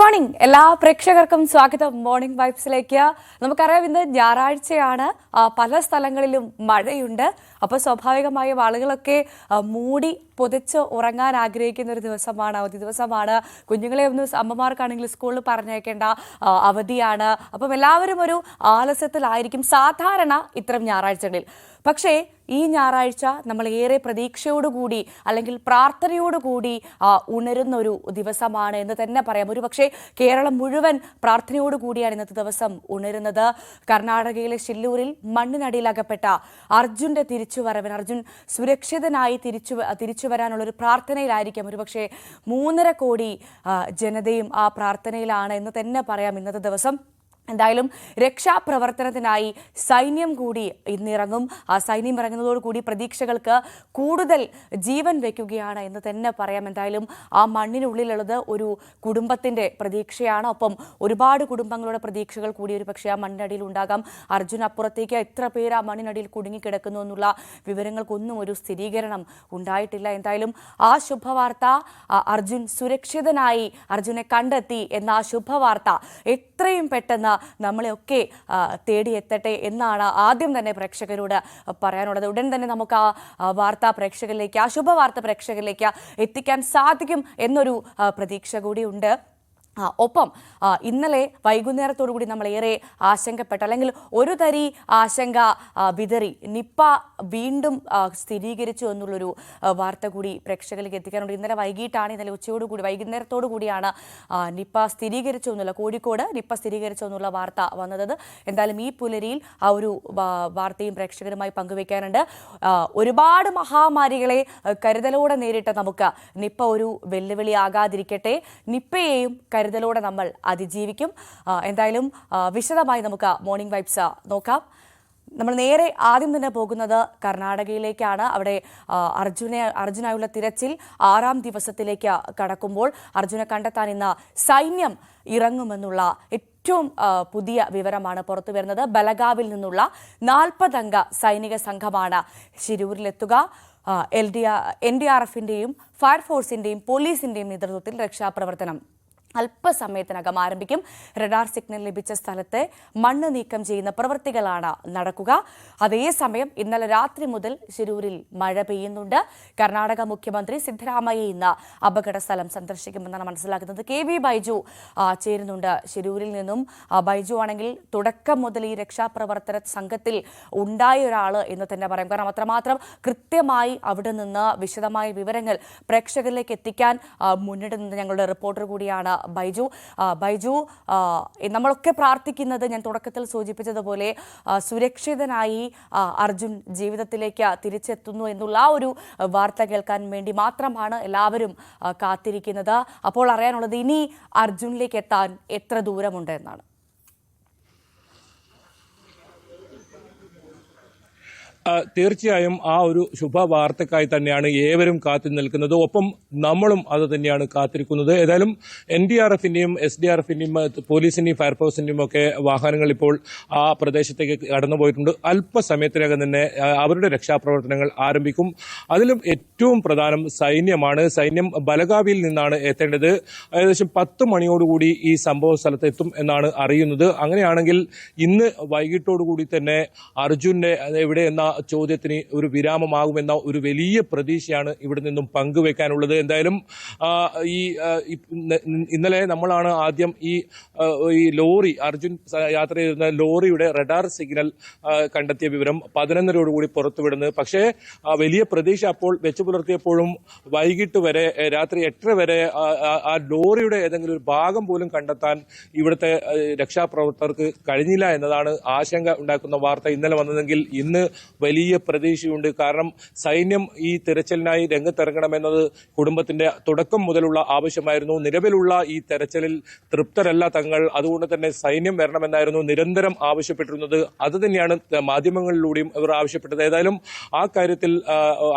Morning എല്ലാ പ്രേക്ഷകർക്കും സ്വാഗതം മോർണിംഗ് വൈബ്സിലേക്ക്. നമുക്കറിയാം ഇന്ന് ഞായറാഴ്ചയാണ്, പല സ്ഥലങ്ങളിലും മഴയുണ്ട്. അപ്പോൾ സ്വാഭാവികമായും ആളുകളൊക്കെ മൂടി പുതച്ച് ഉറങ്ങാൻ ആഗ്രഹിക്കുന്ന ഒരു ദിവസമാണ്, അവധി ദിവസമാണ്. കുഞ്ഞുങ്ങളെ ഒന്ന് അമ്മമാർക്കാണെങ്കിൽ സ്കൂളിൽ പറഞ്ഞേക്കേണ്ട അവധിയാണ്. അപ്പം എല്ലാവരും ഒരു ആലസ്യത്തിലായിരിക്കും സാധാരണ ഇത്തരം ഞായറാഴ്ചകളിൽ. പക്ഷേ ഈ ഞായറാഴ്ച നമ്മൾ ഏറെ പ്രതീക്ഷയോടുകൂടി അല്ലെങ്കിൽ പ്രാർത്ഥനയോടുകൂടി ഉണരുന്ന ഒരു ദിവസമാണ് എന്ന് തന്നെ പറയാം. ഒരു പക്ഷേ കേരളം മുഴുവൻ പ്രാർത്ഥനയോടുകൂടിയാണ് ഇന്നത്തെ ദിവസം ഉണരുന്നത്. കർണാടകയിലെ ഷില്ലൂരിൽ മണ്ണിനടിയിലകപ്പെട്ട അർജുന്റെ തിരിച്ചുവരവൻ, അർജുൻ സുരക്ഷിതനായി തിരിച്ചു വരാനുള്ളൊരു പ്രാർത്ഥനയിലായിരിക്കും. ഒരുപക്ഷെ 3.5 കോടി ജനതയും ആ പ്രാർത്ഥനയിലാണ് എന്ന് തന്നെ പറയാം ഇന്നത്തെ ദിവസം. എന്തായാലും രക്ഷാപ്രവർത്തനത്തിനായി സൈന്യം കൂടി ഇന്നിറങ്ങും. ആ സൈന്യം ഇറങ്ങുന്നതോടുകൂടി പ്രതീക്ഷകൾക്ക് കൂടുതൽ ജീവൻ വയ്ക്കുകയാണ് എന്ന് തന്നെ പറയാം. എന്തായാലും ആ മണ്ണിനുള്ളിലുള്ളത് ഒരു കുടുംബത്തിൻ്റെ പ്രതീക്ഷയാണ്. ഒപ്പം ഒരുപാട് കുടുംബങ്ങളുടെ പ്രതീക്ഷകൾ കൂടി ഒരു പക്ഷേ ആ മണ്ണിനടിയിൽ ഉണ്ടാകാം. അർജുൻ അപ്പുറത്തേക്ക് എത്ര പേര് ആ മണ്ണിനടിയിൽ കുടുങ്ങിക്കിടക്കുന്നു എന്നുള്ള വിവരങ്ങൾക്കൊന്നും ഒരു സ്ഥിരീകരണം ഉണ്ടായിട്ടില്ല. എന്തായാലും ആ ശുഭവാർത്ത, അർജുൻ സുരക്ഷിതനായി അർജുനെ കണ്ടെത്തി എന്ന ആ ശുഭവാർത്ത എത്രയും പെട്ടെന്ന് നമ്മളെയൊക്കെ തേടിയെത്തട്ടെ എന്നാണ് ആദ്യം തന്നെ പ്രേക്ഷകരോട് പറയാനുള്ളത്. ഉടൻ തന്നെ നമുക്ക് ആ വാർത്താ പ്രേക്ഷകരിലേക്ക്, ആ ശുഭവാർത്ത പ്രേക്ഷകരിലേക്ക് എത്തിക്കാൻ സാധിക്കും എന്നൊരു പ്രതീക്ഷ കൂടിയുണ്ട്. ഒപ്പം ഇന്നലെ വൈകുന്നേരത്തോടുകൂടി നമ്മൾ ഏറെ ആശങ്കപ്പെട്ട, അല്ലെങ്കിൽ ഒരു തരി ആശങ്ക വിതറി നിപ്പ വീണ്ടും സ്ഥിരീകരിച്ചു എന്നുള്ളൊരു വാർത്ത കൂടി പ്രേക്ഷകരിലേക്ക് എത്തിക്കാനുണ്ട്. ഇന്നലെ വൈകിട്ടാണ്, ഇന്നലെ ഉച്ചയോടുകൂടി വൈകുന്നേരത്തോടു കൂടിയാണ് നിപ്പ സ്ഥിരീകരിച്ചു എന്നുള്ള, കോഴിക്കോട് നിപ്പ സ്ഥിരീകരിച്ചു എന്നുള്ള വാർത്ത വന്നത്. എന്തായാലും ഈ പുലരിയിൽ ആ ഒരു വാർത്തയും പ്രേക്ഷകരുമായി പങ്കുവയ്ക്കാനുണ്ട്. ഒരുപാട് മഹാമാരികളെ കരുതലോടെ നേരിട്ട നമുക്ക് നിപ്പ ഒരു വെല്ലുവിളിയാകാതിരിക്കട്ടെ. നിപ്പയെയും കരുതലോടെ നമ്മൾ അതിജീവിക്കും. എന്തായാലും വിശദമായി നമുക്ക് മോർണിംഗ് വൈബ്സ് നോക്കാം. നമ്മൾ നേരെ ആദ്യം തന്നെ പോകുന്നത് കർണാടകയിലേക്കാണ്. അവിടെ അർജുനായുള്ള തിരച്ചിൽ 6ാം ദിവസത്തിലേക്ക് കടക്കുമ്പോൾ അർജുനെ കണ്ടെത്താൻ ഇന്ന് സൈന്യം ഇറങ്ങുമെന്നുള്ള ഏറ്റവും പുതിയ വിവരമാണ് പുറത്തു വരുന്നത്. ബലഗാവിൽ നിന്നുള്ള 40 അംഗ സൈനിക സംഘമാണ് ശിരൂരിലെത്തുക. NDRFിന്റെയും ഫയർഫോഴ്സിന്റെയും പോലീസിന്റെയും നേതൃത്വത്തിൽ രക്ഷാപ്രവർത്തനം അല്പസമയത്തിനകം ആരംഭിക്കും. റഡാർ സിഗ്നൽ ലഭിച്ച സ്ഥലത്ത് മണ്ണ് നീക്കം ചെയ്യുന്ന പ്രവൃത്തികളാണ് നടക്കുക. അതേസമയം ഇന്നലെ രാത്രി മുതൽ ശിരൂരിൽ മഴ പെയ്യുന്നുണ്ട്. കർണാടക മുഖ്യമന്ത്രി സിദ്ധരാമയ്യ ഇന്ന് അപകട സ്ഥലം സന്ദർശിക്കുമെന്നാണ് മനസ്സിലാക്കുന്നത്. KV ബൈജു ചേരുന്നുണ്ട് ശിരൂരിൽ നിന്നും. ബൈജു ആണെങ്കിൽ തുടക്കം മുതൽ ഈ രക്ഷാപ്രവർത്തന സംഘത്തിൽ ഉണ്ടായ ഒരാൾ എന്ന് തന്നെ പറയാം. കാരണം അത്രമാത്രം കൃത്യമായി അവിടെ നിന്ന് വിശദമായ വിവരങ്ങൾ പ്രേക്ഷകരിലേക്ക് എത്തിക്കാൻ മുന്നിട്ട് നിന്ന് ഞങ്ങളുടെ റിപ്പോർട്ടർ കൂടിയാണ് ബൈജു. നമ്മളൊക്കെ പ്രാർത്ഥിക്കുന്നത്, ഞാൻ തുടക്കത്തിൽ സൂചിപ്പിച്ചതുപോലെ, സുരക്ഷിതനായി അർജുൻ ജീവിതത്തിലേക്ക് തിരിച്ചെത്തുന്നു എന്നുള്ള ആ ഒരു വാർത്ത കേൾക്കാൻ വേണ്ടി മാത്രമാണ് എല്ലാവരും കാത്തിരിക്കുന്നത്. അപ്പോൾ അറിയാനുള്ളത് ഇനി അർജുനിലേക്ക് എത്താൻ എത്ര ദൂരമുണ്ട് എന്നാണ്. തീർച്ചയായും ആ ഒരു ശുഭവാർത്തക്കായി തന്നെയാണ് ഏവരും കാത്തു നിൽക്കുന്നത്. ഒപ്പം നമ്മളും അത് തന്നെയാണ് കാത്തിരിക്കുന്നത്. ഏതായാലും NDRFിന്റെയും SDRFിന്റെയും പോലീസിന്റെയും ഫയർഫോഴ്സിന്റെയും ഒക്കെ വാഹനങ്ങൾ ഇപ്പോൾ ആ പ്രദേശത്തേക്ക് കടന്നുപോയിട്ടുണ്ട്. അല്പസമയത്തിനകം തന്നെ അവരുടെ രക്ഷാപ്രവർത്തനങ്ങൾ ആരംഭിക്കും. അതിലും ഏറ്റവും പ്രധാനം സൈന്യമാണ്. സൈന്യം ബലഗാവിയിൽ നിന്നാണ് എത്തേണ്ടത്. ഏകദേശം 10 മണിയോടുകൂടി ഈ സംഭവ സ്ഥലത്ത് എത്തും എന്നാണ് അറിയുന്നത്. അങ്ങനെയാണെങ്കിൽ ഇന്ന് വൈകിട്ടോടുകൂടി തന്നെ അർജുന്റെ എവിടെ എന്ന ചോദ്യത്തിന് ഒരു വിരാമമാകുമെന്ന ഒരു വലിയ പ്രതീക്ഷയാണ് ഇവിടെ നിന്നും പങ്കുവെക്കാനുള്ളത്. എന്തായാലും ഇന്നലെ നമ്മളാണ് ആദ്യം ഈ ലോറി, അർജുൻ യാത്ര ചെയ്യുന്ന ലോറിയുടെ റഡാർ സിഗ്നൽ കണ്ടെത്തിയ വിവരം 11:30 പുറത്തുവിടുന്നത്. പക്ഷേ വലിയ പ്രതീക്ഷ അപ്പോൾ വെച്ചു പുലർത്തിയപ്പോഴും വൈകിട്ട് വരെ, രാത്രി 8:30 വരെ ആ ലോറിയുടെ ഏതെങ്കിലും ഒരു ഭാഗം പോലും കണ്ടെത്താൻ ഇവിടുത്തെ രക്ഷാപ്രവർത്തകർക്ക് കഴിഞ്ഞില്ല എന്നതാണ് ആശങ്ക ഉണ്ടാക്കുന്ന വാർത്ത ഇന്നലെ വന്നതെങ്കിൽ ഇന്ന് വലിയ പ്രതീക്ഷയുണ്ട്. കാരണം സൈന്യം ഈ തിരച്ചിലിനായി രംഗത്തിറങ്ങണമെന്നത് കുടുംബത്തിന്റെ തുടക്കം മുതലുള്ള ആവശ്യമായിരുന്നു. നിലവിലുള്ള ഈ തെരച്ചിലിൽ തൃപ്തരല്ല തങ്ങൾ, അതുകൊണ്ട് തന്നെ സൈന്യം വരണമെന്നായിരുന്നു നിരന്തരം ആവശ്യപ്പെട്ടിരുന്നത്. അത് തന്നെയാണ് മാധ്യമങ്ങളിലൂടെയും ഇവർ ആവശ്യപ്പെട്ടത്. ഏതായാലും ആ കാര്യത്തിൽ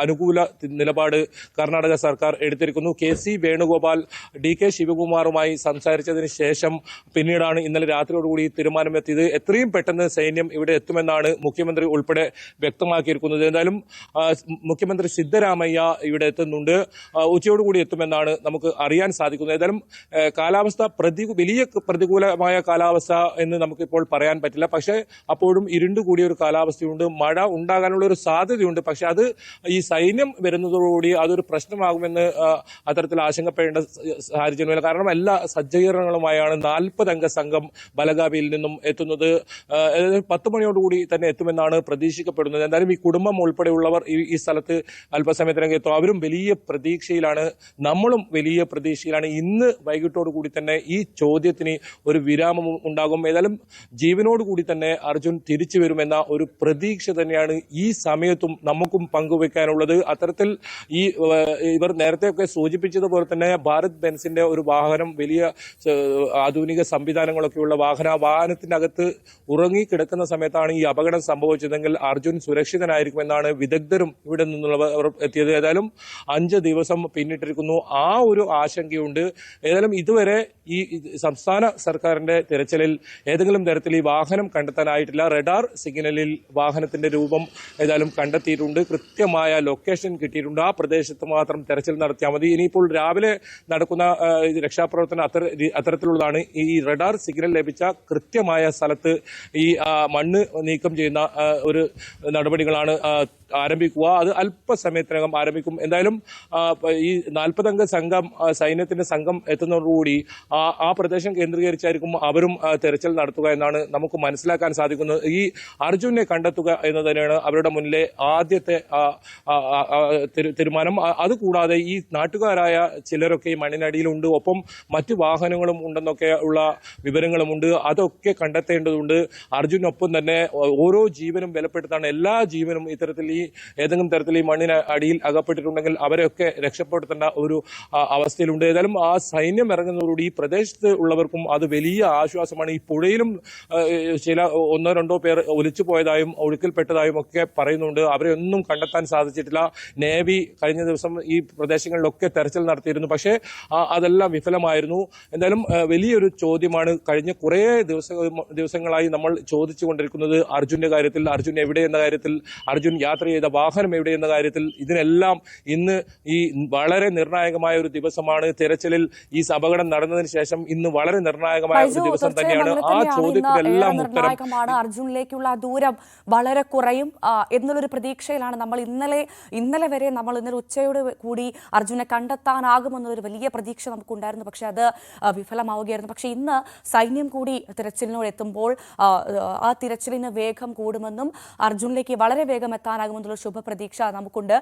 അനുകൂല നിലപാട് കർണാടക സർക്കാർ എടുത്തിരിക്കുന്നു. KC വേണുഗോപാൽ DK ശിവകുമാറുമായി സംസാരിച്ചതിന് ശേഷം പിന്നീടാണ് ഇന്നലെ രാത്രിയോടുകൂടി തീരുമാനമെത്തിയത്. എത്രയും പെട്ടെന്ന് സൈന്യം ഇവിടെ എത്തുമെന്നാണ് മുഖ്യമന്ത്രി ഉൾപ്പെടെ വ്യക്തമാക്കിയിരിക്കുന്നത്. എന്തായാലും മുഖ്യമന്ത്രി സിദ്ധരാമയ്യ ഇവിടെ എത്തുന്നുണ്ട്. ഉച്ചയോടുകൂടി എത്തുമെന്നാണ് നമുക്ക് അറിയാൻ സാധിക്കുന്നത്. ഏതായാലും കാലാവസ്ഥ വലിയ പ്രതികൂലമായ കാലാവസ്ഥ എന്ന് നമുക്കിപ്പോൾ പറയാൻ പറ്റില്ല. പക്ഷേ അപ്പോഴും ഇരുണ്ടുകൂടിയ ഒരു കാലാവസ്ഥയുണ്ട്. മഴ ഉണ്ടാകാനുള്ള ഒരു സാധ്യതയുണ്ട്. പക്ഷെ അത് ഈ സൈന്യം വരുന്നതോടുകൂടി അതൊരു പ്രശ്നമാകുമെന്ന് അത്തരത്തിൽ ആശങ്കപ്പെടേണ്ട സാഹചര്യമില്ല. കാരണം എല്ലാ സജ്ജീകരണങ്ങളുമായാണ് 40 അംഗ സംഘം ബലഗാവിയിൽ നിന്നും എത്തുന്നത്. 10 മണിയോടുകൂടി തന്നെ എത്തുമെന്നാണ് പ്രതീക്ഷിക്കപ്പെടുന്നത്. എന്തായാലും ഈ കുടുംബം ഉൾപ്പെടെയുള്ളവർ ഈ സ്ഥലത്ത് അല്പസമയത്തിനകം എത്തും. അവരും വലിയ പ്രതീക്ഷയിലാണ്, നമ്മളും വലിയ പ്രതീക്ഷയിലാണ്. ഇന്ന് വൈകിട്ടോടുകൂടി തന്നെ ഈ ചോദ്യത്തിന് ഒരു വിരാമം ഉണ്ടാകും. ഏതായാലും ജീവനോടുകൂടി തന്നെ അർജുൻ തിരിച്ചു വരുമെന്ന ഒരു പ്രതീക്ഷ തന്നെയാണ് ഈ സമയത്തും നമുക്കും പങ്കുവെക്കാനുള്ളത്. അത്തരത്തിൽ ഇവർ നേരത്തെയൊക്കെ സൂചിപ്പിച്ചതുപോലെ തന്നെ ഭാരത് ബെൻസിന്റെ ഒരു വാഹനം, വലിയ ആധുനിക സംവിധാനങ്ങളൊക്കെയുള്ള വാഹനത്തിന്റെ അകത്ത് ഉറങ്ങിക്കിടക്കുന്ന സമയത്താണ് ഈ അപകടം സംഭവിച്ചതെങ്കിൽ അർജുൻ സുരക്ഷിതനായിരിക്കുമെന്നാണ് വിദഗ്ധരും ഇവിടെ നിന്നുള്ളവർ എത്തിയത്. ഏതായാലും 5 ദിവസം പിന്നിട്ടിരിക്കുന്നു. ആ ഒരു ആശങ്കയുണ്ട്. ഏതായാലും ഇതുവരെ ഈ സംസ്ഥാന സർക്കാരിന്റെ തിരച്ചിലിൽ ഏതെങ്കിലും തരത്തിൽ ഈ വാഹനം കണ്ടെത്താനായിട്ടില്ല. റഡാർ സിഗ്നലിൽ വാഹനത്തിന്റെ രൂപം ഏതായാലും കണ്ടെത്തിയിട്ടുണ്ട്. കൃത്യമായ ലൊക്കേഷൻ കിട്ടിയിട്ടുണ്ട്. ആ പ്രദേശത്ത് മാത്രം തെരച്ചിൽ നടത്തിയാൽ മതി. ഇനിയിപ്പോൾ രാവിലെ നടക്കുന്ന രക്ഷാപ്രവർത്തനം അത്തരത്തിലുള്ളതാണ്. ഈ റഡാർ സിഗ്നൽ ലഭിച്ച കൃത്യമായ സ്ഥലത്ത് ഈ മണ്ണ് നീക്കം ചെയ്യുന്ന ഒരു നടപടികളാണ് ആരംഭിക്കുക. അത് അല്പസമയത്തിനകം ആരംഭിക്കും. എന്തായാലും ഈ 40 അംഗ സംഘം, സൈന്യത്തിന്റെ സംഘം എത്തുന്നതോടുകൂടി ആ പ്രദേശം കേന്ദ്രീകരിച്ചായിരിക്കും അവരും തെരച്ചിൽ നടത്തുക എന്നാണ് നമുക്ക് മനസ്സിലാക്കാൻ സാധിക്കുന്നത്. ഈ അർജുനെ കണ്ടെത്തുക എന്ന് തന്നെയാണ് അവരുടെ മുന്നിലെ ആദ്യത്തെ തീരുമാനം. അതുകൂടാതെ ഈ നാട്ടുകാരായ ചിലരൊക്കെ ഈ മണ്ണിനടിയിലുണ്ട്, ഒപ്പം മറ്റു വാഹനങ്ങളും ഉണ്ടെന്നൊക്കെ ഉള്ള വിവരങ്ങളുമുണ്ട്. അതൊക്കെ കണ്ടെത്തേണ്ടതുണ്ട്. അർജുനൊപ്പം തന്നെ ഓരോ ജീവനും വിലപ്പെടുത്താണ്. എല്ലാ ജീവനും ഇത്തരത്തിൽ ഏതെങ്കിലും തരത്തിൽ ഈ മണ്ണിന് അടിയിൽ അകപ്പെട്ടിട്ടുണ്ടെങ്കിൽ അവരെയൊക്കെ രക്ഷപ്പെടുത്തേണ്ട ഒരു അവസ്ഥയിലുണ്ട്. ഏതായാലും ആ സൈന്യം ഇറങ്ങുന്നതോടുകൂടി ഈ പ്രദേശത്ത് ഉള്ളവർക്കും അത് വലിയ ആശ്വാസമാണ്. ഈ പുഴയിലും ചില 1-2 പേർ ഒലിച്ചു പോയതായും ഒഴുക്കിൽപ്പെട്ടതായും ഒക്കെ പറയുന്നുണ്ട്. അവരെ ഒന്നും കണ്ടെത്താൻ സാധിച്ചിട്ടില്ല. നേവി കഴിഞ്ഞ ദിവസം ഈ പ്രദേശങ്ങളിലൊക്കെ തെരച്ചിൽ നടത്തിയിരുന്നു. പക്ഷേ അതെല്ലാം വിഫലമായിരുന്നു. എന്തായാലും വലിയൊരു ചോദ്യമാണ് കഴിഞ്ഞ കുറേ ദിവസങ്ങളായി നമ്മൾ ചോദിച്ചുകൊണ്ടിരിക്കുന്നത് അർജുന്റെ കാര്യത്തിൽ. അർജുൻ എവിടെയെന്ന കാര്യത്തിൽ, അർജുൻ യാത്ര ചെയ്ത വാഹനം എവിടെയെന്ന കാര്യത്തിൽ. ഇതിനെല്ലാം ഇന്ന് ഈ വളരെ നിർണായകമായ ഒരു ദിവസമാണ്. തെരച്ചിലിൽ ഈ അപകടം നടന്നതിന് ശേഷം ഇന്ന് വളരെ നിർണായകമായ ഒരു ദിവസം തന്നെയാണ്. ആ ചോദ്യത്തിനെല്ലാം നിർണായകമാണ്. അർജുനിലേക്കുള്ള ദൂരം വളരെ കുറയും എന്നുള്ളൊരു പ്രതീക്ഷയിലാണ് നമ്മൾ ഇന്നലെ വരെ ഇന്നലെ ഉച്ചയോട് കൂടി അർജുനെ കണ്ടെത്താനാകുമെന്നൊരു വലിയ പ്രതീക്ഷ നമുക്കുണ്ടായിരുന്നു. പക്ഷെ അത് വിഫലമാവുകയായിരുന്നു. പക്ഷെ ഇന്ന് സൈന്യം കൂടി തിരച്ചിലിനോട് എത്തുമ്പോൾ ആ തിരച്ചിലിന് വേഗം കൂടുമെന്നും അർജുനിലേക്ക് വളരെ വേഗം എത്താനാകുമെന്നുള്ള ശുഭപ്രതീക്ഷ നമുക്കുണ്ട്.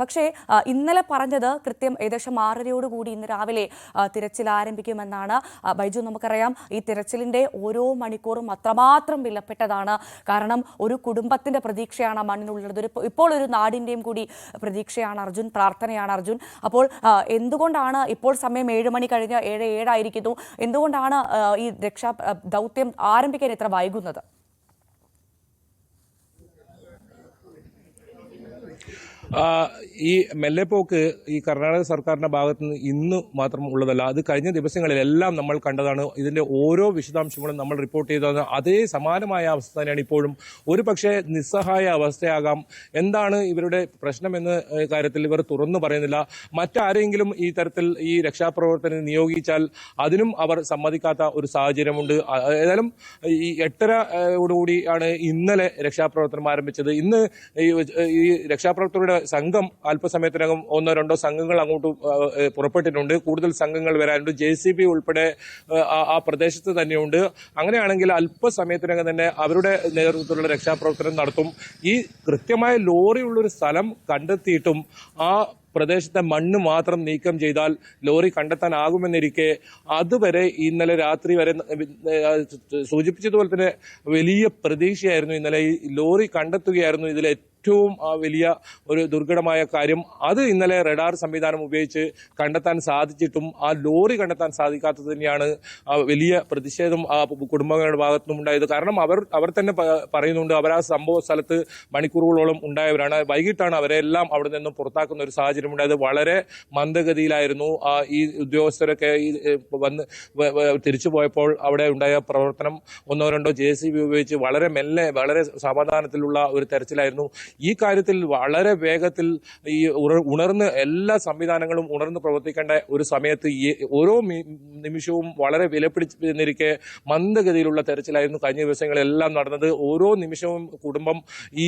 പക്ഷേ ഇന്നലെ പറഞ്ഞത് കൃത്യം ഏകദേശം 6:30 ഇന്ന് രാവിലെ തിരച്ചിൽ ആരംഭിക്കുമെന്നാണ്. ബൈജു, നമുക്കറിയാം ഈ തിരച്ചിലിന്റെ ഓരോ മണിക്കൂറും അത്രമാത്രം വിലപ്പെട്ടതാണ്. കാരണം ഒരു കുടുംബത്തിന്റെ പ്രതീക്ഷയാണ് മണ്ണിനുള്ളത്. ഇപ്പോൾ ഒരു നാടിന്റെയും കൂടി പ്രതീക്ഷയാണ് അർജുൻ, പ്രാർത്ഥനയാണ് അർജുൻ. അപ്പോൾ എന്തുകൊണ്ടാണ് ഇപ്പോൾ സമയം 7 മണി കഴിഞ്ഞ് 7:07 ആയിരിക്കുന്നു, എന്തുകൊണ്ടാണ് ഈ രക്ഷാ ദൗത്യം ആരംഭിക്കാൻ ഇത്ര വൈകുന്നത്? ഈ മെല്ലെപ്പോക്ക് ഈ കർണാടക സർക്കാരിന്റെ ഭാഗത്ത് നിന്ന് ഇന്ന് മാത്രം ഉള്ളതല്ല, അത് കഴിഞ്ഞ ദിവസങ്ങളിലെല്ലാം നമ്മൾ കണ്ടതാണ്. ഇതിന്റെ ഓരോ വിശദാംശങ്ങളും നമ്മൾ റിപ്പോർട്ട് ചെയ്തതാണ്. അതേ സമാനമായ അവസ്ഥ തന്നെയാണ് ഇപ്പോഴും. ഒരു പക്ഷേ നിസ്സഹായ അവസ്ഥയാകാം. എന്താണ് ഇവരുടെ പ്രശ്നമെന്ന കാര്യത്തിൽ ഇവർ തുറന്നു പറയുന്നില്ല. മറ്റാരെങ്കിലും ഈ തരത്തിൽ ഈ രക്ഷാപ്രവർത്തനം നിയോഗിച്ചാൽ അതിനും അവർ സമ്മതിക്കാത്ത ഒരു സാഹചര്യമുണ്ട്. ഏതായാലും ഈ 8:30 ഇന്നലെ രക്ഷാപ്രവർത്തനം ആരംഭിച്ചത്. ഇന്ന് ഈ രക്ഷാപ്രവർത്തകരുടെ സംഘം അല്പസമയത്തിനകം 1-2 സംഘങ്ങൾ അങ്ങോട്ട് പുറപ്പെട്ടിട്ടുണ്ട്. കൂടുതൽ സംഘങ്ങൾ വരാനുണ്ട്. JCB ഉൾപ്പെടെ ആ പ്രദേശത്ത് തന്നെയുണ്ട്. അങ്ങനെയാണെങ്കിൽ അല്പസമയത്തിനകം തന്നെ അവരുടെ നേതൃത്വത്തിലുള്ള രക്ഷാപ്രവർത്തനം നടത്തും. ഈ കൃത്യമായ ലോറിയുള്ളൊരു സ്ഥലം കണ്ടെത്തിയിട്ടും ആ പ്രദേശത്തെ മണ്ണ് മാത്രം നീക്കം ചെയ്താൽ ലോറി കണ്ടെത്താനാകുമെന്നിരിക്കെ അതുവരെ ഇന്നലെ രാത്രി വരെ സൂചിപ്പിച്ചതുപോലെ തന്നെ വലിയ പ്രതീക്ഷയായിരുന്നു. ഇന്നലെ ഈ ലോറി കണ്ടെത്തുകയായിരുന്നു ഇതിലെ ഏറ്റവും വലിയ ഒരു ദുർഘടമായ കാര്യം. അത് ഇന്നലെ റഡാർ സംവിധാനം ഉപയോഗിച്ച് കണ്ടെത്താൻ സാധിച്ചിട്ടും ആ ലോറി കണ്ടെത്താൻ സാധിക്കാത്തത് തന്നെയാണ് വലിയ പ്രതിഷേധം കുടുംബങ്ങളുടെ ഭാഗത്തുനിന്നും ഉണ്ടായത്. കാരണം അവർ തന്നെ പറയുന്നുണ്ട്, അവർ ആ സംഭവ സ്ഥലത്ത് മണിക്കൂറുകളോളം ഉണ്ടായവരാണ്. വൈകിട്ടാണ് അവരെല്ലാം അവിടെ നിന്നും പുറത്താക്കുന്ന ഒരു സാഹചര്യം ഉണ്ടായത്. വളരെ മന്ദഗതിയിലായിരുന്നു ഈ ഉദ്യോഗസ്ഥരൊക്കെ വന്ന് തിരിച്ചു പോയപ്പോൾ അവിടെ ഉണ്ടായ പ്രവർത്തനം 1-2 JCB ഉപയോഗിച്ച് വളരെ മെല്ലെ, വളരെ സമാധാനത്തിലുള്ള ഒരു തെരച്ചിലായിരുന്നു. ഈ കാര്യത്തിൽ വളരെ വേഗത്തിൽ ഈ ഉണർന്ന് എല്ലാ സംവിധാനങ്ങളും ഉണർന്ന് പ്രവർത്തിക്കേണ്ട ഒരു സമയത്ത് ഓരോ നിമിഷവും വളരെ വിലപിടിച്ചിരിക്കെ മന്ദഗതിയിലുള്ള തെരച്ചിലായിരുന്നു കഴിഞ്ഞ ദിവസങ്ങളെല്ലാം നടന്നത്. ഓരോ നിമിഷവും കുടുംബം ഈ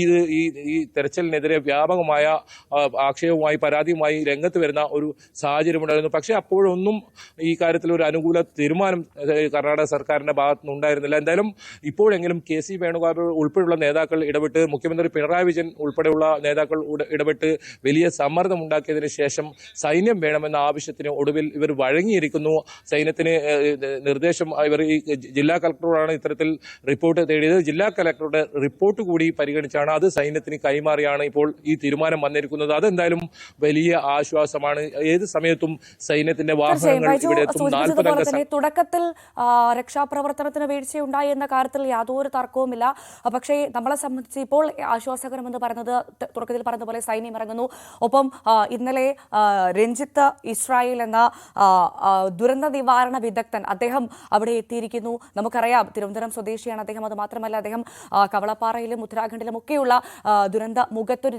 ഈ തെരച്ചിലിനെതിരെ വ്യാപകമായ ആക്ഷേപവുമായി പരാതിയുമായി രംഗത്ത് വരുന്ന ഒരു സാഹചര്യമുണ്ടായിരുന്നു. പക്ഷേ അപ്പോഴൊന്നും ഈ കാര്യത്തിൽ ഒരു അനുകൂല തീരുമാനം കർണാടക സർക്കാരിന്റെ ഭാഗത്തു നിന്നുണ്ടായിരുന്നില്ല. എന്തായാലും ഇപ്പോഴെങ്കിലും KC വേണുഗോപാൽ ഉൾപ്പെടെയുള്ള നേതാക്കൾ ഇടപെട്ട്, മുഖ്യമന്ത്രി പിണറായി വിജയൻ ഉൾപ്പെടെയുള്ള നേതാക്കൾ ഇടപെട്ട് വലിയ സമ്മർദ്ദം ഉണ്ടാക്കിയതിനു ശേഷം സൈന്യം വേണമെന്ന ആവശ്യത്തിന് ഒടുവിൽ ഇവർ വഴങ്ങിയിരിക്കുന്നു. സൈന്യത്തിന് നിർദ്ദേശം ഇവർ ഈ ജില്ലാ കളക്ടറോടാണ് ഇത്തരത്തിൽ റിപ്പോർട്ട് തേടിയത്. ജില്ലാ കളക്ടറുടെ റിപ്പോർട്ട് കൂടി പരിഗണിച്ചാണ് അത് സൈന്യത്തിന് കൈമാറിയാണ് ഇപ്പോൾ ഈ തീരുമാനം വന്നിരിക്കുന്നത്. അതെന്തായാലും വലിയ ആശ്വാസമാണ്. ഏത് സമയത്തും സൈന്യത്തിന്റെ വാഹനങ്ങൾ ഇവിടെ എത്തും. 40 അംഗ തുടക്കത്തിൽ രക്ഷാപ്രവർത്തനത്തിന് വീഴ്ചയുണ്ടായി എന്ന കാര്യത്തിൽ യാതൊരു തർക്കവുമില്ല. പക്ഷേ നമ്മളെ സംബന്ധിച്ച് ഇപ്പോൾ ആശ്വാസകരമെന്ന് പറയുന്നത് തുടക്കത്തിൽ പറഞ്ഞതുപോലെ സൈന്യം ഇറങ്ങുന്നു. ഒപ്പം ഇന്നലെ രഞ്ജിത്ത് ഇസ്രായേൽ എന്ന ദുരന്ത നിവാരണ വിദഗ്ധൻ അദ്ദേഹം അവിടെ എത്തിയിരിക്കുന്നു. നമുക്കറിയാം തിരുവനന്തപുരം സ്വദേശിയാണ് അദ്ദേഹം. അത് മാത്രമല്ല അദ്ദേഹം കവളപ്പാറയിലും ഉത്തരാഖണ്ഡിലും ഒക്കെയുള്ള ദുരന്ത മുഖത്തൊരു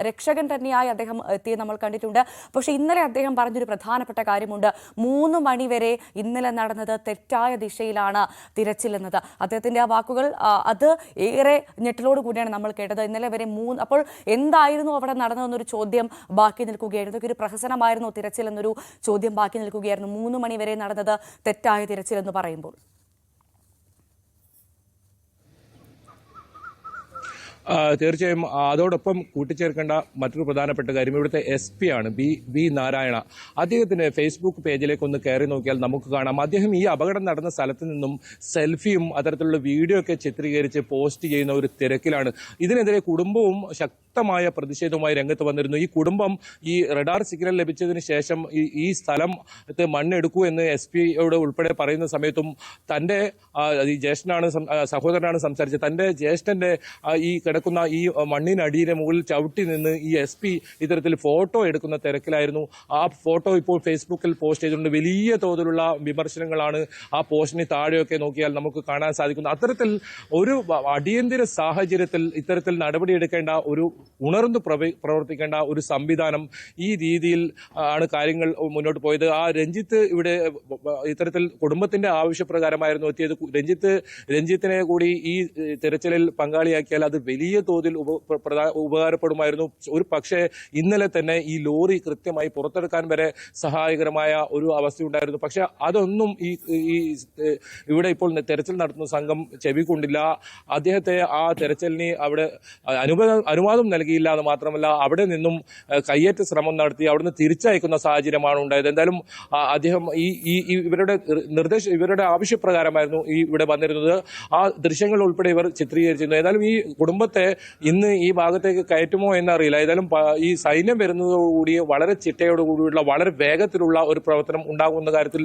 രക്ഷകൻ തന്നെയായി അദ്ദേഹം എത്തിയത് നമ്മൾ കണ്ടിട്ടുണ്ട്. പക്ഷേ ഇന്നലെ അദ്ദേഹം പറഞ്ഞൊരു പ്രധാനപ്പെട്ട കാര്യമുണ്ട്. 3 മണി വരെ ഇന്നലെ നടന്നത് തെറ്റായ ദിശയിലാണ് തിരച്ചിലെന്നത്. അദ്ദേഹത്തിന്റെ ആ വാക്കുകൾ അത് ഏറെ ഞെട്ടലോട് കൂടിയാണ് നമ്മൾ കേട്ടത്. ഇന്നലെ വരെ 3 അപ്പോൾ എന്തായിരുന്നു അവിടെ നടന്നതെന്നൊരു ചോദ്യം ബാക്കി നിൽക്കുകയായിരുന്നു. ഇതൊക്കെ ഒരു പ്രഹസനമായിരുന്നു തിരച്ചിൽ എന്നൊരു ചോദ്യം ബാക്കി നിൽക്കുകയായിരുന്നു. 3 മണി വരെ നടന്നത് തെറ്റായ തിരച്ചിൽ എന്ന് പറയുമ്പോൾ തീർച്ചയായും അതോടൊപ്പം കൂട്ടിച്ചേർക്കേണ്ട മറ്റൊരു പ്രധാനപ്പെട്ട കാര്യം ഇവിടുത്തെ SP ആണ് ബി നാരായണ. അദ്ദേഹത്തിന്റെ ഫേസ്ബുക്ക് പേജിലേക്ക് ഒന്ന് കയറി നോക്കിയാൽ നമുക്ക് കാണാം അദ്ദേഹം ഈ അപകടം നടന്ന സ്ഥലത്ത് നിന്നും സെൽഫിയും അത്തരത്തിലുള്ള വീഡിയോ ഒക്കെ ചിത്രീകരിച്ച് പോസ്റ്റ് ചെയ്യുന്ന ഒരു തിരക്കിലാണ്. ഇതിനെതിരെ കുടുംബവും ശക്തമായ പ്രതിഷേധവുമായി രംഗത്ത് വന്നിരുന്നു. ഈ കുടുംബം ഈ റഡാർ സിഗ്നൽ ലഭിച്ചതിന് ശേഷം ഈ സ്ഥലം മണ്ണെടുക്കൂ എന്ന് SP-യോട് ഉൾപ്പെടെ പറയുന്ന സമയത്തും തന്റെ ഈ ജ്യേഷ്ഠനാണ് സഹോദരനാണ് സംസാരിച്ചത്. തന്റെ ജ്യേഷ്ഠന്റെ ഈ കിടക്കുന്ന ഈ മണ്ണിനടിയുടെ മുകളിൽ ചവിട്ടി നിന്ന് ഈ SP ഇത്തരത്തിൽ ഫോട്ടോ എടുക്കുന്ന തിരക്കിലായിരുന്നു. ആ ഫോട്ടോ ഇപ്പോൾ ഫേസ്ബുക്കിൽ പോസ്റ്റ് ചെയ്തിട്ടുണ്ട്. വലിയ തോതിലുള്ള വിമർശനങ്ങളാണ് ആ പോസ്റ്റിന് താഴെയൊക്കെ നോക്കിയാൽ നമുക്ക് കാണാൻ സാധിക്കുന്നത്. അത്തരത്തിൽ ഒരു അടിയന്തര സാഹചര്യത്തിൽ ഇത്തരത്തിൽ നടപടിയെടുക്കേണ്ട ഒരു ഉണർന്നു പ്രവർത്തിക്കേണ്ട ഒരു സംവിധാനം ഈ രീതിയിൽ ആണ് കാര്യങ്ങൾ മുന്നോട്ട് പോയത്. ആ രഞ്ജിത്ത് ഇവിടെ ഇത്തരത്തിൽ കുടുംബത്തിന്റെ ആവശ്യപ്രകാരമായിരുന്നു എത്തിയത്. രഞ്ജിത്തിനെ കൂടി ഈ തിരച്ചിലിൽ പങ്കാളിയാക്കിയാൽ അത് വലിയ തോതിൽ ഉപകാരപ്പെടുമായിരുന്നു. ഒരു പക്ഷേ ഇന്നലെ തന്നെ ഈ ലോറി കൃത്യമായി പുറത്തെടുക്കാൻ വരെ സഹായകരമായ ഒരു അവസ്ഥയുണ്ടായിരുന്നു. പക്ഷെ അതൊന്നും ഈ ഇവിടെ ഇപ്പോൾ തെരച്ചിൽ നടത്തുന്ന സംഘം ചെവിക്കൊണ്ടില്ല. അദ്ദേഹത്തെ ആ തെരച്ചിലിന് അവിടെ അനുവാദം നൽകിയില്ല എന്ന് മാത്രമല്ല അവിടെ നിന്നും കയ്യേറ്റ ശ്രമം നടത്തി അവിടുന്ന് തിരിച്ചയക്കുന്ന സാഹചര്യമാണ് ഉണ്ടായത്. എന്തായാലും അദ്ദേഹം ഇവരുടെ ആവശ്യപ്രകാരമായിരുന്നു ഇവിടെ വന്നിരുന്നത്. ആ ദൃശ്യങ്ങൾ ഉൾപ്പെടെ ഇവർ ചിത്രീകരിച്ചിരുന്നു. ഏതായാലും ഈ കുടുംബത്തെ ഇന്ന് ഈ ഭാഗത്തേക്ക് കയറ്റുമോ എന്നറിയില്ല. ഏതായാലും ഈ സൈന്യം വരുന്നതോടുകൂടി വളരെ ചിട്ടയോടുകൂടിയുള്ള വളരെ വേഗത്തിലുള്ള ഒരു പ്രവർത്തനം ഉണ്ടാകുന്ന കാര്യത്തിൽ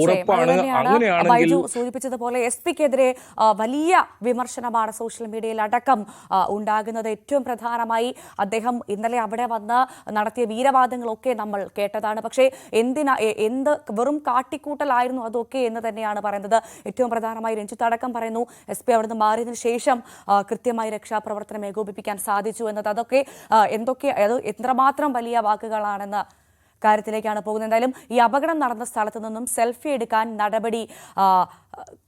ഉറപ്പാണ്. അങ്ങനെയാണെങ്കിൽ സൂചിപ്പിച്ചതുപോലെ SP-ക്കെതിരെ വലിയ വിമർശനമാണ് സോഷ്യൽ മീഡിയയിൽ അടക്കം ഉണ്ടാകുന്നത്. ഏറ്റവും പ്രധാനമായി അദ്ദേഹം ഇന്നലെ അവിടെ വന്ന് നടത്തിയ വീരവാദങ്ങളൊക്കെ നമ്മൾ കേട്ടതാണ്. പക്ഷേ എന്ത് വെറും കാട്ടിക്കൂട്ടലായിരുന്നു അതൊക്കെ എന്ന് തന്നെയാണ് പറയുന്നത്. ഏറ്റവും പ്രധാനമായി രഞ്ജിത്ത് അടക്കം പറയുന്നു SP അവിടുന്ന് മാറിയതിനു ശേഷം കൃത്യമായി രക്ഷാപ്രവർത്തനം ഏകോപിപ്പിക്കാൻ സാധിച്ചു എന്നത്. അതൊക്കെ എത്രമാത്രം വലിയ വാക്കുകളാണെന്ന് കാര്യത്തിലേക്കാണ് പോകുന്നത്. എന്തായാലും ഈ അപകടം നടന്ന സ്ഥലത്ത് നിന്നും സെൽഫി എടുക്കാൻ നടപടി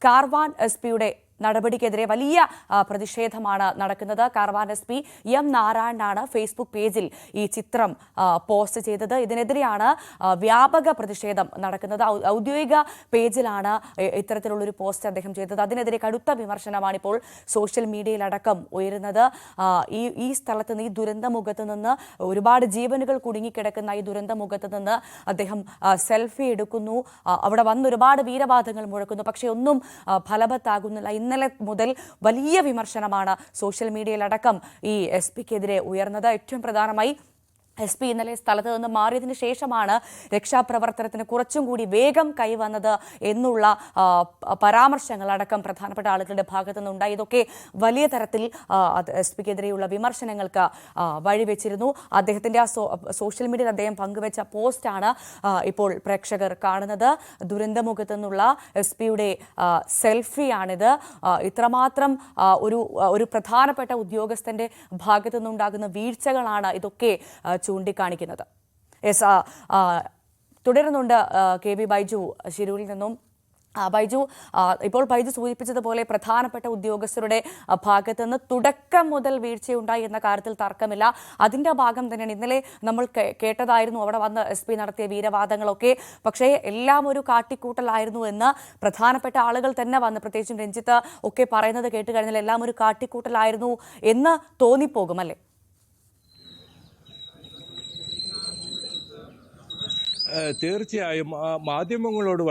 കാർവാൻ SP-യുടെ നടപടിക്കെതിരെ വലിയ പ്രതിഷേധമാണ് നടക്കുന്നത്. കാർവാൻ SP M നാരായണനാണ് ഫേസ്ബുക്ക് പേജിൽ ഈ ചിത്രം പോസ്റ്റ് ചെയ്തത്. ഇതിനെതിരെയാണ് വ്യാപക പ്രതിഷേധം നടക്കുന്നത്. ഔദ്യോഗിക പേജിലാണ് ഇത്തരത്തിലുള്ളൊരു പോസ്റ്റ് അദ്ദേഹം ചെയ്തത്. അതിനെതിരെ കടുത്ത വിമർശനമാണ് ഇപ്പോൾ സോഷ്യൽ മീഡിയയിലടക്കം ഉയരുന്നത്. ഈ സ്ഥലത്ത് നിന്ന്, ഈ ദുരന്തമുഖത്ത് നിന്ന്, ഒരുപാട് ജീവനുകൾ കുടുങ്ങിക്കിടക്കുന്ന ഈ ദുരന്തമുഖത്ത് നിന്ന് അദ്ദേഹം സെൽഫി എടുക്കുന്നു. അവിടെ വന്ന് ഒരുപാട് വീരവാദങ്ങൾ മുഴക്കുന്നു. പക്ഷേ ഒന്നും ഫലവത്താകുന്നില്ല. ഇന്നലെ മുതൽ വലിയ വിമർശനമാണ് സോഷ്യൽ മീഡിയയിലടക്കം ഈ SP-ക്കെതിരെ ഉയർന്നത്. ഏറ്റവും പ്രധാനമായി SP ഇന്നലെ സ്ഥലത്ത് നിന്ന് മാറിയതിനു ശേഷമാണ് രക്ഷാപ്രവർത്തനത്തിന് കുറച്ചും കൂടി വേഗം കൈവന്നത് എന്നുള്ള പരാമർശങ്ങളടക്കം പ്രധാനപ്പെട്ട ആളുകളുടെ ഭാഗത്തു നിന്നുണ്ടായി. ഇതൊക്കെ വലിയ തരത്തിൽ SP-ക്കെതിരെയുള്ള വിമർശനങ്ങൾക്ക് വഴിവെച്ചിരുന്നു. അദ്ദേഹത്തിന്റെ ആ സോഷ്യൽ മീഡിയയിൽ അദ്ദേഹം പങ്കുവെച്ച പോസ്റ്റാണ് ഇപ്പോൾ പ്രേക്ഷകർ കാണുന്നത്. ദുരന്തമുഖത്തു നിന്നുള്ള SP-യുടെ സെൽഫിയാണിത്. ഇത്രമാത്രം ഒരു പ്രധാനപ്പെട്ട ഉദ്യോഗസ്ഥന്റെ ഭാഗത്തു നിന്നുണ്ടാകുന്ന വീഴ്ചകളാണ് ഇതൊക്കെ ചൂണ്ടിക്കാണിക്കുന്നത്. തുടരുന്നുണ്ട് KV ബൈജു ശിരൂരിൽ നിന്നും. ബൈജു, ഇപ്പോൾ ബൈജു സൂചിപ്പിച്ചതുപോലെ പ്രധാനപ്പെട്ട ഉദ്യോഗസ്ഥരുടെ ഭാഗത്ത് നിന്ന് തുടക്കം മുതൽ വീഴ്ചയുണ്ടായി എന്ന കാര്യത്തിൽ തർക്കമില്ല. അതിന്റെ ഭാഗം തന്നെയാണ് ഇന്നലെ നമ്മൾ കേട്ടതായിരുന്നു. അവിടെ വന്ന് SP നടത്തിയ വീരവാദങ്ങളൊക്കെ, പക്ഷേ എല്ലാം ഒരു കാട്ടിക്കൂട്ടലായിരുന്നു എന്ന് പ്രധാനപ്പെട്ട ആളുകൾ തന്നെ വന്ന്, പ്രത്യേകിച്ചും രഞ്ജിത്ത് ഒക്കെ പറയുന്നത് കേട്ട് കഴിഞ്ഞാൽ എല്ലാം ഒരു കാട്ടിക്കൂട്ടലായിരുന്നു എന്ന് തോന്നിപ്പോകും അല്ലേ? തീർച്ചയായും മാധ്യമങ്ങളോട്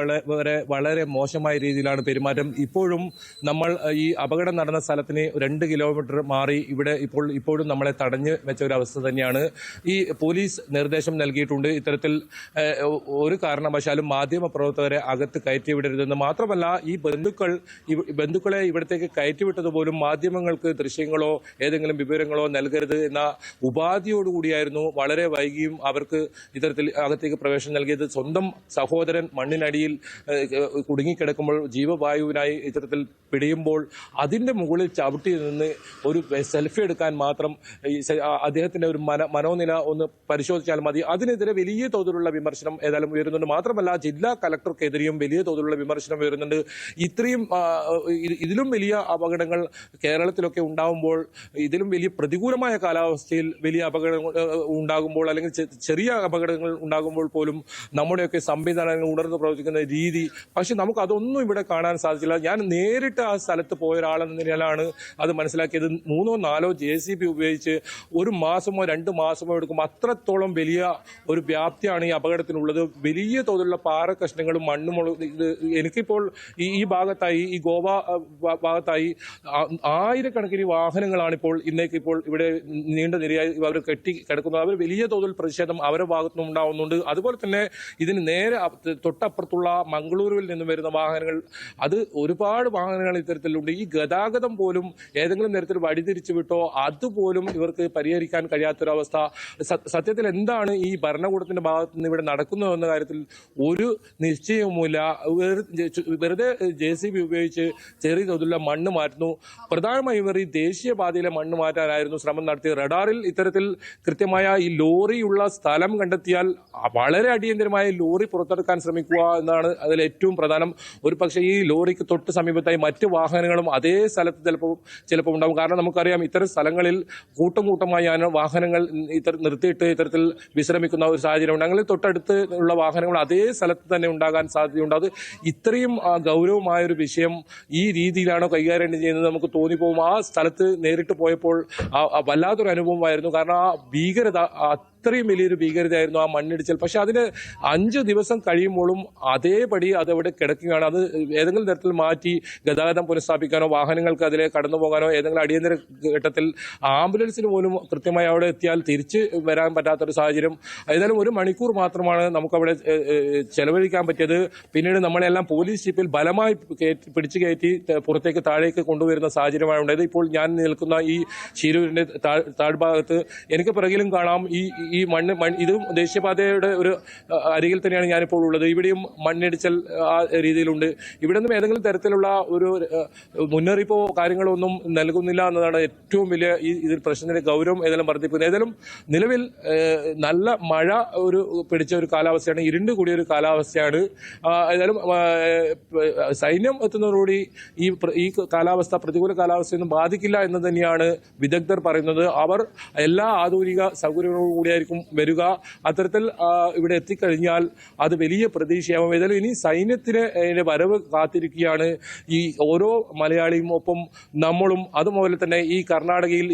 വളരെ മോശമായ രീതിയിലാണ് പെരുമാറ്റം. ഇപ്പോഴും നമ്മൾ ഈ അപകടം നടന്ന സ്ഥലത്തിന് 2 കിലോമീറ്റർ മാറി ഇപ്പോഴും നമ്മളെ തടഞ്ഞു വെച്ച ഒരു അവസ്ഥ തന്നെയാണ്. ഈ പോലീസ് നിർദ്ദേശം നൽകിയിട്ടുണ്ട്, ഇത്തരത്തിൽ ഒരു കാരണവശാലും മാധ്യമപ്രവർത്തകരെ അകത്ത് കയറ്റിവിടരുതെന്ന്. മാത്രമല്ല ഈ ബന്ധുക്കളെ ഇവിടത്തേക്ക് കയറ്റിവിട്ടതുപോലും മാധ്യമങ്ങൾക്ക് ദൃശ്യങ്ങളോ ഏതെങ്കിലും വിവരങ്ങളോ നൽകരുത് എന്ന ഉപാധിയോടുകൂടിയായിരുന്നു. വളരെ വൈകിയും അവർക്ക് ഇത്തരത്തിൽ അകത്തേക്ക് പ്രവേശനം നൽകിയത്. സ്വന്തം സഹോദരൻ മണ്ണിനടിയിൽ കുടുങ്ങിക്കിടക്കുമ്പോൾ ജീവവായുവിനായി ഇത്തരത്തിൽ പിടിയുമ്പോൾ അതിന്റെ മുകളിൽ ചവിട്ടി നിന്ന് ഒരു സെൽഫി എടുക്കാൻ മാത്രം അദ്ദേഹത്തിന്റെ ഒരു മനോനില ഒന്ന് പരിശോധിച്ചാൽ മതി. അതിനെതിരെ വലിയ തോതിലുള്ള വിമർശനം ഏതായാലും ഉയരുന്നുണ്ട്. മാത്രമല്ല ജില്ലാ കലക്ടർക്കെതിരെയും വലിയ തോതിലുള്ള വിമർശനം ഉയരുന്നുണ്ട്. ഇത്രയും ഇതിലും വലിയ അപകടങ്ങൾ കേരളത്തിലൊക്കെ ഉണ്ടാകുമ്പോൾ, ഇതിലും വലിയ പ്രതികൂലമായ കാലാവസ്ഥയിൽ വലിയ അപകടങ്ങൾ ഉണ്ടാകുമ്പോൾ, അല്ലെങ്കിൽ ചെറിയ അപകടങ്ങൾ ഉണ്ടാകുമ്പോൾ പോലും നമ്മുടെയൊക്കെ സംവിധാനങ്ങൾ ഉണർന്നു പ്രവർത്തിക്കുന്ന രീതി, പക്ഷെ നമുക്ക് അതൊന്നും ഇവിടെ കാണാൻ സാധിച്ചില്ല. ഞാൻ നേരിട്ട് ആ സ്ഥലത്ത് പോയ ഒരാളെന്ന നിലയിലാണ് അത് മനസ്സിലാക്കിയത്. 3-4 JCB ഉപയോഗിച്ച് 1 മാസമോ 2 മാസമോ എടുക്കും. അത്രത്തോളം വലിയ ഒരു വ്യാപ്തിയാണ് ഈ അപകടത്തിനുള്ളത്. വലിയ തോതിലുള്ള പാറ കഷ്ണങ്ങളും മണ്ണും. എനിക്കിപ്പോൾ ഈ ഭാഗത്തായി, ഈ ഗോവ ഭാഗത്തായി ആയിരക്കണക്കിന് വാഹനങ്ങളാണ് ഇപ്പോൾ ഇവിടെ നീണ്ട നിരയായി അവർ കെട്ടി കിടക്കുന്നത്. അവർ വലിയ തോതിൽ പ്രതിഷേധം അവരുടെ ഭാഗത്തുനിന്നും ഉണ്ടാവുന്നുണ്ട്. അതുപോലെ തന്നെ ഇതിന് നേരെ തൊട്ടപ്പുറത്തുള്ള മംഗളൂരുവിൽ നിന്നും വരുന്ന വാഹനങ്ങൾ, അത് ഒരുപാട് വാഹനങ്ങൾ ഇത്തരത്തിലുണ്ട്. ഈ ഗതാഗതം പോലും ഏതെങ്കിലും തരത്തിൽ വഴിതിരിച്ചു വിട്ടോ അതുപോലും ഇവർക്ക് പരിഹരിക്കാൻ കഴിയാത്തൊരവസ്ഥ. സത്യത്തിൽ എന്താണ് ഈ ഭരണകൂടത്തിന്റെ ഭാഗത്ത് നിന്ന് ഇവിടെ നടക്കുന്നതെന്ന കാര്യത്തിൽ ഒരു നിശ്ചയവുമില്ല. വെറുതെ JCB ഉപയോഗിച്ച് ചെറിയ തോതിലുള്ള മണ്ണ് മാറ്റുന്നു. പ്രധാനമായും ഇവർ ഈ ദേശീയപാതയിലെ മണ്ണ് മാറ്റാനായിരുന്നു ശ്രമം നടത്തിയത്. റഡാറിൽ ഇത്തരത്തിൽ കൃത്യമായ ഈ ലോറിയുള്ള സ്ഥലം കണ്ടെത്തിയാൽ വളരെ അടിയന്തരമായ ലോറി പുറത്തെടുക്കാൻ ശ്രമിക്കുക എന്നതാണ് അതിൽ ഏറ്റവും പ്രധാനം. ഒരു പക്ഷേ ഈ ലോറിക്ക് തൊട്ട് സമീപത്തായി മറ്റ് വാഹനങ്ങളും അതേ സ്ഥലത്ത് ചിലപ്പോൾ ഉണ്ടാകും. കാരണം നമുക്കറിയാം, ഇത്തരം സ്ഥലങ്ങളിൽ കൂട്ടമായി വാഹനങ്ങൾ നിർത്തിയിട്ട് ഇത്തരത്തിൽ വിശ്രമിക്കുന്ന ഒരു സാഹചര്യമുണ്ട്. അങ്ങനെ തൊട്ടടുത്ത് ഉള്ള വാഹനങ്ങൾ അതേ സ്ഥലത്ത് തന്നെ ഉണ്ടാകാൻ സാധ്യതയുണ്ട്. അത് ഇത്രയും ഗൗരവമായൊരു വിഷയം ഈ രീതിയിലാണോ കൈകാര്യം ചെയ്യുന്നത് നമുക്ക് തോന്നിപ്പോകും. ആ സ്ഥലത്ത് നേരിട്ട് പോയപ്പോൾ വല്ലാത്തൊരു അനുഭവമായിരുന്നു. കാരണം ആ ഭീകരത അത്രയും വലിയൊരു ഭീകരതയായിരുന്നു ആ മണ്ണിടിച്ചൽ. പക്ഷെ അതിന് 5 ദിവസം കഴിയുമ്പോഴും അതേപടി അതവിടെ കിടക്കുകയാണ്. അത് ഏതെങ്കിലും തരത്തിൽ മാറ്റി ഗതാഗതം പുനഃസ്ഥാപിക്കാനോ വാഹനങ്ങൾക്ക് അതിലെ കടന്നു പോകാനോ ഏതെങ്കിലും അടിയന്തര ഘട്ടത്തിൽ ആംബുലൻസിന് പോലും കൃത്യമായി അവിടെ എത്തിയാൽ തിരിച്ച് വരാൻ പറ്റാത്തൊരു സാഹചര്യം. ഏതായാലും 1 മണിക്കൂർ മാത്രമാണ് നമുക്കവിടെ ചെലവഴിക്കാൻ പറ്റിയത്. പിന്നീട് നമ്മളെല്ലാം പോലീസ് ജീപ്പിൽ ബലമായി പിടിച്ചു കയറ്റി പുറത്തേക്ക് താഴേക്ക് കൊണ്ടുവരുന്ന സാഹചര്യമാണ് ഉണ്ടായത്. ഇപ്പോൾ ഞാൻ നിൽക്കുന്ന ഈ ശീരൂരിന്റെ താഴ്ഭാഗത്ത് എനിക്ക് പിറകിലും കാണാം ഈ മണ്ണ്. ഇതും ദേശീയപാതയുടെ ഒരു അരികിൽ തന്നെയാണ് ഞാനിപ്പോൾ ഉള്ളത്. ഇവിടെയും മണ്ണിടിച്ചൽ ആ രീതിയിലുണ്ട്. ഇവിടെ നിന്നും ഏതെങ്കിലും തരത്തിലുള്ള ഒരു മുന്നറിയിപ്പോ കാര്യങ്ങളോ ഒന്നും നൽകുന്നില്ല എന്നതാണ് ഏറ്റവും വലിയ ഇതിൽ പ്രശ്നത്തിന്റെ ഗൗരവം ഏതായാലും വർദ്ധിപ്പിക്കുന്നത്. ഏതായാലും നിലവിൽ നല്ല മഴ പിടിച്ച ഒരു കാലാവസ്ഥയാണ്, ഇരുണ്ട് കൂടിയ ഒരു കാലാവസ്ഥയാണ്. ഏതായാലും സൈന്യം എത്തുന്നതോടുകൂടി ഈ കാലാവസ്ഥ പ്രതികൂല കാലാവസ്ഥയൊന്നും ബാധിക്കില്ല എന്ന് തന്നെയാണ് വിദഗ്ധർ പറയുന്നത്. അവർ എല്ലാ ആധുനിക സൗകര്യങ്ങളോടും കൂടിയായിരിക്കും വരിക. അത്തരത്തിൽ ഇവിടെ എത്തിക്കഴിഞ്ഞാൽ അത് വലിയ പ്രതീക്ഷയാവും. ഏതായാലും ഇനി സൈന്യത്തിന് വരവ് കാത്തിരിക്കുകയാണ് ഈ ഓരോ മലയാളിയും, ഒപ്പം നമ്മളും. അതുപോലെ തന്നെ ഈ കർണാടകയിൽ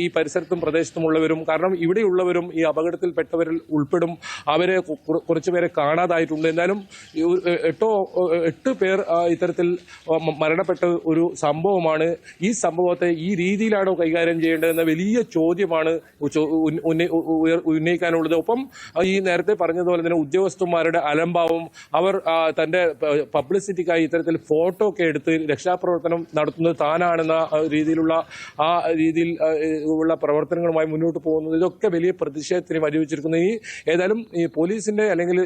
ഈ പരിസരത്തും പ്രദേശത്തുമുള്ളവരും, കാരണം ഇവിടെയുള്ളവരും ഈ അപകടത്തിൽപ്പെട്ടവരിൽ ഉൾപ്പെടും. അവരെ കുറച്ചുപേരെ കാണാതായിട്ടുണ്ട്. എന്നാലും 8 പേർ ഇത്തരത്തിൽ മരണപ്പെട്ട ഒരു സംഭവമാണ്. ഈ സംഭവത്തെ ഈ രീതിയിലാണോ കൈകാര്യം ചെയ്യേണ്ടതെന്ന വലിയ ചോദ്യമാണ് ഉന്നയിക്കാനുള്ളത്. ഒപ്പം ഈ നേരത്തെ പറഞ്ഞതുപോലെ തന്നെ ഉദ്യോഗസ്ഥന്മാരുടെ അലംഭാവം, അവർ തന്റെ പബ്ലിസിറ്റിക്കായി ഇത്തരത്തിൽ ഫോട്ടോ ഒക്കെ എടുത്ത് രക്ഷാപ്രവർത്തനം നടത്തുന്നത് താനാണെന്ന രീതിയിലുള്ള ഉള്ള പ്രവർത്തനങ്ങളുമായി മുന്നോട്ട് പോകുന്നത്, ഇതൊക്കെ വലിയ പ്രതിഷേധത്തിന് വഴിവെച്ചിരിക്കുന്നു. ഏതായാലും ഈ പോലീസിന്റെ അല്ലെങ്കിൽ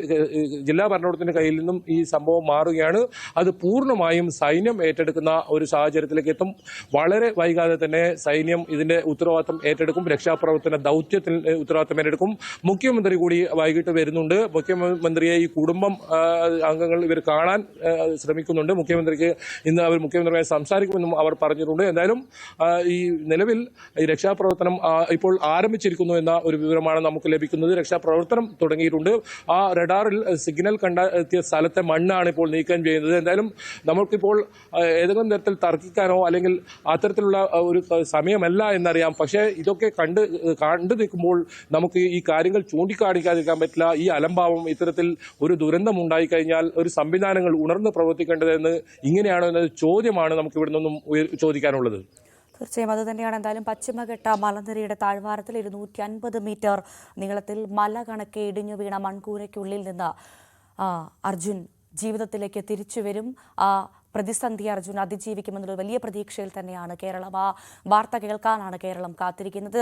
ജില്ലാ ഭരണകൂടത്തിന്റെ കയ്യിൽ നിന്നും ഈ സംഭവം മാറുകയാണ്. അത് പൂർണ്ണമായും സൈന്യം ഏറ്റെടുക്കുന്ന ഒരു സാഹചര്യത്തിലേക്ക് എത്തും. വളരെ വൈകാതെ തന്നെ സൈന്യം ഇതിന്റെ ഉത്തരവാദിത്തം ഏറ്റെടുക്കും. രക്ഷാപ്രവർത്തന ദൗത്യത്തിൽ ഉത്തരവാദിത്തം ഏറ്റെടുക്കും. മുഖ്യമന്ത്രി കൂടി വൈകിട്ട് വരുന്നുണ്ട്. മുഖ്യമന്ത്രിയെ ഈ കുടുംബം അംഗങ്ങൾ ഇവർ കാണാൻ ശ്രമിക്കുന്നുണ്ട്. ഇന്ന് അവർ മുഖ്യമന്ത്രിയുമായി സംസാരിക്കുമെന്നും അവർ പറഞ്ഞിട്ടുണ്ട്. എന്തായാലും ഈ നിലവിൽ ഈ രക്ഷാപ്രവർത്തനം ഇപ്പോൾ ആരംഭിച്ചിരിക്കുന്നു എന്ന ഒരു വിവരമാണ് നമുക്ക് ലഭിക്കുന്നത്. രക്ഷാപ്രവർത്തനം തുടങ്ങിയിട്ടുണ്ട്. ആ റഡാറിൽ സിഗ്നൽ കണ്ടെത്തിയ സ്ഥലത്തെ മണ്ണാണ് ഇപ്പോൾ നീക്കം ചെയ്യുന്നത്. എന്തായാലും നമുക്കിപ്പോൾ ഏതെങ്കിലും തരത്തിൽ തർക്കിക്കാനോ അല്ലെങ്കിൽ അത്തരത്തിലുള്ള ഒരു സമയമല്ല എന്നറിയാം. പക്ഷേ ഇതൊക്കെ കണ്ടു നിൽക്കുമ്പോൾ നമുക്ക് ഈ കാര്യങ്ങൾ ചൂണ്ടിക്കാണിക്കാതിരിക്കാൻ പറ്റില്ല. ഈ അലംഭാവം, ഇത്തരത്തിൽ ഒരു ദുരന്തം ഉണ്ടായിക്കഴിഞ്ഞാൽ ഒരു സംവിധാനങ്ങൾ ഉണർന്ന് പ്രവർത്തിക്കേണ്ടതെന്ന് ഇങ്ങനെയാണോ എന്ന ചോദ്യമാണ് നമുക്ക് ഇവിടെ നിന്നും ചോദിക്കാനുള്ളത്. തീർച്ചയായും അത് തന്നെയാണ്. എന്തായാലും പശ്ചിമഘട്ട മലനിരയുടെ താഴ്വാരത്തിൽ 250 മീറ്റർ നീളത്തിൽ മല കണക്കെ ഇടിഞ്ഞു വീണ മൺകൂരയ്ക്കുള്ളിൽ നിന്ന് അർജുൻ ജീവിതത്തിലേക്ക് തിരിച്ചു വരും. പ്രതിസന്ധി അർജുൻ അതിജീവിക്കുമെന്നുള്ള വലിയ പ്രതീക്ഷയിൽ തന്നെയാണ് കേരളം. ആ വാർത്ത കേൾക്കാനാണ് കേരളം കാത്തിരിക്കുന്നത്.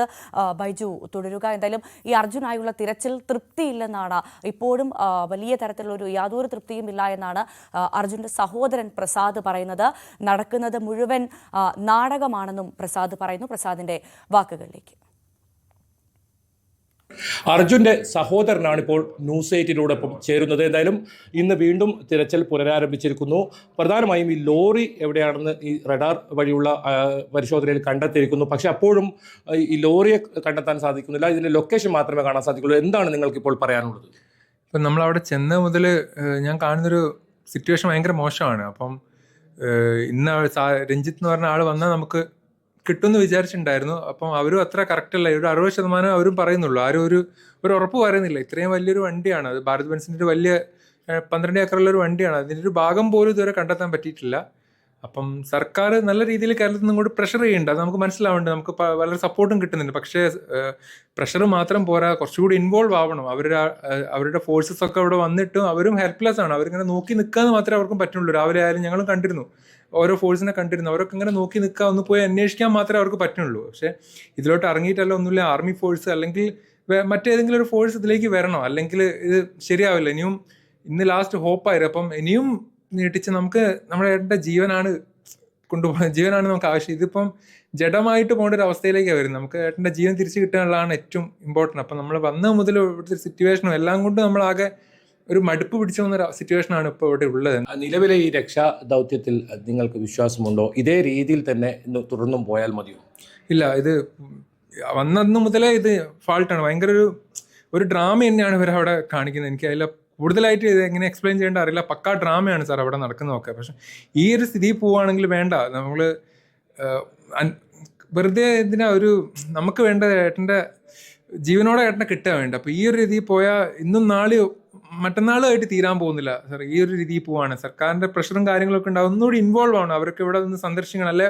ബൈജു തുടരുക. എന്തായാലും ഈ അർജുനായുള്ള തിരച്ചിൽ തൃപ്തിയില്ലെന്നാണ് ഇപ്പോഴും വലിയ തരത്തിലുള്ള യാതൊരു തൃപ്തിയും ഇല്ല എന്നാണ് അർജുന്റെ സഹോദരൻ പ്രസാദ് പറയുന്നത്. നടക്കുന്നത് മുഴുവൻ നാടകമാണെന്നും പ്രസാദ് പറയുന്നു. പ്രസാദിന്റെ വാക്കുകളിലേക്ക്. അർജുന്റെ സഹോദരനാണ് ഇപ്പോൾ ന്യൂസ് 8 ചേരുന്നത്. എന്തായാലും ഇന്ന് വീണ്ടും തിരച്ചിൽ പുനരാരംഭിച്ചിരിക്കുന്നു. പ്രധാനമായും ഈ ലോറി എവിടെയാണെന്ന് ഈ റഡാർ വഴിയുള്ള പരിശോധനയിൽ കണ്ടെത്തിയിരിക്കുന്നു. പക്ഷെ അപ്പോഴും ഈ ലോറിയെ കണ്ടെത്താൻ സാധിക്കുന്നില്ല. ഇതിന്റെ ലൊക്കേഷൻ മാത്രമേ കാണാൻ സാധിക്കുള്ളൂ. എന്താണ് നിങ്ങൾക്ക് ഇപ്പോൾ പറയാനുള്ളത്? ഇപ്പം നമ്മളവിടെ ചെന്ന മുതൽ ഞാൻ കാണുന്നൊരു സിറ്റുവേഷൻ ഭയങ്കര മോശമാണ്. അപ്പം ഇന്ന് രഞ്ജിത്ത് എന്ന് പറഞ്ഞ ആൾ വന്നാൽ നമുക്ക് കിട്ടുമെന്ന് വിചാരിച്ചിട്ടുണ്ടായിരുന്നു. അപ്പം അവരും അത്ര കറക്റ്റ് അല്ല. ഒരു 60% അവരും പറയുന്നുള്ളൂ. ആരും ഒരു ഉറപ്പ് പറയുന്നില്ല. ഇത്രയും വലിയൊരു വണ്ടിയാണ് അത്. ഭാരത് ബെൻസിൻ്റെ ഒരു വലിയ 12 ഏക്കറുള്ള ഒരു വണ്ടിയാണ്. അതിൻ്റെ ഒരു ഭാഗം പോലും ഇതുവരെ കണ്ടെത്താൻ പറ്റിയിട്ടില്ല. അപ്പം സർക്കാർ നല്ല രീതിയിൽ കേരളത്തിൽ നിന്നും കൂടി പ്രഷർ ചെയ്യുന്നുണ്ട്. അത് നമുക്ക് മനസ്സിലാവുന്നുണ്ട്. നമുക്ക് വളരെ സപ്പോർട്ടും കിട്ടുന്നുണ്ട്. പക്ഷേ പ്രഷർ മാത്രം പോരാ, കുറച്ചുകൂടി ഇൻവോൾവ് ആവണം. അവരുടെ ഫോഴ്സസ് ഒക്കെ അവിടെ വന്നിട്ടും അവരും ഹെൽപ്ലെസ് ആണ്. അവരിങ്ങനെ നോക്കി നിൽക്കാന്ന് മാത്രമേ അവർക്കും പറ്റുള്ളൂ. രാവിലെ ആയാലും ഞങ്ങളും കണ്ടിരുന്നു, ഓരോ ഫോഴ്സിനെ കണ്ടിരുന്നു. അവരൊക്കെ ഇങ്ങനെ നോക്കി നിൽക്കുക, ഒന്ന് പോയി അന്വേഷിക്കാൻ മാത്രമേ അവർക്ക് പറ്റുള്ളൂ. പക്ഷേ ഇതിലോട്ട് ഇറങ്ങിയിട്ടല്ല ഒന്നുമില്ല ആർമി ഫോഴ്സ് അല്ലെങ്കിൽ മറ്റേതെങ്കിലും ഒരു ഫോഴ്സ് ഇതിലേക്ക് വരണം. അല്ലെങ്കിൽ ഇത് ശരിയാവില്ല. ഇന്ന് ലാസ്റ്റ് ഹോപ്പായിരുന്നു. അപ്പം ഇനിയും നീട്ടിച്ച് നമ്മുടെ ഏട്ടൻ്റെ ജീവനാണ് നമുക്ക് ആവശ്യം. ഇതിപ്പം ജഡമായിട്ട് പോകേണ്ട ഒരു അവസ്ഥയിലേക്കാണ് വരുന്നത്. നമുക്ക് ഏട്ടൻ്റെ ജീവൻ തിരിച്ചു കിട്ടാനുള്ളതാണ് ഏറ്റവും ഇമ്പോർട്ടൻറ്റ്. അപ്പം നമ്മൾ വന്ന മുതൽ ഇവിടുത്തെ സിറ്റുവേഷനും എല്ലാം കൊണ്ട് നമ്മളാകെ ഒരു മടുപ്പ് പിടിച്ചു വന്ന സിറ്റുവേഷനാണ് ഇപ്പോൾ ഇവിടെ ഉള്ളത്. നിലവിലെ ഈ രക്ഷാ ദൗത്യത്തിൽ നിങ്ങൾക്ക് വിശ്വാസമുണ്ടോ? ഇതേ രീതിയിൽ തന്നെ തുടർന്നും പോയാൽ മതിയോ? ഇല്ല, ഇത് വന്നന്ന് മുതലേ ഇത് ഫാൾട്ടാണ്. ഭയങ്കര ഒരു ഡ്രാമ തന്നെയാണ് ഇവരവിടെ കാണിക്കുന്നത്. എനിക്ക് അതിൽ കൂടുതലായിട്ട് ഇത് എങ്ങനെ എക്സ്പ്ലെയിൻ ചെയ്യേണ്ട അറിയില്ല. പക്കാ ഡ്രാമയാണ് സാർ അവിടെ നടക്കുന്നതൊക്കെ. പക്ഷെ ഈ ഒരു സ്ഥിതി പോവുകയാണെങ്കിൽ വേണ്ട, നമ്മൾ വെറുതെ നമുക്ക് വേണ്ട ഏട്ടൻ്റെ ജീവനോടെ ഏട്ടനെ കിട്ടാൻ വേണ്ട. അപ്പോൾ ഈ ഒരു രീതിയിൽ പോയാൽ ഇന്നും മറ്റന്നാളുമായിട്ട് തീരാൻ പോകുന്നില്ല സാർ. ഈ ഒരു രീതിയിൽ പോവാണ്. സർക്കാരിൻ്റെ പ്രഷറും കാര്യങ്ങളൊക്കെ ഉണ്ടാവും. ഒന്നുകൂടി ഇൻവോൾവ് ആവണം. അവർക്ക് ഇവിടെ നിന്ന് സന്ദർശിക്കണം. അല്ലെ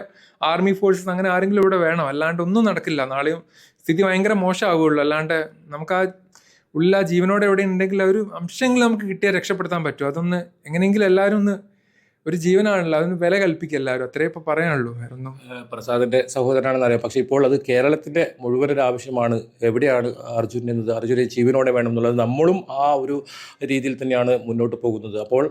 ആർമി ഫോഴ്സസ് അങ്ങനെ ആരെങ്കിലും ഇവിടെ വേണം. അല്ലാണ്ട് ഒന്നും നടക്കില്ല. നാളെയും സ്ഥിതി ഭയങ്കര മോശമാവുകയുള്ളൂ. അല്ലാണ്ട് നമുക്ക് ഉള്ള ജീവനോടെ എവിടെ ഉണ്ടെങ്കിൽ ഒരു അംശമെങ്കിലും നമുക്ക് കിട്ടിയാൽ രക്ഷപ്പെടുത്താൻ പറ്റും. അതൊന്ന് എങ്ങനെയെങ്കിലും എല്ലാവരും ഒരു ജീവനാണല്ലോ, അതിന് വില കൽപ്പിക്കുക എല്ലാവരും. അത്രേ ഇപ്പോൾ പറയാനുള്ളൂ. വേറൊന്നും. പ്രസാദിന്റെ സഹോദരനാണെന്ന് അറിയാം. പക്ഷെ ഇപ്പോൾ അത് കേരളത്തിന്റെ മുഴുവനൊരു ആവശ്യമാണ്. എവിടെയാണ് അർജുൻ എന്നത്, അർജുനെ ജീവനോടെ വേണം എന്നുള്ളത്. നമ്മളും ആ ഒരു രീതിയിൽ തന്നെയാണ് മുന്നോട്ട് പോകുന്നത്. അപ്പോൾ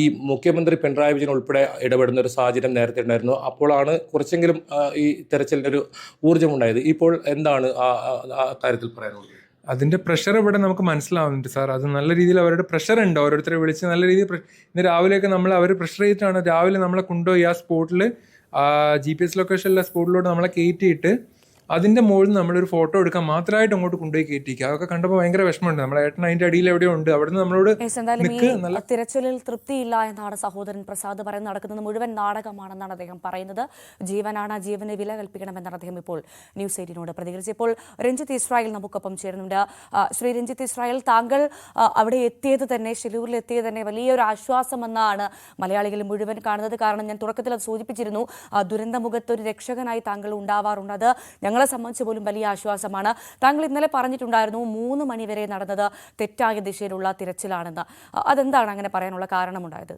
ഈ മുഖ്യമന്ത്രി പിണറായി വിജയൻ ഉൾപ്പെടെ ഇടപെടുന്ന ഒരു സാഹചര്യം നേരത്തെ ഉണ്ടായിരുന്നു. അപ്പോഴാണ് കുറച്ചെങ്കിലും ഈ തെരച്ചിലിൻ്റെ ഒരു ഊർജ്ജമുണ്ടായത്. ഇപ്പോൾ എന്താണ് ആ കാര്യത്തിൽ പറയാനുള്ളത്? അതിൻ്റെ പ്രഷർ ഇവിടെ നമുക്ക് മനസ്സിലാവുന്നുണ്ട് സാർ. അത് നല്ല രീതിയിൽ അവരുടെ പ്രഷർ ഉണ്ട്. ഓരോരുത്തരെ വിളിച്ച് നല്ല രീതിയിൽ ഇന്ന് രാവിലെയൊക്കെ അവർ പ്രഷർ ചെയ്തിട്ടാണ് രാവിലെ നമ്മളെ കൊണ്ടുപോയി ആ സ്പോട്ടിൽ GPS ലൊക്കേഷനിലെ സ്പോട്ടിലോട്ട് നമ്മളെ കയറ്റിയിട്ട് അതിൻ്റെ മുകളിൽ നമ്മളൊരു ഫോട്ടോ എടുക്കാൻ മാത്രമായിട്ട് അങ്ങോട്ട് കൊണ്ടുപോയി കയറ്റിക്കുക. അതൊക്കെ കണ്ടപ്പോൾ ഭയങ്കര വിഷമമുണ്ട്. നമ്മളെ ഏട്ടൻ അതിൻ്റെ അടിയിൽ എവിടെയോ ഉണ്ട്. അവിടെ നിന്ന് നമ്മളോട് തിരച്ചിലിൽ തൃപ്തിയില്ല എന്നാണ് സഹോദരൻ പ്രസാദ് പറയുന്നത്. നടക്കുന്നത് മുഴുവൻ നാടകമാണെന്നാണ് അദ്ദേഹം പറയുന്നത്. ജീവനാണ്, ജീവന് വില കൽപ്പിക്കണമെന്നാണ് അദ്ദേഹം ഇപ്പോൾ ന്യൂസ് 8 പ്രതികരിച്ചത്. ഇപ്പോൾ രഞ്ജിത്ത് ഇസ്രായേൽ നമുക്കൊപ്പം ചേരുന്നുണ്ട്. ശ്രീ രഞ്ജിത്ത് ഇസ്രായേൽ, താങ്കൾ അവിടെ എത്തിയത് തന്നെ, ഷെലൂരിൽ എത്തിയത് തന്നെ വലിയൊരു ആശ്വാസമെന്നാണ് മലയാളികൾ മുഴുവൻ കാണുന്നത്. കാരണം ഞാൻ തുടക്കത്തിൽ അത് സൂചിപ്പിച്ചിരുന്നു, ദുരന്തമുഖത്ത് ഒരു രക്ഷകനായി താങ്കൾ ഉണ്ടാവാറുണ്ട്. അത് ഞങ്ങൾ ഞങ്ങളെ സംബന്ധിച്ച് പോലും വലിയ ആശ്വാസമാണ്. താങ്കൾ ഇന്നലെ പറഞ്ഞിട്ടുണ്ടായിരുന്നു 3 മണി വരെ നടന്നത് തെറ്റായ ദിശയിലുള്ള തിരച്ചിലാണെന്ന്. അതെന്താണ് അങ്ങനെ പറയാനുള്ള കാരണമുണ്ടായത്?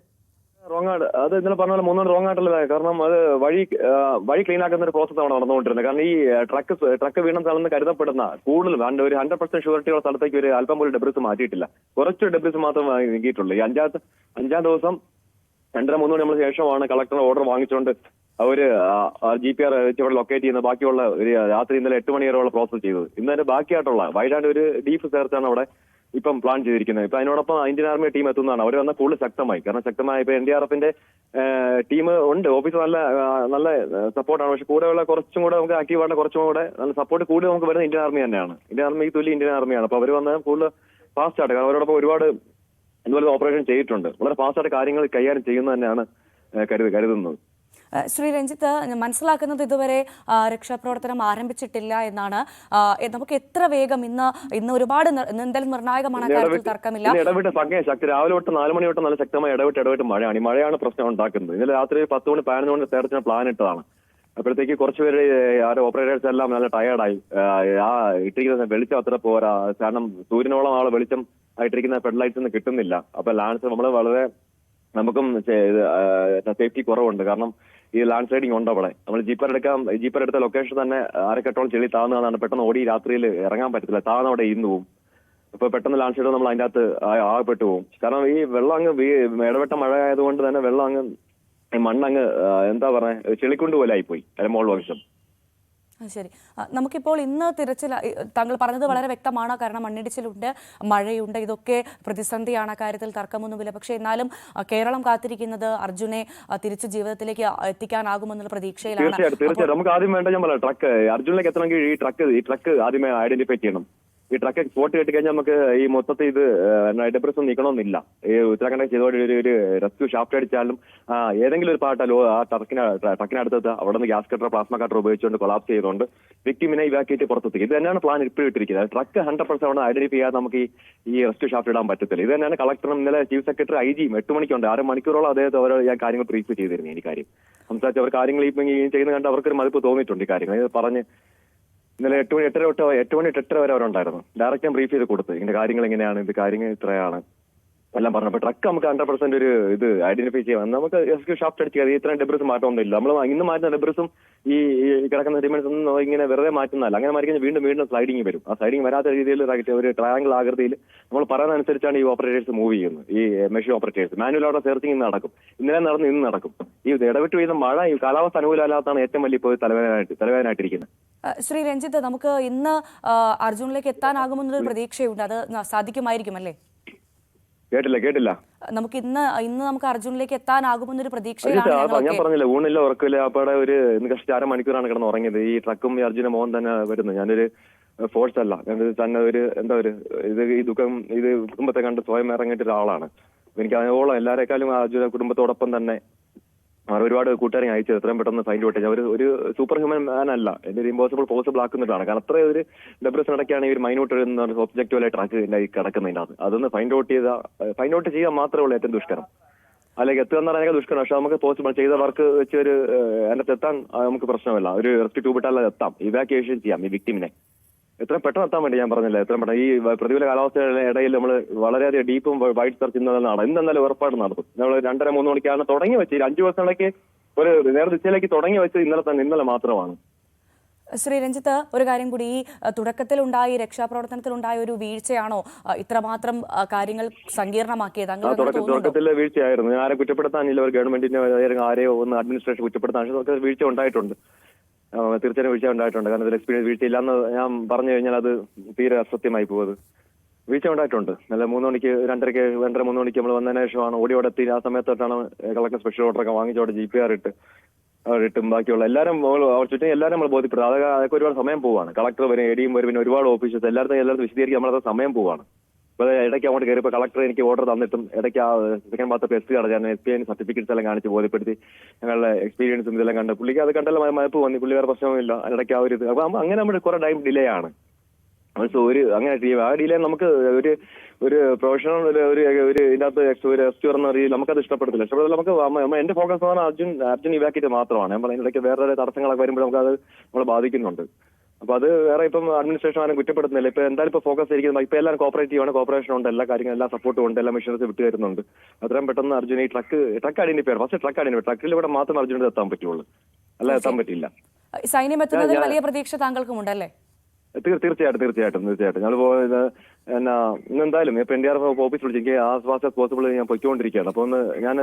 റോങ്ങാട് അത് ഇന്നലെ പറഞ്ഞ പോലെ 3 റോങ് ആയിട്ടുള്ള കാരണം അത് വഴി ക്ലീൻ ആക്കുന്ന ഒരു പ്രോസസ്സാണ് നടന്നുകൊണ്ടിരുന്നത്. കാരണം ഈ ട്രക്ക് വീണ സ്ഥലത്ത് കരുതപ്പെടുന്ന കൂടുതലും ഒരു 100% ഷുവറിറ്റിയുള്ള സ്ഥലത്തേക്ക് ഒരു അല്പം പോലും ഡെബ്രിസ് മാറ്റിയിട്ടില്ല. കുറച്ച് ഡെബ്രിസ് മാത്രം നീക്കിയിട്ടുള്ളൂ. ഈ അഞ്ചാം ദിവസം 2:30-3 മണി നമ്മൾ ശേഷമാണ് കളക്ടർ ഓർഡർ വാങ്ങിച്ചുകൊണ്ട് അവര് GPR ഇവിടെ ലൊക്കേറ്റ് ചെയ്യുന്ന ബാക്കിയുള്ള ഒരു രാത്രി ഇന്നലെ 8 മണി വരെയുള്ള പ്രോസസ് ചെയ്തത്. ഇന്നലെ ബാക്കിയായിട്ടുള്ള വൈഡായിട്ട് ഒരു ഡീപ്പ് സെർച്ചാണ് അവിടെ ഇപ്പം പ്ലാൻ ചെയ്തിരിക്കുന്നത്. ഇപ്പൊ അതിനോടൊപ്പം ഇന്ത്യൻ ആർമി ടീം എത്തുന്നതാണ്. അവർ വന്നാൽ കൂടുതൽ ശക്തമായി. കാരണം ശക്തമായ ഇപ്പൊ NDRFന്റെ ടീം ഉണ്ട്. ഓഫീസ് നല്ല സപ്പോർട്ടാണ്. പക്ഷെ കൂടെയുള്ള കുറച്ചും കൂടെ നമുക്ക് ആക്റ്റീവായിട്ട് കുറച്ചും കൂടെ നല്ല സപ്പോർട്ട് കൂടുതൽ നമുക്ക് വരുന്നത് ഇന്ത്യൻ ആർമി തന്നെയാണ്. ഇന്ത്യൻ ആർമിക്ക് തുല്യ ഇന്ത്യൻ ആർമിയാണ്. അപ്പൊ അവർ വന്നാൽ കൂടുതൽ ഫാസ്റ്റ് ആയിട്ട്, കാരണം അവരോടൊപ്പം ഒരുപാട് ഇതുപോലെ ഓപ്പറേഷൻ ചെയ്തിട്ടുണ്ട്. വളരെ ഫാസ്റ്റ് ആയിട്ട് കാര്യങ്ങൾ കൈകാര്യം ചെയ്യുന്നത് തന്നെയാണ് കരുതുന്നത്. ശ്രീ രഞ്ജിത്ത്, മനസ്സിലാക്കുന്നത് ഇതുവരെ രക്ഷാപ്രവർത്തനം ആരംഭിച്ചിട്ടില്ല എന്നാണ്. നമുക്ക് എത്ര വേഗം ഇന്ന് ഒരുപാട് എന്തായാലും നിർണായകമാണ്, കാര്യത്തിൽ തർക്കമില്ല. ഇടവിട്ട് ശക്തി രാവിലെ തൊട്ട് 4 മണി തൊട്ട് നല്ല ശക്തമായി ഇടവിട്ട് മഴയാണ്. ഈ മഴയാണ് പ്രശ്നം ഉണ്ടാക്കുന്നത്. ഇന്നലെ രാത്രി 10 മണി 11 മണി നേരത്തിന് പ്ലാൻ ഇട്ടതാണ്. അപ്പോഴത്തേക്ക് കുറച്ചുപേര് ഓപ്പറേറ്റേഴ്സ് എല്ലാം നല്ല ടയേർഡായി. ഇട്ടിരിക്കുന്ന വെളിച്ചം അത്ര പോരാ. കാരണം സൂര്യനോളം ആളെ വെളിച്ചം ആയിട്ടിരിക്കുന്ന ഫെഡ്ലൈറ്റ്സ് ഒന്നും കിട്ടുന്നില്ല. അപ്പൊ ലാൻഡ് നമ്മൾ വളരെ നമുക്കും സേഫ്റ്റി കുറവുണ്ട്. കാരണം ഈ ലാൻഡ് സ്ലൈഡിങ് ഉണ്ട് അവിടെ. നമ്മൾ ജീപ്പർ എടുത്ത ലൊക്കേഷൻ തന്നെ അരക്കെട്ടോളം ചെളി താഴ്ന്നതാണ്. പെട്ടെന്ന് ഓടി രാത്രിയിൽ ഇറങ്ങാൻ പറ്റത്തില്ല. താഴ്ന്ന അവിടെ ഇരുന്ന് പോകും. അപ്പൊ പെട്ടെന്ന് ലാൻഡ് സ്ലൈഡ് നമ്മൾ അതിൻ്റെ അകത്ത് ആകപ്പെട്ടു പോകും. കാരണം ഈ വെള്ളം അങ്ങ് ഇടവെട്ട മഴ ആയതുകൊണ്ട് തന്നെ വെള്ളം അങ്ങ് മണ്ണങ്ങ് എന്താ പറയുക ചെളിക്കൊണ്ട് പോലെ ആയിപ്പോയി മോൾ വശം. ശരി, നമുക്കിപ്പോൾ ഇന്ന് തിരച്ചിൽ താങ്കൾ പറഞ്ഞത് വളരെ വ്യക്തമാണ്. കാരണം മണ്ണിടിച്ചിലുണ്ട്, മഴയുണ്ട്, ഇതൊക്കെ പ്രതിസന്ധിയാണ്, കാര്യത്തിൽ തർക്കമൊന്നുമില്ല. പക്ഷേ എന്നാലും കേരളം കാത്തിരിക്കുന്നത് അർജുനെ തിരിച്ച് ജീവിതത്തിലേക്ക് എത്തിക്കാനാകുമെന്നുള്ള പ്രതീക്ഷയിലാണ്. തീർച്ചയായിട്ടും നമുക്ക് ആദ്യം വേണ്ട ഞാൻ പറയാം, ട്രക്ക് അർജുനിലേക്ക് എത്തണമെങ്കിൽ ഈ ട്രക്ക് ആദ്യമേ ഐഡന്റിഫൈ ചെയ്യണം. ഈ ട്രക്ക് സ്പോട്ട് കിട്ടി കഴിഞ്ഞാൽ നമുക്ക് ഈ മൊത്തത്തിൽ ഇത് ഡെബ്രിസ് നീക്കണമെന്നില്ല. ഈ ഉത്തരാഖണ്ഡ് ചെയ്തോടെ ഒരു റെസ്ക്യൂ ഷാഫ്റ്റ് അടിച്ചാലും ഏതെങ്കിലും ഒരു പാർട്ട് ആ ട്രക്കിനടുത്ത് അവിടെ നിന്ന് ഗ്യാസ് കട്ടർ പ്ലാസ്മ കട്ടർ ഉപയോഗിച്ചുകൊണ്ട് കൊളാപ്സ് ചെയ്തുകൊണ്ട് വിക്ടിമിനെ ഇവാക്യുവേറ്റ് പുറത്തെത്തിക്കും. ഇത് തന്നെയാണ് പ്ലാൻ ഇപ്പോൾ ഇട്ടിരിക്കുന്നത്. ട്രക്ക് 100% അവിടെ ഐഡന്റിഫൈ ചെയ്യാതെ നമുക്ക് ഈ റെസ്ക്യൂ ഷാഫ്റ്റ് ഇടാൻ പറ്റത്തില്ല. ഇത് തന്നെയാണ് കളക്ടറും ഇന്നലെ ചീഫ് സെക്രട്ടറി IG-യും 8 മണിക്കുണ്ട് 6 മണിക്കൂറോളം അദ്ദേഹത്തെ ഓരോ കാര്യങ്ങൾ ബ്രീഫ് ചെയ്തിരുന്നു. ഈ കാര്യം സംസാരിച്ച് അവർ കാര്യങ്ങൾ ഇപ്പം ചെയ്യുന്ന കണ്ട് അവർക്കൊരു മതിപ്പ് തോന്നിയിട്ടുണ്ട്. ഈ കാര്യങ്ങൾ ഇത് പറഞ്ഞ് ഇന്നലെ 8 മണി 8:30 വരെ അവരുണ്ടായിരുന്നു. ഡയറക്റ്റ് ഞാൻ ബ്രീഫ് ചെയ്ത് കൊടുത്ത് ഇതിന്റെ കാര്യങ്ങൾ എങ്ങനെയാണ്, ഇത് കാര്യങ്ങൾ ഇത്രയാണ് എല്ലാം പറഞ്ഞു. അപ്പൊ ട്രക്ക് നമുക്ക് 100% ഒരു ഇത് ഐഡന്റിഫൈ ചെയ്യാം. നമുക്ക് റെസ്ക്യൂ ഷാഫ്റ്റ് അടിച്ച് ഇത്രയും ഡെബ്രിസ് മാറ്റമൊന്നുമില്ല. നമ്മൾ ഇന്ന് മാറ്റുന്ന ഡെബ്രിസും ഈ കിടക്കുന്ന റെഡിമെൻസ് ഒന്നും ഇങ്ങനെ വെറുതെ മാറ്റുന്നതല്ല. അങ്ങനെ മാറ്റി വീണ്ടും സ്ലൈഡിങ് വരും. ആ സ്ലൈഡിങ് വരാത്ത രീതിയിൽ ഒരു ട്രയാങ്കിൾ ആകൃതിയിൽ നമ്മൾ പറയുന്ന അനുസരിച്ചാണ് ഈ ഓപ്പറേറ്റേഴ്സ് മൂവ് ചെയ്യുന്നത്. ഈ മെഷീൻ ഓപ്പറേറ്റേഴ്സ് മാനുവൽ അവിടെ സെർച്ചിങ് ഇന്ന് നടക്കും. ഇന്നലെ നടന്ന് ഇന്ന് നടക്കും. ഈ ഇടവിട്ട് വീഴുന്ന മഴ ഈ കാലാവസ്ഥ അനുകൂലമല്ലാത്താണ് ഏറ്റവും വലിയ ഇപ്പോൾ തലവേദനയായിട്ടിരിക്കുന്നത്. ശ്രീ രഞ്ജിത്ത്, നമുക്ക് ഇന്ന് അർജുനിലേക്ക് എത്താനാകുമെന്നൊരു പ്രതീക്ഷയുണ്ട്. അത് സാധിക്കുമായിരിക്കും അല്ലേ? കേട്ടില്ല. നമുക്ക് ഇന്ന് നമുക്ക് അർജുനിലേക്ക് എത്താനാകുമെന്നൊരു പ്രതീക്ഷയാണ്. ഞാൻ പറഞ്ഞില്ല, ഊണില്ല ഉറക്കില്ല. അപ്പോടെ ഒരു കഷ്ടി 1/2 മണിക്കൂറാണ് കിടന്ന് ഉറങ്ങിയത്. ഈ ട്രക്കും ഈ അർജുന മോഹൻ തന്നെ വരുന്നത്. ഞാനൊരു ഫോഴ്സ് അല്ല, ഞാൻ തന്നെ ഒരു ഈ ദുഃഖം ഇത് കുടുംബത്തെ കണ്ട് സ്വയം ഇറങ്ങിയിട്ട് ഒരാളാണ്. എനിക്ക് അതോളം എല്ലാവരെക്കാളും അർജുന കുടുംബത്തോടൊപ്പം തന്നെ ഒരുപാട് കൂട്ടുകാരെ അയച്ചത് എത്രയും പെട്ടെന്ന് ഫൈൻഡ് ഔട്ട് ചെയ്യാൻ. ഒരു സൂപ്പർ ഹ്യൂമൻ മാൻ അല്ല, എന്റെ ഒരു ഇമ്പോസിബിൾ പോസിബിൾ ആക്കുന്നിട്ടാണ്. കാരണം അത്ര ഒരു ഡെബ്രിസ് നടക്കുകയാണ് ഈ ഒരു മൈന്യൂട്ട് ഒബ്ജക്റ്റീവായി ട്രാക്ക് കിടക്കുന്നതിൻ്റെ അത് അതൊന്ന് ഫൈൻഡ് ഔട്ട് ചെയ്യാൻ മാത്രമേ ഉള്ളൂ ഏറ്റവും ദുഷ്കരം. അല്ലെങ്കിൽ എത്തുക എന്ന് പറഞ്ഞാൽ ദുഷ്കരം. പക്ഷെ നമുക്ക് പോസിബിൾ ചെയ്ത വർക്ക് വെച്ച് ഒരു അതിനകത്ത് എത്താൻ നമുക്ക് പ്രശ്നമില്ല. ഒരു റെസ്ക്യൂ ട്യൂബ് ഇട്ടാൽ എത്താം, ഇവാക്യുവേഷൻ ചെയ്യാം ഈ വിക്ടിമിനെ. എത്രയും പെട്ടെന്ന് എത്താൻ വേണ്ടി ഞാൻ പറഞ്ഞില്ല. എത്രയും പെട്ടെന്ന് ഈ പ്രതികൂല കാലാവസ്ഥയുടെ ഇടയിൽ നമ്മൾ വളരെയധികം ഡീപ്പും വൈഡ് സെർച്ച് ഇന്നതാണ്. ഇന്നെന്തായാലും ഉറപ്പായിട്ട് നടത്തും. നമ്മൾ 2:30-3 മണിക്കാണ് തുടങ്ങി വെച്ച് 5 ദിവസങ്ങളിലേക്ക് ഒരു നേർദിശയിലേക്ക് തുടങ്ങി വെച്ച് ഇന്നലെ മാത്രമാണ്. ശ്രീ രഞ്ജിത്ത്, ഒരു കാര്യം കൂടി, ഈ തുടക്കത്തിലുണ്ടായി രക്ഷാപ്രവർത്തനത്തിലുണ്ടായ ഒരു വീഴ്ചയാണോ ഇത്രമാത്രം കാര്യങ്ങൾ സങ്കീർണമാക്കിയത്? തുടക്കത്തിലെ വീഴ്ചയായിരുന്നു. ആരെ കുറ്റപ്പെടുത്താനില്ല, ഒരു ഗവൺമെന്റിന്റെ ആരെയോ ഒന്ന് അഡ്മിനിസ്ട്രേഷൻ കുറ്റപ്പെടുത്താൻ വീഴ്ച ഉണ്ടായിട്ടുണ്ട്. തീർച്ചയായും വീഴ്ച ഉണ്ടായിട്ടുണ്ട്. കാരണം ഇതിൽ എക്സ്പീരിയൻസ് വീഴ്ചയില്ലാന്ന് ഞാൻ പറഞ്ഞു കഴിഞ്ഞാൽ അത് തീരെ അസത്യമായി പോകുന്നത്. വീഴ്ച ഉണ്ടായിട്ടുണ്ട്. നല്ല 3 മണിക്ക് 2:30-3 മണിക്ക് നമ്മൾ വന്നതിന് ശേഷമാണ് ഓടിയോടെത്തി. ആ സമയത്തൊട്ടാണ് കളക്ടർ സ്പെഷ്യൽ ഓർഡറൊക്കെ വാങ്ങിച്ചോടെ GPR ഇട്ടും ബാക്കിയുള്ള എല്ലാവരും ചുറ്റും എല്ലാവരും നമ്മൾ ബോധ്യപ്പെടും. അതൊക്കെ ഒരുപാട് സമയം പോവാണ്. കളക്ടർ വരും, AD-യും വരും, പിന്നെ ഒരുപാട് ഓഫീസേഴ്സ് എല്ലായിടത്തും വിശദീകരിക്കാൻ നമ്മളത് സമയം പോവാണ്. അപ്പോൾ ഇടയ്ക്ക് അങ്ങോട്ട് കയറിയപ്പോൾ കളക്ടർ എനിക്ക് ഓർഡർ തന്നിട്ടും ഇടയ്ക്ക് സെക്കൻഡ് ഭാഗത്ത് SP കടച്ചാൽ SP സർട്ടിഫിക്കറ്റ്സ് എല്ലാം കാണിച്ച് ബോധ്യപ്പെടുത്തി ഞങ്ങളുടെ എക്സ്പീരിയൻസും ഇതെല്ലാം കണ്ട് പുള്ളിക്ക് അത് കണ്ടല്ലോ മയപ്പ് വന്നി. പുള്ളി വേറെ പ്രശ്നമില്ല. ഇടയ്ക്ക് ആ ഒരു ഇത് അപ്പം അങ്ങനെ നമ്മുടെ കുറെ ടൈം ഡിലേ ആണ്. അങ്ങനെ ആ ഡിലേ നമുക്ക് ഒരു പ്രൊഫഷണൽ ഒരു ഇതിനകത്ത് ഒരു റെസ്ക്യൂർ എന്ന രീതിയിൽ നമുക്കത് ഇഷ്ടപ്പെടത്തില്ല. നമുക്ക് എന്റെ ഫോക്കസ് ആണ് അർജുൻ ഇവാക്യുവേറ്റ് മാത്രമാണ്. ഞാൻ പറയുന്നത് ഇടയ്ക്ക് വേറെ തടസ്സങ്ങളൊക്കെ വരുമ്പോൾ നമുക്കത് നമ്മളെ ബാധിക്കുന്നുണ്ട്. അപ്പൊ അത് വേറെ ഇപ്പം അഡ്മിനിസ്ട്രേഷൻ ആരും കുറ്റപ്പെടുന്നില്ല. ഇപ്പൊ എന്തായാലും ഇപ്പൊ ഫോക്കസ് ഇരിക്കുന്നത് ഇപ്പൊ എല്ലാവരും കോപ്പറേറ്റീവ് ആണ്, കോപ്പറേഷൻ ഉണ്ട്, എല്ലാ കാര്യങ്ങളും എല്ലാ സപ്പോർട്ടും ഉണ്ട്, എല്ലാ മെഷീൻസ് വിട്ടു തരുന്നുണ്ട്. അത്രയും പെട്ടെന്ന് അർജുൻ ഈ truck identify first truck identify ട്രക്കിലൂടെ മാത്രം അർജുനത് എത്താൻ പറ്റുള്ളൂ, അല്ല എത്താൻ പറ്റില്ല. സൈന്യം എത്തുന്നതിൽ വലിയ പ്രതീക്ഷ താങ്കൾക്കുമുണ്ടല്ലേ? തീർച്ചയായിട്ടും ഞങ്ങൾ എന്നാ ഇന്നെന്തായാലും ഇപ്പൊ NDRF ഓഫീസ് വിളിച്ച് എനിക്ക് ആസ് ഫാസ്റ്റ് ആസ് പോസിബിൾ ഞാൻ പൊയ്ക്കൊണ്ടിരിക്കുകയാണ്. അപ്പൊ ഒന്ന് ഞാൻ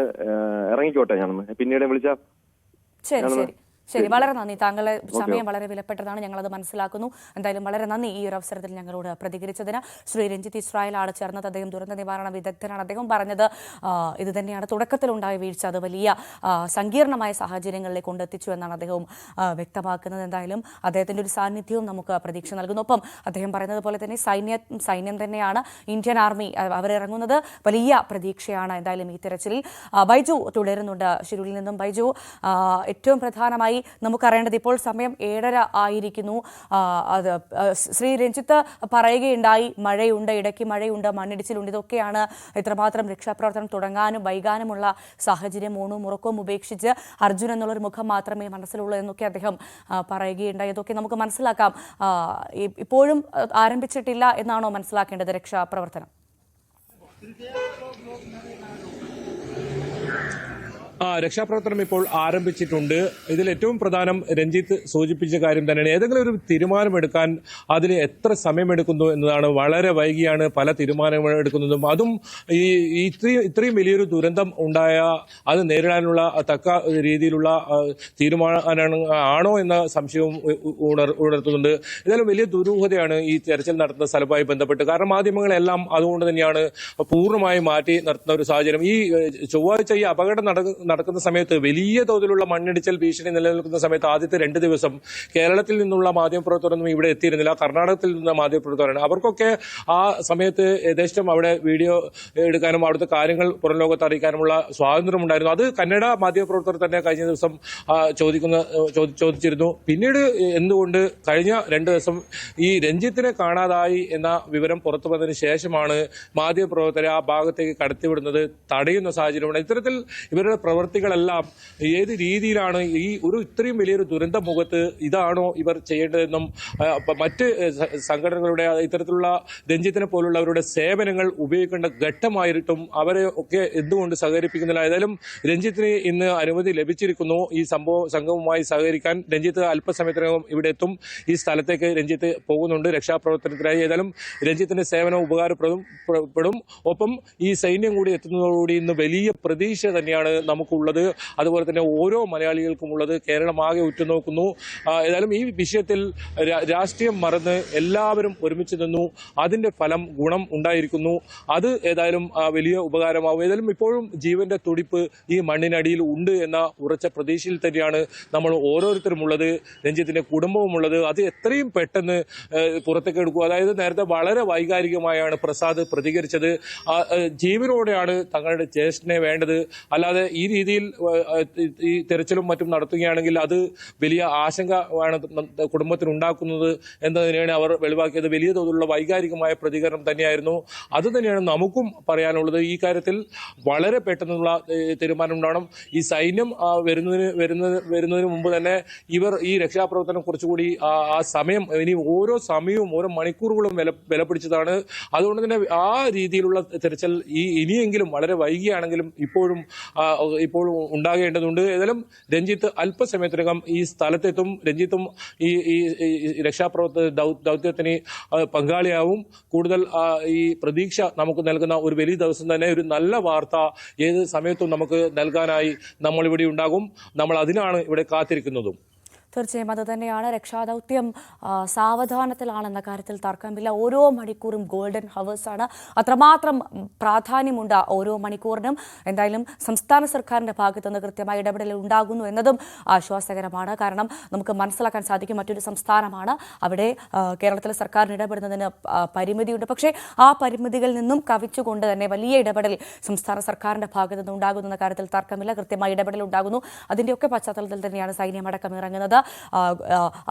ഇറങ്ങിക്കോട്ടെ, ഞാനൊന്ന് പിന്നീട് വിളിച്ചാ. ശരി, വളരെ നന്ദി. താങ്കളുടെ സമയം വളരെ വിലപ്പെട്ടതാണ്, ഞങ്ങളത് മനസ്സിലാക്കുന്നു. എന്തായാലും വളരെ നന്ദി ഈ ഒരു അവസരത്തിൽ ഞങ്ങളോട് പ്രതികരിച്ചതിന്. ശ്രീ രഞ്ജിത്ത് ഇസ്രായേലാണ് ചേർന്നത്. അദ്ദേഹം ദുരന്ത നിവാരണ വിദഗ്ധനാണ്. അദ്ദേഹം പറഞ്ഞത് ഇത് തന്നെയാണ്, തുടക്കത്തിലുണ്ടായ വീഴ്ച അത് വലിയ സങ്കീർണമായ സാഹചര്യങ്ങളിലേക്ക് കൊണ്ടെത്തിച്ചു എന്നാണ് അദ്ദേഹം വ്യക്തമാക്കുന്നത്. എന്തായാലും അദ്ദേഹത്തിൻ്റെ ഒരു സാന്നിധ്യവും നമുക്ക് പ്രതീക്ഷ നൽകുന്നു. ഒപ്പം അദ്ദേഹം പറയുന്നത് പോലെ തന്നെ സൈന്യം തന്നെയാണ്, ഇന്ത്യൻ ആർമി അവരിറങ്ങുന്നത് വലിയ പ്രതീക്ഷയാണ് എന്തായാലും ഈ തെരച്ചിലിൽ. ബൈജു തുടരുന്നുണ്ട് ഷിരൂരിൽ നിന്നും. ബൈജു, ഏറ്റവും പ്രധാനമായി നമുക്കറിയേണ്ടത് ഇപ്പോൾ സമയം 7:30 ആയിരിക്കുന്നു. അത് ശ്രീ രഞ്ജിത്ത് പറയുകയുണ്ടായി, മഴയുണ്ട്, ഇടയ്ക്ക് മഴയുണ്ട്, മണ്ണിടിച്ചിലുണ്ട്. ഇതൊക്കെയാണ് ഇത്രമാത്രം രക്ഷാപ്രവർത്തനം തുടങ്ങാനും വൈകാനുമുള്ള സാഹചര്യം. ഊണും ഉറക്കവും ഉപേക്ഷിച്ച് അർജുൻ എന്നുള്ളൊരു മുഖം മാത്രമേ മനസ്സിലുള്ളൂ എന്നൊക്കെ അദ്ദേഹം പറയുകയുണ്ടായി. ഇതൊക്കെ നമുക്ക് മനസ്സിലാക്കാം. ഇപ്പോഴും ആരംഭിച്ചിട്ടില്ല എന്നാണോ മനസ്സിലാക്കേണ്ടത് രക്ഷാപ്രവർത്തനം? രക്ഷാപ്രവർത്തനം ഇപ്പോൾ ആരംഭിച്ചിട്ടുണ്ട്. ഇതിൽ ഏറ്റവും പ്രധാനം രഞ്ജിത്ത് സൂചിപ്പിച്ച കാര്യം തന്നെയാണ്. ഏതെങ്കിലും ഒരു തീരുമാനമെടുക്കാൻ അതിന് എത്ര സമയമെടുക്കുന്നു എന്നതാണ്. വളരെ വൈകിയാണ് പല തീരുമാനങ്ങൾ എടുക്കുന്നതും. അതും ഇത്രയും വലിയൊരു ദുരന്തം ഉണ്ടായ അത് നേരിടാനുള്ള തക്ക രീതിയിലുള്ള തീരുമാനം ആണോ എന്ന സംശയവും ഉണർത്തുന്നുണ്ട്. ഏതായാലും വലിയ ദുരൂഹതയാണ് ഈ തെരച്ചിൽ നടത്തുന്ന സ്ഥലവുമായി ബന്ധപ്പെട്ട്. കാരണം മാധ്യമങ്ങളെല്ലാം അതുകൊണ്ട് തന്നെയാണ് പൂർണ്ണമായും മാറ്റി നിർത്തുന്ന ഒരു സാഹചര്യം. ഈ ചൊവ്വാഴ്ച ഈ അപകടം നടക്കുന്ന സമയത്ത് വലിയ തോതിലുള്ള മണ്ണിടിച്ചൽ ഭീഷണി നിലനിൽക്കുന്ന സമയത്ത് ആദ്യത്തെ 2 ദിവസം കേരളത്തിൽ നിന്നുള്ള മാധ്യമപ്രവർത്തകരൊന്നും ഇവിടെ എത്തിയിരുന്നില്ല. കർണാടകത്തിൽ നിന്ന മാധ്യമപ്രവർത്തകരാണ്. അവർക്കൊക്കെ ആ സമയത്ത് യഥേഷ്ടം അവിടെ വീഡിയോ എടുക്കാനും അവിടുത്തെ കാര്യങ്ങൾ പുറം ലോകത്ത് അറിയിക്കാനുമുള്ള സ്വാതന്ത്ര്യം ഉണ്ടായിരുന്നു. അത് കന്നഡ മാധ്യമപ്രവർത്തകർ തന്നെ കഴിഞ്ഞ ദിവസം ചോദിച്ചിരുന്നു. പിന്നീട് എന്തുകൊണ്ട് കഴിഞ്ഞ 2 ദിവസം ഈ രഞ്ജിത്തിനെ കാണാതായി എന്ന വിവരം പുറത്തു വന്നതിന് ശേഷമാണ് മാധ്യമപ്രവർത്തകരെ ആ ഭാഗത്തേക്ക് കടത്തിവിടുന്നത് തടയുന്ന സാഹചര്യമുണ്ട്. ഇത്തരത്തിൽ ഇവരുടെ പ്രവൃത്തികളെല്ലാം ഏത് രീതിയിലാണ് ഈ ഇത്രയും വലിയൊരു ദുരന്ത മുഖത്ത് ഇതാണോ ഇവർ ചെയ്യേണ്ടതെന്നും മറ്റ് സംഘടനകളുടെ ഇത്തരത്തിലുള്ള രഞ്ജിത്തിനെ പോലുള്ളവരുടെ സേവനങ്ങൾ ഉപയോഗിക്കേണ്ട ഘട്ടമായിട്ടും അവരെ ഒക്കെ എന്തുകൊണ്ട് സഹകരിപ്പിക്കുന്നില്ല? ഏതായാലും രഞ്ജിത്തിന് ഇന്ന് അനുമതി ലഭിച്ചിരിക്കുന്നു ഈ സംഘവുമായി സഹകരിക്കാൻ. രഞ്ജിത്ത് അല്പസമയത്തിനകം ഇവിടെ എത്തും. ഈ സ്ഥലത്തേക്ക് രഞ്ജിത്ത് പോകുന്നുണ്ട് രക്ഷാപ്രവർത്തനത്തിനായി. ഏതായാലും രഞ്ജിത്തിന്റെ സേവനം ഉപകാരപ്പെടും. ഒപ്പം ഈ സൈന്യം കൂടി എത്തുന്നതോടുകൂടി ഇന്ന് വലിയ പ്രതീക്ഷ തന്നെയാണ് നമുക്കുള്ളത്. അതുപോലെ തന്നെ ഓരോ മലയാളികൾക്കും ഉള്ളത്. കേരളമാകെ ഉറ്റുനോക്കുന്നു. ഏതായാലും ഈ വിഷയത്തിൽ രാഷ്ട്രീയം മറന്ന് എല്ലാവരും ഒരുമിച്ച് നിന്നു. അതിന്റെ ഫലം ഗുണം ഉണ്ടായിരിക്കുന്നു. അത് ഏതായാലും വലിയ ഉപകാരമാവും. ഏതായാലും ഇപ്പോഴും ജീവന്റെ തുടിപ്പ് ഈ മണ്ണിനടിയിൽ ഉണ്ട് എന്ന ഉറച്ച പ്രതീക്ഷയിൽ തന്നെയാണ് നമ്മൾ ഓരോരുത്തരും ഉള്ളത്. രഞ്ജിത്തിന്റെ കുടുംബവും ഉള്ളത്. അത് എത്രയും പെട്ടെന്ന് പുറത്തേക്ക് എടുക്കുക. അതായത് നേരത്തെ വളരെ വൈകാരികമായാണ് പ്രസാദ് പ്രതികരിച്ചത്. ജീവനോടെയാണ് തങ്ങളുടെ ജ്യേഷ്ഠനെ വേണ്ടത്. അല്ലാതെ ഈ രീതിയിൽ ഈ തെരച്ചിലും മറ്റും നടത്തുകയാണെങ്കിൽ അത് വലിയ ആശങ്ക ആണ് കുടുംബത്തിനുണ്ടാക്കുന്നത് എന്നതിനെയാണ് അവർ വെളിവാക്കിയത്. വലിയ തോതിലുള്ള വൈകാരികമായ പ്രതികരണം തന്നെയായിരുന്നു. അത് തന്നെയാണ് നമുക്കും പറയാനുള്ളത്. ഈ കാര്യത്തിൽ വളരെ പെട്ടെന്നുള്ള തീരുമാനം ഉണ്ടാവണം. ഈ സൈന്യം വരുന്നതിന് മുമ്പ് തന്നെ ഇവർ ഈ രക്ഷാപ്രവർത്തനം കുറച്ചുകൂടി ആ സമയം ഇനി ഓരോ സമയവും ഓരോ മണിക്കൂറുകളും വിലപിടിച്ചതാണ്. അതുകൊണ്ട് തന്നെ ആ രീതിയിലുള്ള തെരച്ചിൽ ഇനിയെങ്കിലും വളരെ വൈകിയാണെങ്കിലും ഇപ്പോഴും ഉണ്ടാകേണ്ടതുണ്ട്. ഏതായാലും രഞ്ജിത്ത് അല്പസമയത്തിനകം ഈ സ്ഥലത്തെത്തും. രഞ്ജിത്തും ഈ രക്ഷാപ്രവർത്തന ദൗത്യത്തിന് പങ്കാളിയാവും. കൂടുതൽ ഈ പ്രതീക്ഷ നമുക്ക് നൽകുന്ന ഒരു വലിയ ദിവസം തന്നെ, ഒരു നല്ല വാർത്ത ഏത് സമയത്തും നമുക്ക് നൽകാനായി നമ്മൾ ഇവിടെ ഉണ്ടാകും. നമ്മൾ അതിനാണ് ഇവിടെ കാത്തിരിക്കുന്നതും. തീർച്ചയായും അത് തന്നെയാണ്. രക്ഷാദൗത്യം സാവധാനത്തിലാണെന്ന കാര്യത്തിൽ തർക്കമില്ല. ഓരോ മണിക്കൂറും ഗോൾഡൻ ഹവേഴ്സാണ്. അത്രമാത്രം പ്രാധാന്യമുണ്ട് ഓരോ മണിക്കൂറിനും. എന്തായാലും സംസ്ഥാന സർക്കാരിൻ്റെ ഭാഗത്തുനിന്ന് കൃത്യമായ ഇടപെടൽ ഉണ്ടാകുന്നു എന്നതും ആശ്വാസകരമാണ്. കാരണം നമുക്ക് മനസ്സിലാക്കാൻ സാധിക്കും മറ്റൊരു സംസ്ഥാനമാണ്. അവിടെ കേരളത്തിലെ സർക്കാരിന് ഇടപെടുന്നതിന് പരിമിതിയുണ്ട്. പക്ഷേ ആ പരിമിതികളിൽ നിന്നും കവിച്ചുകൊണ്ട് തന്നെ വലിയ ഇടപെടൽ സംസ്ഥാന സർക്കാരിൻ്റെ ഭാഗത്തു നിന്ന് ഉണ്ടാകുന്ന കാര്യത്തിൽ തർക്കമില്ല. കൃത്യമായ ഇടപെടൽ ഉണ്ടാകുന്നു. അതിൻ്റെയൊക്കെ പശ്ചാത്തലത്തിൽ തന്നെയാണ് സൈന്യമടക്കം ഇറങ്ങുന്നത്.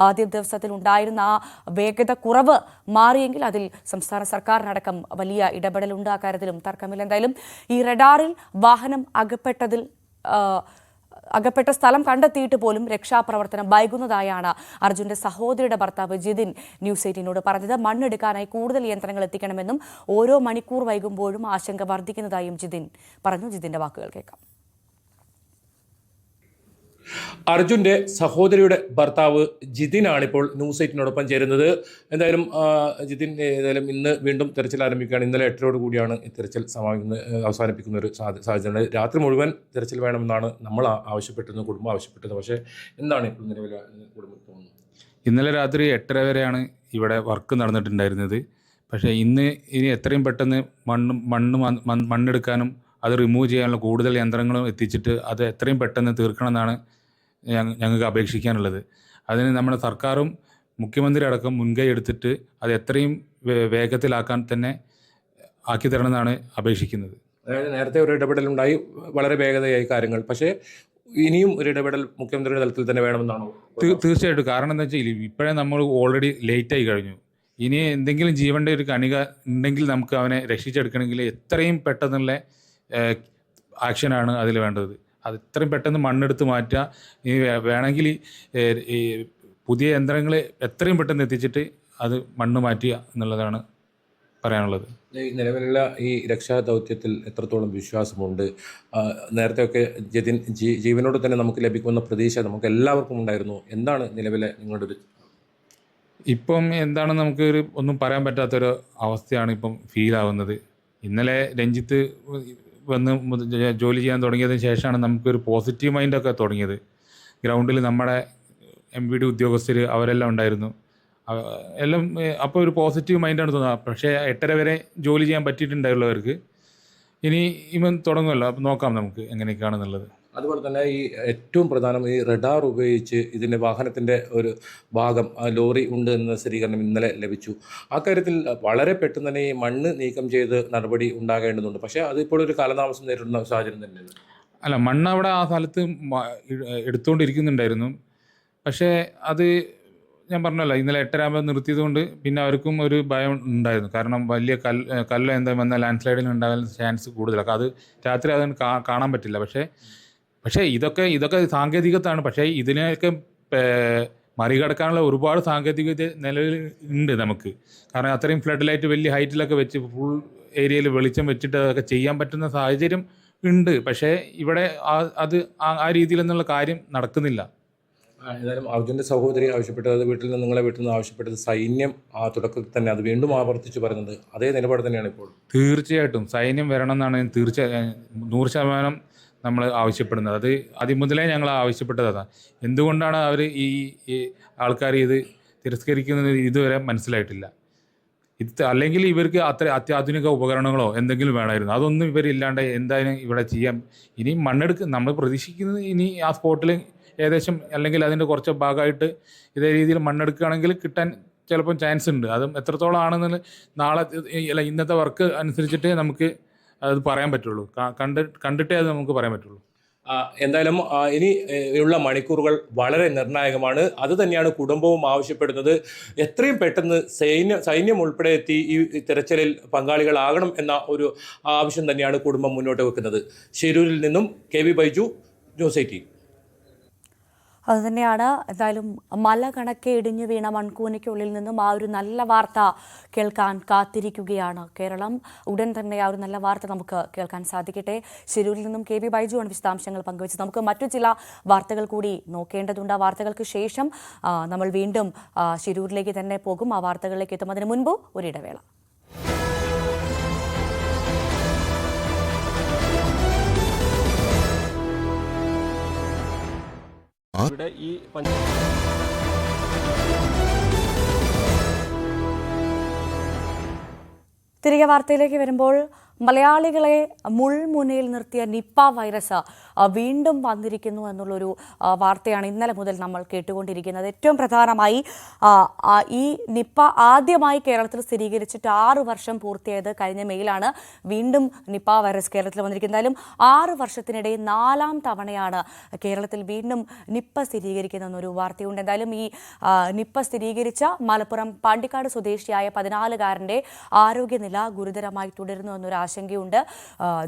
ആദ്യ ദിവസത്തിൽ ഉണ്ടായിരുന്ന ആ വേഗത കുറവ് മാറിയെങ്കിൽ അതിൽ സംസ്ഥാന സർക്കാരിനടക്കം വലിയ ഇടപെടലുണ്ട്. ആ കാര്യത്തിലും തർക്കമില്ല. എന്തായാലും ഈ റഡാറിൽ വാഹനം അകപ്പെട്ടതിൽ അകപ്പെട്ട സ്ഥലം കണ്ടെത്തിയിട്ട് പോലും രക്ഷാപ്രവർത്തനം വൈകുന്നതായാണ് അർജുന്റെ സഹോദരിയുടെ ഭർത്താവ് ജിതിൻ ന്യൂസ് 18നോട് പറഞ്ഞത്. മണ്ണെടുക്കാനായി കൂടുതൽ യന്ത്രങ്ങൾ എത്തിക്കണമെന്നും ഓരോ മണിക്കൂർ വൈകുമ്പോഴും ആശങ്ക വർദ്ധിക്കുന്നതായും ജിതിൻ പറഞ്ഞു. ജിതിന്റെ വാക്കുകൾ കേൾക്കാം. അർജുന്റെ സഹോദരിയുടെ ഭർത്താവ് ജിതിനാണ് ഇപ്പോൾ ന്യൂസ് 18നോടൊപ്പം ചേരുന്നത്. എന്തായാലും ജിതിൻ ഏതായാലും ഇന്ന് വീണ്ടും തെരച്ചിൽ ആരംഭിക്കുകയാണ്. ഇന്നലെ 8 കൂടിയാണ് ഈ തെരച്ചിൽ അവസാനിപ്പിക്കുന്ന ഒരു സാഹചര്യം. രാത്രി മുഴുവൻ തെരച്ചിൽ വേണമെന്നാണ് നമ്മൾ ആവശ്യപ്പെട്ടിരുന്നത്, കുടുംബം ആവശ്യപ്പെട്ടത്. പക്ഷേ എന്താണ് ഇപ്പോൾ നിലവിലെ കുടുംബം തോന്നുന്നത്? ഇന്നലെ രാത്രി 8:30 വരെയാണ് ഇവിടെ വർക്ക് നടന്നിട്ടുണ്ടായിരുന്നത്. പക്ഷേ ഇനി എത്രയും പെട്ടെന്ന് മണ്ണെടുക്കാനും അത് റിമൂവ് ചെയ്യാനുള്ള കൂടുതൽ യന്ത്രങ്ങളും എത്തിച്ചിട്ട് അത് എത്രയും പെട്ടെന്ന് തീർക്കണമെന്നാണ് ഞങ്ങൾക്ക് അപേക്ഷിക്കാനുള്ളത്. അതിന് നമ്മുടെ സർക്കാരും മുഖ്യമന്ത്രി അടക്കം മുൻകൈ എടുത്തിട്ട് അത് എത്രയും വേഗത്തിലാക്കാൻ തന്നെ ആക്കി തരണമെന്നാണ് അപേക്ഷിക്കുന്നത്. അതായത് നേരത്തെ ഒരു ഇടപെടലുണ്ടായി, വളരെ വേഗതയായി കാര്യങ്ങൾ. പക്ഷേ ഇനിയും ഒരു ഇടപെടൽ മുഖ്യമന്ത്രിയുടെ തലത്തിൽ തന്നെ വേണമെന്നാണോ? തീർച്ചയായിട്ടും. കാരണം എന്താ വെച്ചാൽ ഇപ്പോഴേ നമ്മൾ ഓൾറെഡി ലേറ്റായി കഴിഞ്ഞു. ഇനി എന്തെങ്കിലും ജീവൻ്റെ ഒരു കണിക ഉണ്ടെങ്കിൽ നമുക്ക് അവനെ രക്ഷിച്ചെടുക്കണമെങ്കിൽ എത്രയും പെട്ടെന്നുള്ള ആക്ഷനാണ് അതിൽ വേണ്ടത്. അത് എത്രയും പെട്ടെന്ന് മണ്ണെടുത്ത് മാറ്റുക. ഇനി വേണമെങ്കിൽ ഈ പുതിയ യന്ത്രങ്ങൾ എത്രയും പെട്ടെന്ന് എത്തിച്ചിട്ട് അത് മണ്ണ് മാറ്റുക എന്നുള്ളതാണ് പറയാനുള്ളത്. നിലവിലുള്ള ഈ രക്ഷാദൗത്യത്തിൽ എത്രത്തോളം വിശ്വാസമുണ്ട്? നേരത്തെയൊക്കെ ജിതിൻ ജീവനോട് തന്നെ നമുക്ക് ലഭിക്കുന്ന പ്രതീക്ഷ നമുക്ക് എല്ലാവർക്കും ഉണ്ടായിരുന്നു. എന്താണ് നിലവിലെ നിങ്ങളുടെ ഒരു? ഇപ്പം എന്താണ് നമുക്ക് ഒന്നും പറയാൻ പറ്റാത്തൊരു അവസ്ഥയാണ് ഇപ്പം ഫീൽ ആവുന്നത്. ഇന്നലെ രഞ്ജിത്ത് വന്ന് ജോലി ചെയ്യാൻ തുടങ്ങിയതിന് ശേഷമാണ് നമുക്കൊരു പോസിറ്റീവ് മൈൻഡൊക്കെ തുടങ്ങിയത്. ഗ്രൗണ്ടിൽ നമ്മുടെ MVD ഉദ്യോഗസ്ഥർ അവരെല്ലാം ഉണ്ടായിരുന്നു. എല്ലാം അപ്പോൾ ഒരു പോസിറ്റീവ് മൈൻഡാണ് തോന്നുന്നത്. പക്ഷേ 8:30 വരെ ജോലി ചെയ്യാൻ പറ്റിയിട്ടുണ്ടായുള്ളവർക്ക് ഇനി ഇവൻ തുടങ്ങുമല്ലോ, അപ്പോൾ നോക്കാം നമുക്ക് എങ്ങനെയൊക്കെയാണെന്നുള്ളത്. അതുപോലെ തന്നെ ഈ ഏറ്റവും പ്രധാനം ഈ റഡാർ ഉപയോഗിച്ച് ഇതിൻ്റെ വാഹനത്തിൻ്റെ ഒരു ഭാഗം ലോറി ഉണ്ട് എന്ന സ്ഥിരീകരണം ഇന്നലെ ലഭിച്ചു. ആ കാര്യത്തിൽ വളരെ പെട്ടെന്ന് തന്നെ ഈ മണ്ണ് നീക്കം ചെയ്ത് നടപടി ഉണ്ടാകേണ്ടതുണ്ട്. പക്ഷേ അതിപ്പോൾ ഒരു കാലതാമസം നേരിടുന്ന സാഹചര്യം തന്നെയാണ്. അല്ല, മണ്ണ് അവിടെ ആ സ്ഥലത്ത് എടുത്തുകൊണ്ടിരിക്കുന്നുണ്ടായിരുന്നു. പക്ഷേ അത് ഞാൻ പറഞ്ഞല്ലോ, ഇന്നലെ 8:30 ആകുമ്പോൾ നിർത്തിയത് കൊണ്ട് പിന്നെ അവർക്കും ഒരു ഭയം ഉണ്ടായിരുന്നു. കാരണം വലിയ കല്ല് എന്താ വന്ന ലാൻഡ് സ്ലൈഡിൽ ഉണ്ടാകാൻ ചാൻസ് കൂടുതലാണ്. അത് രാത്രി അതിന് കാണാൻ പറ്റില്ല. പക്ഷേ ഇതൊക്കെ സാങ്കേതികത്താണ്. പക്ഷേ ഇതിനെയൊക്കെ മറികടക്കാനുള്ള ഒരുപാട് സാങ്കേതികത നിലവിൽ ഉണ്ട് നമുക്ക്. കാരണം അത്രയും ഫ്ലഡ് ലൈറ്റ് വലിയ ഹൈറ്റിലൊക്കെ വെച്ച് ഫുൾ ഏരിയയിൽ വെളിച്ചം വെച്ചിട്ട് അതൊക്കെ ചെയ്യാൻ പറ്റുന്ന സാഹചര്യം ഉണ്ട്. പക്ഷേ ഇവിടെ അത് ആ രീതിയിൽ എന്നുള്ള കാര്യം നടക്കുന്നില്ല. ഏതായാലും അർജുൻ്റെ സഹോദരി ആവശ്യപ്പെട്ടത്, നിങ്ങളെ വീട്ടിൽ നിന്ന് ആവശ്യപ്പെട്ടത് സൈന്യം ആ തുടക്കത്തിൽ തന്നെ അത് വീണ്ടും ആവർത്തിച്ച് പറയുന്നത് അതേ നിലപാട് തന്നെയാണ് ഇപ്പോൾ. തീർച്ചയായിട്ടും സൈന്യം വരണം എന്നാണ് 100% നമ്മൾ ആവശ്യപ്പെടുന്നത്. അത് ആദ്യം മുതലേ ഞങ്ങൾ ആവശ്യപ്പെട്ടതാണ്. എന്തുകൊണ്ടാണ് അവർ ഈ ആൾക്കാർ ഇത് തിരസ്കരിക്കുന്നത് ഇതുവരെ മനസ്സിലായിട്ടില്ല. അല്ലെങ്കിൽ ഇവർക്ക് അത്യാധുനിക ഉപകരണങ്ങളോ എന്തെങ്കിലും വേണമായിരുന്നു. അതൊന്നും ഇവരില്ലാണ്ട് എന്തായാലും ഇവിടെ ചെയ്യാം. ഇനി നമ്മൾ പ്രതീക്ഷിക്കുന്നത് ഇനി ആ സ്പോട്ടിൽ ഏകദേശം അല്ലെങ്കിൽ അതിൻ്റെ കുറച്ച് ഭാഗമായിട്ട് ഇതേ രീതിയിൽ മണ്ണെടുക്കുകയാണെങ്കിൽ കിട്ടാൻ ചിലപ്പം ചാൻസ് ഉണ്ട്. അതും എത്രത്തോളം ആണെന്ന് നാളെ ഇന്നത്തെ വർക്ക് അനുസരിച്ചിട്ടേ നമുക്ക് അത് പറയാൻ പറ്റുള്ളൂ. കണ്ടിട്ടേ അത് നമുക്ക് പറയാൻ പറ്റുള്ളൂ. എന്തായാലും ഇനി ഉള്ള മണിക്കൂറുകൾ വളരെ നിർണായകമാണ്. അത് തന്നെയാണ് കുടുംബവും ആവശ്യപ്പെടുന്നത്. എത്രയും പെട്ടെന്ന് സൈന്യം ഉൾപ്പെടെ എത്തി ഈ തെരച്ചിലിൽ പങ്കാളികളാകണം എന്ന ഒരു ആവശ്യം തന്നെയാണ് കുടുംബം മുന്നോട്ട് വെക്കുന്നത്. ശിരൂരിൽ നിന്നും KV ബൈജു, ന്യൂസ് 18. അതുതന്നെയാണ്. എന്തായാലും മല കണക്കെ ഇടിഞ്ഞു വീണ മൺകൂനയ്ക്കുള്ളിൽ നിന്നും ആ ഒരു നല്ല വാർത്ത കേൾക്കാൻ കാത്തിരിക്കുകയാണ് കേരളം. ഉടൻ തന്നെ ആ ഒരു നല്ല വാർത്ത നമുക്ക് കേൾക്കാൻ സാധിക്കട്ടെ. ശിരൂരിൽ നിന്നും KV ബൈജു ആണ് വിശദാംശങ്ങൾ പങ്കുവച്ചത്. നമുക്ക് മറ്റു ചില വാർത്തകൾ കൂടി നോക്കേണ്ടതുണ്ട്. ആ വാർത്തകൾക്ക് ശേഷം നമ്മൾ വീണ്ടും ശിരൂരിലേക്ക് തന്നെ പോകും. ആ വാർത്തകളിലേക്ക് എത്തുന്നതിന് മുൻപ് ഒരിടവേള. ഇവിടെ ഈ തിരികെ വാർത്തയിലേക്ക് വരുമ്പോൾ മലയാളികളെ മുൾമുനയിൽ നിർത്തിയ നിപ്പ വൈറസ് വീണ്ടും വന്നിരിക്കുന്നു എന്നുള്ളൊരു വാർത്തയാണ് ഇന്നലെ മുതൽ നമ്മൾ കേട്ടുകൊണ്ടിരിക്കുന്നത്. ഏറ്റവും പ്രധാനമായി ഈ നിപ്പ ആദ്യമായി കേരളത്തിൽ സ്ഥിരീകരിച്ചിട്ട് 6 വർഷം പൂർത്തിയായത് കഴിഞ്ഞ മെയിലാണ്. വീണ്ടും നിപ്പ വൈറസ് കേരളത്തിൽ വന്നിരിക്കുന്നത്. എന്തായാലും 6 വർഷത്തിനിടെ 4ാം തവണയാണ് കേരളത്തിൽ വീണ്ടും നിപ്പ സ്ഥിരീകരിക്കുന്ന എന്നൊരു വാർത്തയുണ്ട്. എന്തായാലും ഈ നിപ്പ സ്ഥിരീകരിച്ച മലപ്പുറം പാണ്ടിക്കാട് സ്വദേശിയായ 14-കാരൻ്റെ ആരോഗ്യനില ഗുരുതരമായി തുടരുന്നു എന്നൊരു ആശങ്കയുണ്ട്.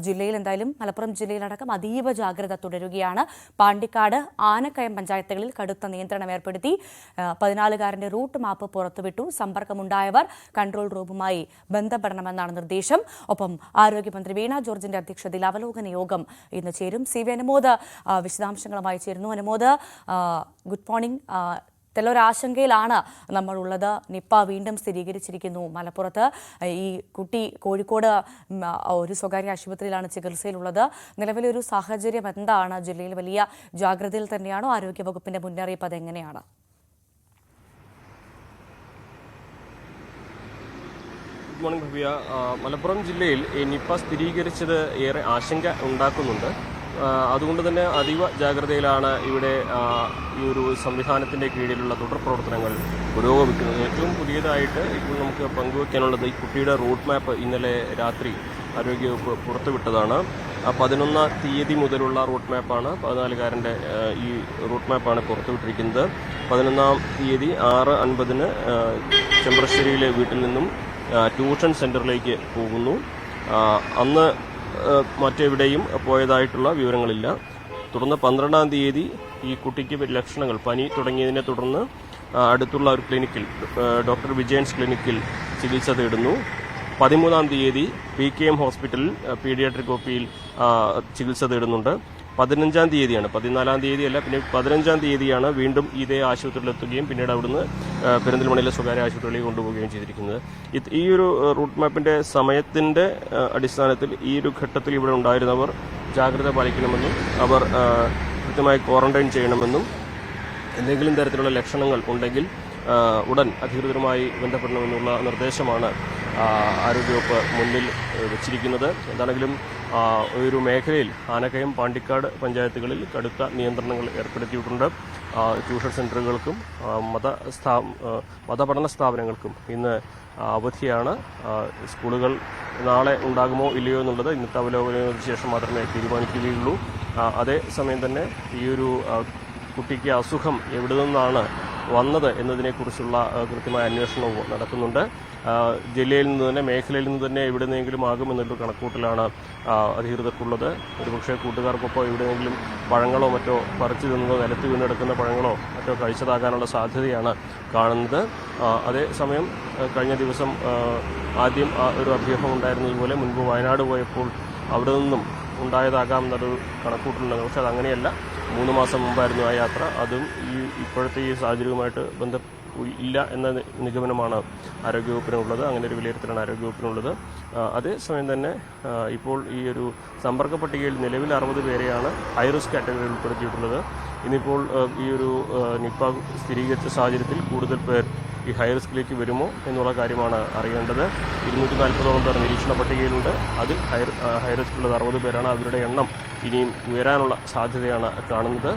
ജില്ലയിൽ എന്തായാലും മലപ്പുറം ജില്ലയിലടക്കം അതീവ ജാഗ്രത തുടരുകയാണ്. പാണ്ടിക്കാട്, ആനക്കയം പഞ്ചായത്തുകളിൽ കടുത്ത നിയന്ത്രണം ഏർപ്പെടുത്തി. 14-കാരന്റെ റൂട്ട് മാപ്പ് പുറത്തുവിട്ടു. സമ്പർക്കമുണ്ടായവർ കൺട്രോൾ റൂമുമായി ബന്ധപ്പെടണമെന്നാണ് നിർദ്ദേശം. ഒപ്പം ആരോഗ്യമന്ത്രി വീണ ജോർജിന്റെ അധ്യക്ഷതയിൽ അവലോകന യോഗം ഇന്ന് ചേരും. സി വി അനുമോദ് വിശദാംശങ്ങളുമായി ചേരുന്നു. Anumod, good morning. തെല്ലൊരാശങ്കയിലാണ് നമ്മളുള്ളത്. നിപ്പ വീണ്ടും സ്ഥിരീകരിച്ചിരിക്കുന്നു മലപ്പുറത്ത്. ഈ കുട്ടി കോഴിക്കോട് ഒരു സ്വകാര്യ ആശുപത്രിയിലാണ് ചികിത്സയിലുള്ളത്. നിലവിലെ ഒരു സാഹചര്യം എന്താണ്? ജില്ലയിൽ വലിയ ജാഗ്രതയിൽ തന്നെയാണോ? ആരോഗ്യവകുപ്പിന്റെ മുന്നറിയിപ്പ് അതെങ്ങനെയാണ്? Good morning Bhavya. മലപ്പുറം ജില്ലയിൽ നിപ്പ സ്ഥിരീകരിച്ചത് ഏറെ ആശങ്ക ഉണ്ടാക്കുന്നുണ്ട്. അതുകൊണ്ട് തന്നെ അതീവ ജാഗ്രതയിലാണ് ഇവിടെ ഈ ഒരു സംവിധാനത്തിൻ്റെ കീഴിലുള്ള തുടർ പ്രവർത്തനങ്ങൾ പുരോഗമിക്കുന്നത്. ഏറ്റവും പുതിയതായിട്ട് ഇപ്പോൾ നമുക്ക് പങ്കുവയ്ക്കാനുള്ളത് ഈ കുട്ടിയുടെ റൂട്ട് മാപ്പ് ഇന്നലെ രാത്രി ആരോഗ്യവകുപ്പ് പുറത്തുവിട്ടതാണ്. 11-ാം തീയതി മുതലുള്ള റൂട്ട് മാപ്പാണ്. 14-കാരൻ്റെ ഈ റൂട്ട് മാപ്പാണ് പുറത്തുവിട്ടിരിക്കുന്നത്. 11-ാം തീയതി 6:50 ചെമ്പ്രശ്ശേരിയിലെ വീട്ടിൽ നിന്നും ട്യൂഷൻ സെൻ്ററിലേക്ക് പോകുന്നു. അന്ന് മറ്റെവിടെയും പോയതായിട്ടുള്ള വിവരങ്ങളില്ല. തുടർന്ന് 12-ാം തീയതി ഈ കുട്ടിക്ക് ലക്ഷണങ്ങൾ, പനി തുടങ്ങിയതിനെ തുടർന്ന് അടുത്തുള്ള ഒരു ക്ലിനിക്കിൽ, ഡോക്ടർ വിജയൻസ് ക്ലിനിക്കിൽ ചികിത്സ തേടുന്നു. 13-ാം തീയതി PKM ഹോസ്പിറ്റലിൽ പീഡിയാട്രിക് ഒപിയിൽ ചികിത്സ തേടുന്നുണ്ട്. 15-ാം തീയതിയാണ്, 14-ാം തീയതിയല്ല, പിന്നെ 15-ാം തീയതിയാണ് വീണ്ടും ഇതേ ആശുപത്രിയിലെത്തുകയും പിന്നീട് അവിടുന്ന് പെരിന്തൽമണ്ണയിലെ സ്വകാര്യ ആശുപത്രിയിലേക്ക് കൊണ്ടുപോവുകയും ചെയ്തിരിക്കുന്നത്. ഈ ഒരു റൂട്ട് മാപ്പിൻ്റെ സമയത്തിൻ്റെ അടിസ്ഥാനത്തിൽ ഈ ഒരു ഘട്ടത്തിൽ ഇവിടെ ഉണ്ടായിരുന്നവർ ജാഗ്രത പാലിക്കണമെന്നും അവർ കൃത്യമായി ക്വാറന്റൈൻ ചെയ്യണമെന്നും എന്തെങ്കിലും തരത്തിലുള്ള ലക്ഷണങ്ങൾ ഉണ്ടെങ്കിൽ ഉടൻ അധികൃതരുമായി ബന്ധപ്പെടണമെന്നുള്ള നിർദ്ദേശമാണ് ആരോഗ്യവകുപ്പ് മുന്നിൽ വച്ചിരിക്കുന്നത്. എന്താണെങ്കിലും ഒരു മേഖലയിൽ ആനക്കയം, പാണ്ടിക്കാട് പഞ്ചായത്തുകളിൽ കടുത്ത നിയന്ത്രണങ്ങൾ ഏർപ്പെടുത്തിയിട്ടുണ്ട്. ട്യൂഷൻ സെൻ്ററുകൾക്കും മതപഠന സ്ഥാപനങ്ങൾക്കും ഇന്ന് അവധിയാണ്. സ്കൂളുകൾ നാളെ ഉണ്ടാകുമോ ഇല്ലയോ എന്നുള്ളത് ഇന്നത്തെ അവലോകനത്തിന് ശേഷം മാത്രമേ തീരുമാനിക്കുകയുള്ളൂ. അതേസമയം തന്നെ ഈ ഒരു കുട്ടിക്ക് അസുഖം എവിടെ നിന്നാണ് വന്നത് എന്നതിനെക്കുറിച്ചുള്ള കൃത്യമായ അന്വേഷണവും നടക്കുന്നുണ്ട്. ജില്ലയിൽ നിന്ന് തന്നെ, മേഖലയിൽ നിന്ന് തന്നെ എവിടെയെങ്കിലും ആകുമെന്നൊരു കണക്കൂട്ടലാണ് അധികൃതർക്കുള്ളത്. ഒരുപക്ഷെ കൂട്ടുകാർക്കൊപ്പം എവിടെയെങ്കിലും പഴങ്ങളോ മറ്റോ പറിച്ചു തിന്നതോ നിലത്ത് വീണെടുക്കുന്ന പഴങ്ങളോ മറ്റോ കഴിച്ചതാകാനുള്ള സാധ്യതയാണ് കാണുന്നത്. അതേസമയം കഴിഞ്ഞ ദിവസം ആദ്യം ഒരു അഭ്യൂഹം ഉണ്ടായിരുന്നതുപോലെ മുൻപ് വയനാട് പോയപ്പോൾ അവിടെ നിന്നും ഉണ്ടായതാകാം എന്നൊരു കണക്കൂട്ടലുണ്ട്. പക്ഷെ അതങ്ങനെയല്ല. 3 മാസം മുമ്പായിരുന്നു ആ യാത്ര. അതും ഇപ്പോഴത്തെ ഈ സാഹചര്യവുമായിട്ട് ഇല്ല എന്ന നിഗമനമാണ് ആരോഗ്യവകുപ്പിനുള്ളത്. അങ്ങനെ ഒരു വിലയിരുത്തലാണ് ആരോഗ്യവകുപ്പിനുള്ളത്. അതേസമയം തന്നെ ഇപ്പോൾ ഈ ഒരു സമ്പർക്ക പട്ടികയിൽ നിലവിൽ 60 പേരെയാണ് ഹൈറിസ്ക് കാറ്റഗറിയിൽ ഉൾപ്പെടുത്തിയിട്ടുള്ളത്. ഇന്നിപ്പോൾ ഈ ഒരു നിപ്പ സ്ഥിരീകരിച്ച സാഹചര്യത്തിൽ കൂടുതൽ പേർ ഈ ഹൈറിസ്കിലേക്ക് വരുമോ എന്നുള്ള കാര്യമാണ് അറിയേണ്ടത്. 240ഓളം പേർ നിരീക്ഷണ പട്ടികയിലുണ്ട്. അതിൽ ഹൈറിസ്കുള്ളത് 60 പേരാണ്. അവരുടെ എണ്ണം ഇനിയും ഉയരാനുള്ള സാധ്യതയാണ് കാണുന്നത്.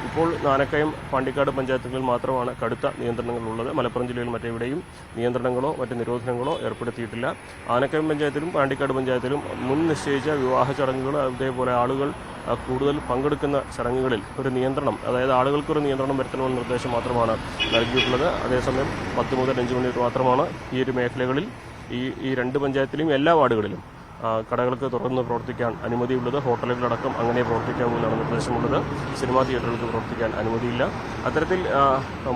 ഇപ്പോൾ ആനക്കയം, പാണ്ടിക്കാട് പഞ്ചായത്തുകളിൽ മാത്രമാണ് കടുത്ത നിയന്ത്രണങ്ങളുള്ളത്. മലപ്പുറം ജില്ലയിൽ മറ്റെവിടെയും നിയന്ത്രണങ്ങളോ മറ്റ് നിരോധനങ്ങളോ ഏർപ്പെടുത്തിയിട്ടില്ല. ആനക്കയം പഞ്ചായത്തിലും പാണ്ടിക്കാട് പഞ്ചായത്തിലും മുൻ നിശ്ചയിച്ച വിവാഹ ചടങ്ങുകൾ, അതേപോലെ ആളുകൾ കൂടുതൽ പങ്കെടുക്കുന്ന ചടങ്ങുകളിൽ ഒരു നിയന്ത്രണം, അതായത് ആളുകൾക്കൊരു നിയന്ത്രണം വരുത്തണമെന്ന നിർദ്ദേശം മാത്രമാണ് നൽകിയിട്ടുള്ളത്. അതേസമയം 10 മുതൽ 5 മണി മാത്രമാണ് ഈ ഒരു മേഖലകളിൽ, ഈ 2 പഞ്ചായത്തിലും എല്ലാ വാർഡുകളിലും കടകൾക്ക് തുറന്ന് പ്രവർത്തിക്കാൻ അനുമതിയുള്ളത്. ഹോട്ടലുകളടക്കം അങ്ങനെ പ്രവർത്തിക്കാമെന്നാണ് നിർദ്ദേശമുള്ളത്. സിനിമാ തിയേറ്ററുകൾക്ക് പ്രവർത്തിക്കാൻ അനുമതിയില്ല. അത്തരത്തിൽ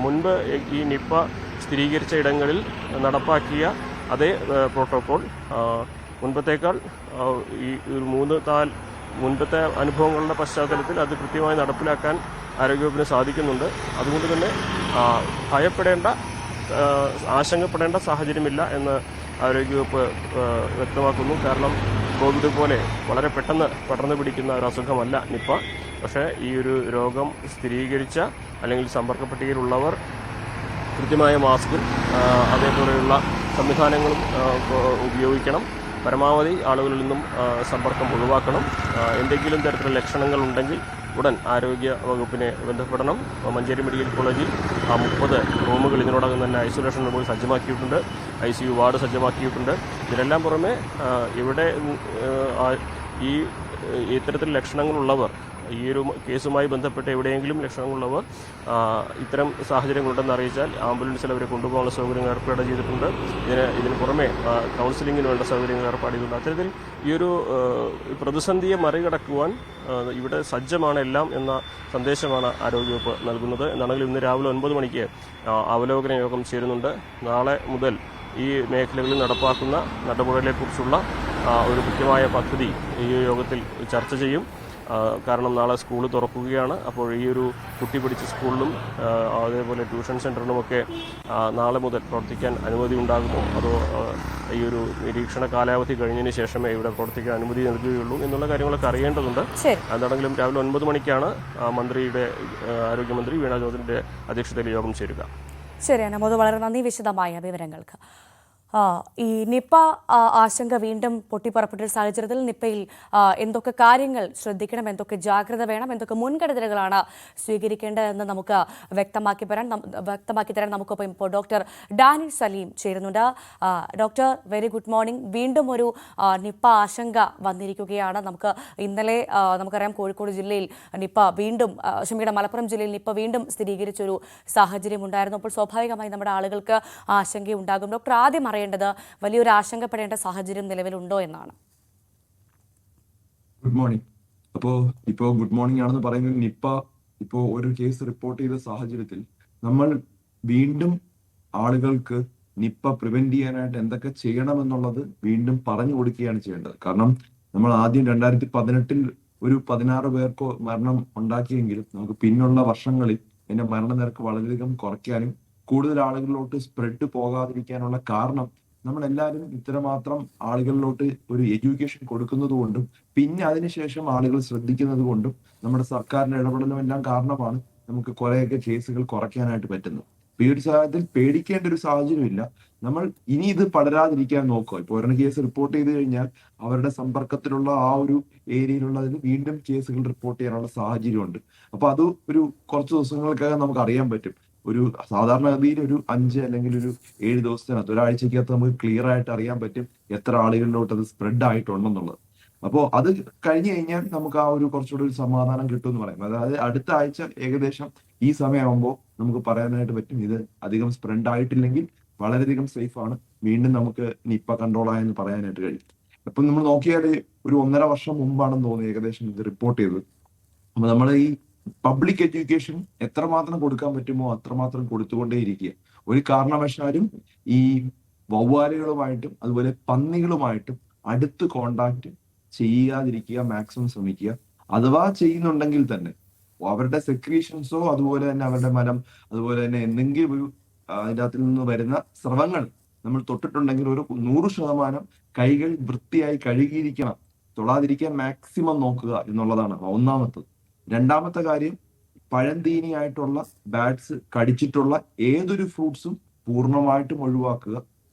മുൻപ് ഈ നിപ്പ സ്ഥിരീകരിച്ച ഇടങ്ങളിൽ നടപ്പാക്കിയ അതേ പ്രോട്ടോകോൾ മുൻപത്തേക്കാൾ ഈ ഒരു മുൻപത്തെ അനുഭവങ്ങളുടെ പശ്ചാത്തലത്തിൽ അത് കൃത്യമായി നടപ്പിലാക്കാൻ ആരോഗ്യവകുപ്പിന് സാധിക്കുന്നുണ്ട്. അതുകൊണ്ട് തന്നെ ആശങ്കപ്പെടേണ്ട സാഹചര്യമില്ല എന്ന് ആരോഗ്യവകുപ്പ് വ്യക്തമാക്കുന്നു. കാരണം കോവിഡ് പോലെ വളരെ പെട്ടെന്ന് പടർന്നു പിടിക്കുന്ന ഒരു അസുഖമല്ല നിപ്പ. പക്ഷേ ഈ ഒരു രോഗം സ്ഥിരീകരിച്ച അല്ലെങ്കിൽ സമ്പർക്ക പട്ടികയിലുള്ളവർ കൃത്യമായ മാസ്കും അതേപോലെയുള്ള സംവിധാനങ്ങളും ഉപയോഗിക്കണം. പരമാവധി ആളുകളിൽ നിന്നും സമ്പർക്കം ഒഴിവാക്കണം. എന്തെങ്കിലും തരത്തിലുള്ള ലക്ഷണങ്ങൾ ഉണ്ടെങ്കിൽ ഉടൻ ആരോഗ്യ വകുപ്പിനെ ബന്ധപ്പെടണം. മഞ്ചേരി മെഡിക്കൽ കോളേജിൽ 30 റൂമുകൾ ഇതിനോടകം തന്നെ ഐസൊലേഷൻ റൂമുകൾ സജ്ജമാക്കിയിട്ടുണ്ട്. ICU വാർഡ് സജ്ജമാക്കിയിട്ടുണ്ട്. ഇതിനെല്ലാം പുറമെ ഇവിടെ ഈ ഇത്തരത്തിൽ ലക്ഷണങ്ങളുള്ളവർ ഈ ഒരു കേസുമായി ബന്ധപ്പെട്ട് എവിടെയെങ്കിലും ലക്ഷണങ്ങളുള്ളവർ ഇത്തരം സാഹചര്യങ്ങളുണ്ടെന്ന് അറിയിച്ചാൽ ആംബുലൻസിൽ അവരെ കൊണ്ടുപോകാനുള്ള സൗകര്യങ്ങൾ ഏർപ്പാട് ചെയ്തിട്ടുണ്ട്. ഇതിന് പുറമെ കൗൺസിലിങ്ങിന് വേണ്ട സൗകര്യങ്ങൾ ഏർപ്പാട് ചെയ്തിട്ടുണ്ട്. അത്തരത്തിൽ ഈ ഒരു പ്രതിസന്ധിയെ മറികടക്കുവാൻ ഇവിടെ സജ്ജമാണ് എല്ലാം എന്ന സന്ദേശമാണ് ആരോഗ്യവകുപ്പ് നൽകുന്നത്. എന്നാണെങ്കിലും ഇന്ന് രാവിലെ 9 മണിക്ക് അവലോകന യോഗം ചേരുന്നുണ്ട്. നാളെ മുതൽ ഈ മേഖലകളിൽ നടപ്പാക്കുന്ന നടപടികളെക്കുറിച്ചുള്ള ഒരു കൃത്യമായ പദ്ധതി ഈ യോഗത്തിൽ ചർച്ച ചെയ്യും. കാരണം നാളെ സ്കൂൾ തുറക്കുകയാണ്. അപ്പോൾ ഈ ഒരു കുട്ടി പഠിച്ച സ്കൂളിലും അതേപോലെ ട്യൂഷൻ സെൻ്ററിനുമൊക്കെ നാളെ മുതൽ പ്രവർത്തിക്കാൻ അനുമതി ഉണ്ടാകുമോ, അതോ ഈ ഒരു നിരീക്ഷണ കാലാവധി കഴിഞ്ഞതിന് ശേഷമേ ഇവിടെ പ്രവർത്തിക്കാൻ അനുമതി നൽകുകയുള്ളൂ എന്നുള്ള കാര്യങ്ങളൊക്കെ അറിയേണ്ടതുണ്ട്. എന്താണെങ്കിലും രാവിലെ 9 മണിക്കാണ് ആരോഗ്യമന്ത്രി വീണ ജോർജിന്റെ അധ്യക്ഷതയിൽ യോഗം ചേരുക. ശരിയാണ് മോദ്, വളരെ നന്ദി വിശദമായ വിവരങ്ങൾക്ക്. ഈ നിപ്പ ആശങ്ക വീണ്ടും പൊട്ടിപ്പുറപ്പെട്ട സാഹചര്യത്തിൽ നിപ്പയിൽ എന്തൊക്കെ കാര്യങ്ങൾ ശ്രദ്ധിക്കണം, എന്തൊക്കെ ജാഗ്രത വേണം, എന്തൊക്കെ മുൻകരുതലുകളാണ് സ്വീകരിക്കേണ്ടതെന്ന് നമുക്ക് വ്യക്തമാക്കി തരാൻ നമുക്കൊപ്പം ഇപ്പോൾ ഡോക്ടർ ഡാനിൽ സലീം ചേരുന്നുണ്ട്. Doctor, very good morning. വീണ്ടും ഒരു നിപ്പ ആശങ്ക വന്നിരിക്കുകയാണ്. ഇന്നലെ നമുക്കറിയാം കോഴിക്കോട് ജില്ലയിൽ മലപ്പുറം ജില്ലയിൽ നിപ്പ വീണ്ടും സ്ഥിരീകരിച്ചൊരു സാഹചര്യം ഉണ്ടായിരുന്നു. അപ്പോൾ സ്വാഭാവികമായി നമ്മുടെ ആളുകൾക്ക് ആശങ്കയുണ്ടാകും. ഡോക്ടർ, ആദ്യം േണ്ടത് വലിയൊരു ആശങ്കപ്പെടേണ്ട സാഹചര്യം നിലവിലുണ്ടോ എന്നാണ്. Good morning. ഇപ്പോ ഗുഡ് മോർണിംഗ് ആണെന്ന് പറയുന്നത് നിപ്പ ഒരു കേസ് റിപ്പോർട്ട് ചെയ്ത സാഹചര്യത്തിൽ നമ്മൾ വീണ്ടും ആളുകൾക്ക് നിപ്പ പ്രിവെന്റ് ചെയ്യാനായിട്ട് എന്തൊക്കെ ചെയ്യണമെന്നുള്ളത് വീണ്ടും പറഞ്ഞു കൊടുക്കുകയാണ് ചെയ്യേണ്ടത്. കാരണം നമ്മൾ ആദ്യം 2018 ഒരു 16 പേർക്ക് മരണം ഉണ്ടാക്കിയെങ്കിലും നമുക്ക് പിന്നുള്ള വർഷങ്ങളിൽ അതിന്റെ മരണനിരക്ക് വളരെയധികം കുറയ്ക്കാനും കൂടുതൽ ആളുകളിലോട്ട് സ്പ്രെഡ് പോകാതിരിക്കാനുള്ള കാരണം നമ്മളെല്ലാവരും ഇത്രമാത്രം ആളുകളിലോട്ട് ഒരു എഡ്യൂക്കേഷൻ കൊടുക്കുന്നത് കൊണ്ടും പിന്നെ അതിനുശേഷം ആളുകൾ ശ്രദ്ധിക്കുന്നത് കൊണ്ടും നമ്മുടെ സർക്കാരിന്റെ ഇടപെടലും എല്ലാം കാരണമാണ് നമുക്ക് കുറേയൊക്കെ കേസുകൾ കുറയ്ക്കാനായിട്ട് പറ്റുന്നത്. ഈ ഒരു സാഹചര്യത്തിൽ പേടിക്കേണ്ട ഒരു സാഹചര്യമില്ല. നമ്മൾ ഇനി ഇത് പടരാതിരിക്കാൻ നോക്കുക. ഇപ്പോൾ ഒരെണ്ണം കേസ് റിപ്പോർട്ട് ചെയ്ത് കഴിഞ്ഞാൽ അവരുടെ സമ്പർക്കത്തിലുള്ള ആ ഒരു ഏരിയയിലുള്ളതിന് വീണ്ടും കേസുകൾ റിപ്പോർട്ട് ചെയ്യാനുള്ള സാഹചര്യമുണ്ട്. അപ്പൊ അത് ഒരു കുറച്ച് ദിവസങ്ങൾക്കകം നമുക്ക് അറിയാൻ പറ്റും. ഒരു സാധാരണഗതിയിൽ ഒരു 5 അല്ലെങ്കിൽ ഒരു 7 ദിവസത്തിനകത്ത് ഒരാഴ്ചക്കകത്ത് നമുക്ക് ക്ലിയർ ആയിട്ട് അറിയാൻ പറ്റും എത്ര ആളുകളിലോട്ട് അത് സ്പ്രെഡ് ആയിട്ടുണ്ടെന്നുള്ളത്. അപ്പോൾ അത് കഴിഞ്ഞു കഴിഞ്ഞാൽ നമുക്ക് ആ ഒരു കുറച്ചുകൂടി ഒരു സമാധാനം കിട്ടും എന്ന് പറയും. അതായത് അടുത്ത ആഴ്ച ഏകദേശം ഈ സമയമാകുമ്പോൾ നമുക്ക് പറയാനായിട്ട് പറ്റും ഇത് അധികം സ്പ്രെഡ് ആയിട്ടില്ലെങ്കിൽ വളരെയധികം സേഫ് ആണ്, വീണ്ടും നമുക്ക് നിപ്പ കൺട്രോൾ ആയെന്ന് പറയാനായിട്ട് കഴിയും. അപ്പൊ നമ്മൾ നോക്കിയാൽ ഒരു 1.5 വർഷം മുമ്പാണെന്ന് തോന്നുന്നു ഏകദേശം ഇത് റിപ്പോർട്ട് ചെയ്തത്. അപ്പൊ നമ്മൾ ഈ പബ്ലിക് എഡ്യൂക്കേഷൻ എത്രമാത്രം കൊടുക്കാൻ പറ്റുമോ അത്രമാത്രം കൊടുത്തുകൊണ്ടേയിരിക്കുക. ഒരു കാരണവശാലും ഈ വവ്വാലുകളുമായിട്ടും അതുപോലെ പന്നികളുമായിട്ടും അടുത്ത് കോണ്ടാക്ട് ചെയ്യാതിരിക്കുക, മാക്സിമം ശ്രമിക്കുക. അഥവാ ചെയ്യുന്നുണ്ടെങ്കിൽ തന്നെ അവരുടെ സെക്രീഷൻസോ അതുപോലെ തന്നെ അവരുടെ മലം അതുപോലെ തന്നെ എന്തെങ്കിലും ഒരു അതിൻ്റെ അകത്തിൽ നിന്ന് വരുന്ന സ്രവങ്ങൾ നമ്മൾ തൊട്ടിട്ടുണ്ടെങ്കിൽ ഒരു 100% കൈകൾ വൃത്തിയായി കഴുകിയിരിക്കണം. തൊടാതിരിക്കാൻ മാക്സിമം നോക്കുക എന്നുള്ളതാണ് ഒന്നാമത്തത്. രണ്ടാമത്തെ കാര്യം, പഴന്തീനിയായിട്ടുള്ള ബാറ്റ്സ് കടിച്ചിട്ടുള്ള ഏതൊരു ഫ്രൂട്ട്സും പൂർണ്ണമായിട്ടും ഒഴിവാക്കുക.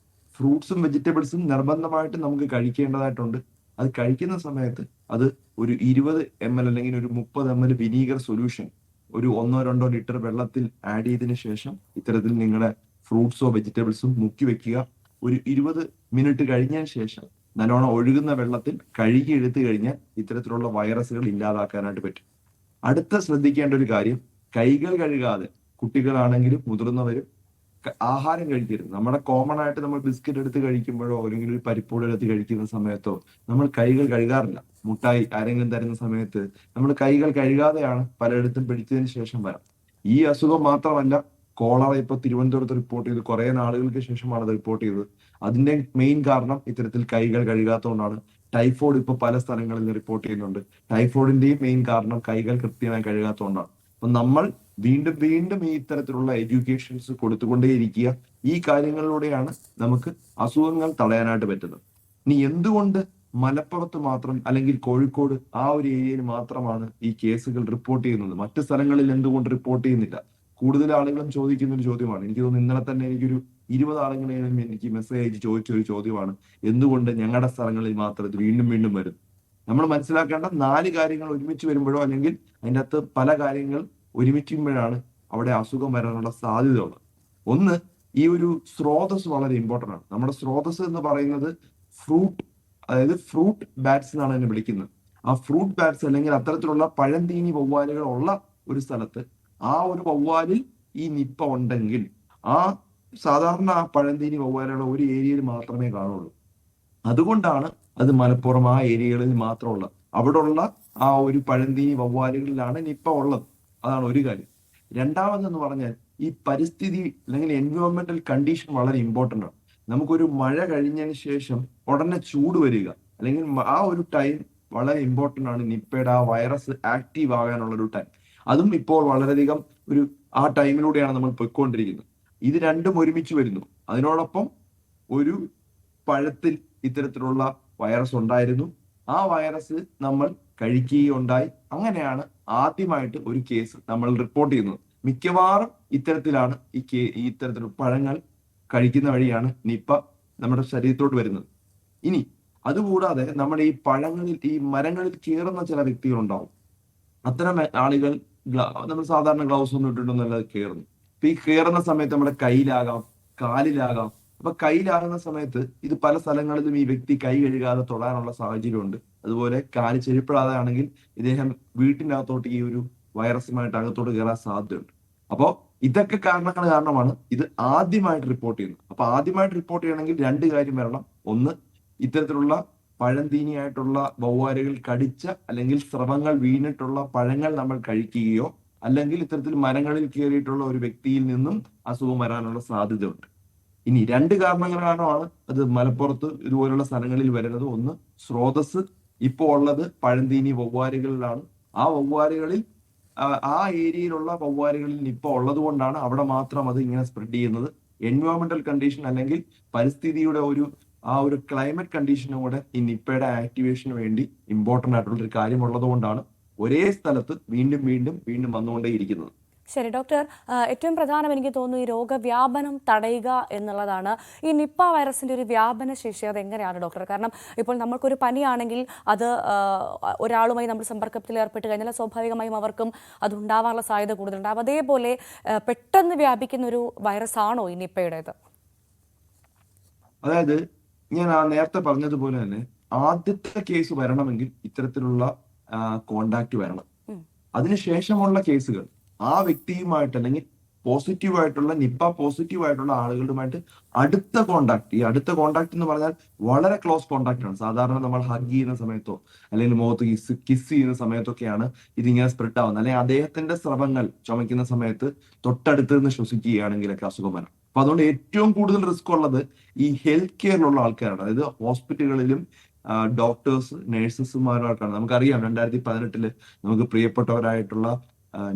ഫ്രൂട്ട്സും വെജിറ്റബിൾസും നിർബന്ധമായിട്ട് നമുക്ക് കഴിക്കേണ്ടതായിട്ടുണ്ട്. അത് കഴിക്കുന്ന സമയത്ത് അത് ഒരു 20 ml അല്ലെങ്കിൽ ഒരു 30 ml വിനീഗർ സൊല്യൂഷൻ ഒരു 1-2 ലിറ്റർ വെള്ളത്തിൽ ആഡ് ചെയ്തതിനു ശേഷം ഇത്തരത്തിൽ നിങ്ങളുടെ ഫ്രൂട്ട്സോ വെജിറ്റബിൾസും മുക്കി വെക്കുക. ഒരു 20 മിനിറ്റ് കഴിഞ്ഞതിന് ശേഷം നല്ലോണം ഒഴുകുന്ന വെള്ളത്തിൽ കഴുകി എടുത്തു കഴിഞ്ഞാൽ ഇത്തരത്തിലുള്ള വൈറസുകൾ ഇല്ലാതാക്കാനായിട്ട് പറ്റും. അടുത്ത ശ്രദ്ധിക്കേണ്ട ഒരു കാര്യം, കൈകൾ കഴുകാതെ കുട്ടികളാണെങ്കിലും മുതിർന്നവരും ആഹാരം കഴിക്കരുത്. നമ്മുടെ കോമൺ ആയിട്ട് നമ്മൾ ബിസ്ക്കറ്റ് എടുത്ത് കഴിക്കുമ്പോഴോ അല്ലെങ്കിൽ ഒരു പരിപ്പോട് എടുത്ത് കഴിക്കുന്ന സമയത്തോ നമ്മൾ കൈകൾ കഴുകാറില്ല. മുട്ടായി ആരെങ്കിലും തരുന്ന സമയത്ത് നമ്മൾ കൈകൾ കഴുകാതെയാണ് പലയിടത്തും പിടിച്ചതിന് ശേഷം വരാം. ഈ അസുഖം മാത്രമല്ല, കോളറ ഇപ്പൊ തിരുവനന്തപുരത്ത് റിപ്പോർട്ട് ചെയ്ത് കുറെ നാളുകൾക്ക് ശേഷമാണ് അത് റിപ്പോർട്ട് ചെയ്തത്. അതിന്റെ മെയിൻ കാരണം ഇത്തരത്തിൽ കൈകൾ കഴുകാത്തതുകൊണ്ടാണ്. ടൈഫോയിഡ് ഇപ്പൊ പല സ്ഥലങ്ങളിൽ റിപ്പോർട്ട് ചെയ്യുന്നുണ്ട്. ടൈഫോയിഡിന്റെയും മെയിൻ കാരണം കൈകൾ കൃത്യമായി കഴുകാത്തതുകൊണ്ടാണ്. അപ്പൊ നമ്മൾ വീണ്ടും വീണ്ടും ഈ ഇത്തരത്തിലുള്ള എഡ്യൂക്കേഷൻസ് കൊടുത്തുകൊണ്ടേയിരിക്കുക. ഈ കാര്യങ്ങളിലൂടെയാണ് നമുക്ക് അസുഖങ്ങൾ തടയാനായിട്ട് പറ്റുന്നത്. ഇനി എന്തുകൊണ്ട് മലപ്പുറത്ത് മാത്രം അല്ലെങ്കിൽ കോഴിക്കോട് ആ ഒരു ഏരിയയിൽ മാത്രമാണ് ഈ കേസുകൾ റിപ്പോർട്ട് ചെയ്യുന്നത്, മറ്റു സ്ഥലങ്ങളിൽ എന്തുകൊണ്ട് റിപ്പോർട്ട് ചെയ്യുന്നില്ല? കൂടുതൽ ആളുകളും ചോദിക്കുന്ന ഒരു ചോദ്യമാണ്. എനിക്ക് തോന്നുന്നു ഇന്നലെ തന്നെ എനിക്കൊരു 20 ആളുകളെയും എനിക്ക് മെസ്സേജ് അയച്ച് ചോദിച്ച ഒരു ചോദ്യമാണ്, എന്തുകൊണ്ട് ഞങ്ങളുടെ സ്ഥലങ്ങളിൽ മാത്രം ഇത് വീണ്ടും വീണ്ടും വരും? നമ്മൾ മനസ്സിലാക്കേണ്ട 4 കാര്യങ്ങൾ ഒരുമിച്ച് വരുമ്പോഴോ അല്ലെങ്കിൽ അതിൻ്റെ അകത്ത് പല കാര്യങ്ങൾ ഒരുമിക്കുമ്പോഴാണ് അവിടെ അസുഖം വരാനുള്ള സാധ്യത ഉള്ളത്. ഒന്ന്, ഈ ഒരു സ്രോതസ് വളരെ ഇമ്പോർട്ടൻ്റ് ആണ്. നമ്മുടെ സ്രോതസ് എന്ന് പറയുന്നത് ഫ്രൂട്ട്, അതായത് ഫ്രൂട്ട് ബാറ്റ്സ് എന്നാണ് അതിനെ വിളിക്കുന്നത്. ആ ഫ്രൂട്ട് ബാറ്റ്സ് അല്ലെങ്കിൽ അത്തരത്തിലുള്ള പഴംതീനി വവ്വാലുകൾ ഉള്ള ഒരു സ്ഥലത്ത് ആ ഒരു വവ്വാലിൽ ഈ നിപ്പ ഉണ്ടെങ്കിൽ ആ സാധാരണ ആ പഴംതീനി വവ്വാലുകൾ ഒരു ഏരിയയിൽ മാത്രമേ കാണുള്ളൂ. അതുകൊണ്ടാണ് അത് മലപ്പുറം ആ ഏരിയകളിൽ മാത്രമുള്ള അവിടെയുള്ള ആ ഒരു പഴംതീനി വവ്വാലുകളിലാണ് നിപ്പ ഉള്ളത്. അതാണ് ഒരു കാര്യം. രണ്ടാമതെന്ന് പറഞ്ഞാൽ ഈ പരിസ്ഥിതി അല്ലെങ്കിൽ എൻവയോൺമെന്റൽ കണ്ടീഷൻ വളരെ ഇമ്പോർട്ടന്റ് ആണ്. നമുക്കൊരു മഴ കഴിഞ്ഞതിന് ശേഷം ഉടനെ ചൂട് വരിക അല്ലെങ്കിൽ ആ ഒരു ടൈം വളരെ ഇമ്പോർട്ടന്റ് ആണ്. നിപ്പയുടെ ആ വൈറസ് ആക്റ്റീവ് ആകാനുള്ള ഒരു ടൈം, അതും ഇപ്പോൾ വളരെയധികം ഒരു ആ ടൈമിലൂടെയാണ് നമ്മൾ പൊയ്ക്കൊണ്ടിരിക്കുന്നത്. ഇത് രണ്ടും ഒരുമിച്ച് വരുന്നു. അതിനോടൊപ്പം ഒരു പഴത്തിൽ ഇത്തരത്തിലുള്ള വൈറസ് ഉണ്ടായിരുന്നു. ആ വൈറസ് നമ്മൾ കഴിക്കുകയുണ്ടായി. അങ്ങനെയാണ് ആദ്യമായിട്ട് ഒരു കേസ് നമ്മൾ റിപ്പോർട്ട് ചെയ്യുന്നത്. മിക്കവാറും ഇത്തരത്തിലാണ് ഇത്തരത്തിലുള്ള പഴങ്ങൾ കഴിക്കുന്ന വഴിയാണ് നിപ്പ നമ്മുടെ ശരീരത്തോട്ട് വരുന്നത്. ഇനി അതുകൂടാതെ നമ്മുടെ ഈ പഴങ്ങളിൽ ഈ മരങ്ങളിൽ കയറുന്ന ചില വ്യക്തികളുണ്ടാവും. അത്തരം ആളുകൾ നമ്മൾ സാധാരണ ഗ്ലൗസ് ഒന്നും ഇട്ടിട്ടൊന്നുമല്ല കയറുന്നു. അപ്പൊ ഈ കയറുന്ന സമയത്ത് നമ്മുടെ കയ്യിലാകാം, കാലിലാകാം. അപ്പൊ കയ്യിലാകുന്ന സമയത്ത് ഇത് പല സ്ഥലങ്ങളിലും ഈ വ്യക്തി കൈ കഴുകാതെ തൊടാനുള്ള സാഹചര്യമുണ്ട്. അതുപോലെ കാല് ചെരുപ്പിടാതെ ആണെങ്കിൽ ഇദ്ദേഹം വീട്ടിനകത്തോട്ട് ഈ ഒരു വൈറസുമായിട്ട് അകത്തോട്ട് കയറാൻ സാധ്യതയുണ്ട്. അപ്പോ ഇതൊക്കെ കാരണമാണ് ഇത് ആദ്യമായിട്ട് റിപ്പോർട്ട് ചെയ്യുന്നത്. അപ്പൊ ആദ്യമായിട്ട് റിപ്പോർട്ട് ചെയ്യണമെങ്കിൽ രണ്ട് കാര്യം വരണം. ഒന്ന്, ഇത്തരത്തിലുള്ള പഴംതീനിയായിട്ടുള്ള വവ്വാലുകൾ കടിച്ച അല്ലെങ്കിൽ സ്രവങ്ങൾ വീണിട്ടുള്ള പഴങ്ങൾ നമ്മൾ കഴിക്കുകയോ അല്ലെങ്കിൽ ഇത്തരത്തിൽ മരങ്ങളിൽ കയറിയിട്ടുള്ള ഒരു വ്യക്തിയിൽ നിന്നും അസുഖം വരാനുള്ള സാധ്യതയുണ്ട്. ഇനി രണ്ട് കാരണങ്ങളാണ് അത് മലപ്പുറത്ത് ഇതുപോലുള്ള സ്ഥലങ്ങളിൽ വരുന്നത്. ഒന്ന്, സ്രോതസ് ഇപ്പോൾ ഉള്ളത് പഴംതീനി വവ്വാലുകളിലാണ്. ആ വവ്വാലുകളിൽ ആ ഏരിയയിലുള്ള വവ്വാലുകളിൽ നിപ്പ ഉള്ളത് കൊണ്ടാണ് അവിടെ മാത്രം അത് ഇങ്ങനെ സ്പ്രെഡ് ചെയ്യുന്നത്. എൻവയോൺമെന്റൽ കണ്ടീഷൻ അല്ലെങ്കിൽ പരിസ്ഥിതിയുടെ ആ ഒരു ക്ലൈമറ്റ് കണ്ടീഷനും കൂടെ ഈ നിപ്പയുടെ ആക്ടിവേഷന് വേണ്ടി ഇമ്പോർട്ടന്റ് ആയിട്ടുള്ള ഒരു കാര്യമുള്ളത് കൊണ്ടാണ് ഒരേ സ്ഥലത്ത് വീണ്ടും വീണ്ടും വീണ്ടും വന്നുകൊണ്ടേയിരിക്കുന്നത്. ശരി ഡോക്ടർ, ഏറ്റവും പ്രധാനം എനിക്ക് തോന്നുന്നു ഈ രോഗവ്യാപനം തടയുക എന്നുള്ളതാണ്. ഈ നിപ്പ വൈറസിന്റെ ഒരു വ്യാപന ശേഷി അത് എങ്ങനെയാണ് ഡോക്ടർ? കാരണം ഇപ്പോൾ നമ്മൾക്കൊരു പനിയാണെങ്കിൽ അത് ഒരാളുമായി നമ്മൾ സമ്പർക്കത്തിൽ ഏർപ്പെട്ട് കഴിഞ്ഞാൽ സ്വാഭാവികമായും അവർക്കും അത് ഉണ്ടാവാനുള്ള സാധ്യത കൂടുതലുണ്ട്. അതേപോലെ പെട്ടെന്ന് വ്യാപിക്കുന്ന ഒരു വൈറസ് ആണോ ഈ നിപ്പയുടേത്? അതായത് ഞാൻ നേരത്തെ പറഞ്ഞതുപോലെ തന്നെ ആദ്യത്തെ കേസ് വരണമെങ്കിൽ ഇത്തരത്തിലുള്ള കോണ്ടാക്ട് വരണം. അതിനുശേഷമുള്ള കേസുകൾ ആ വ്യക്തിയുമായിട്ട് അല്ലെങ്കിൽ പോസിറ്റീവായിട്ടുള്ള നിപ്പ പോസിറ്റീവായിട്ടുള്ള ആളുകളുമായിട്ട് അടുത്ത കോണ്ടാക്ട്, ഈ അടുത്ത കോണ്ടാക്ട് എന്ന് പറഞ്ഞാൽ വളരെ ക്ലോസ് കോണ്ടാക്ട് ആണ്. സാധാരണ നമ്മൾ ഹഗ് ചെയ്യുന്ന സമയത്തോ അല്ലെങ്കിൽ മുഖത്ത് കിസ് ചെയ്യുന്ന സമയത്തൊക്കെയാണ് ഇതിങ്ങനെ സ്പ്രെഡ് ആവുന്നത്. അല്ലെങ്കിൽ അദ്ദേഹത്തിന്റെ സ്രവങ്ങൾ ചുമയ്ക്കുന്ന സമയത്ത് തൊട്ടടുത്ത് നിന്ന് ശ്വസിക്കുകയാണെങ്കിലൊക്കെ അസുഖം വരാം. അപ്പൊ അതുകൊണ്ട് ഏറ്റവും കൂടുതൽ റിസ്ക് ഉള്ളത് ഈ ഹെൽത്ത് കെയറിലുള്ള ആൾക്കാരാണ്. അതായത് ഹോസ്പിറ്റലുകളിലും ഡോക്ടേഴ്സ്, നഴ്സസുമാരായിട്ടാണ്. നമുക്കറിയാം 2018 നമുക്ക് പ്രിയപ്പെട്ടവരായിട്ടുള്ള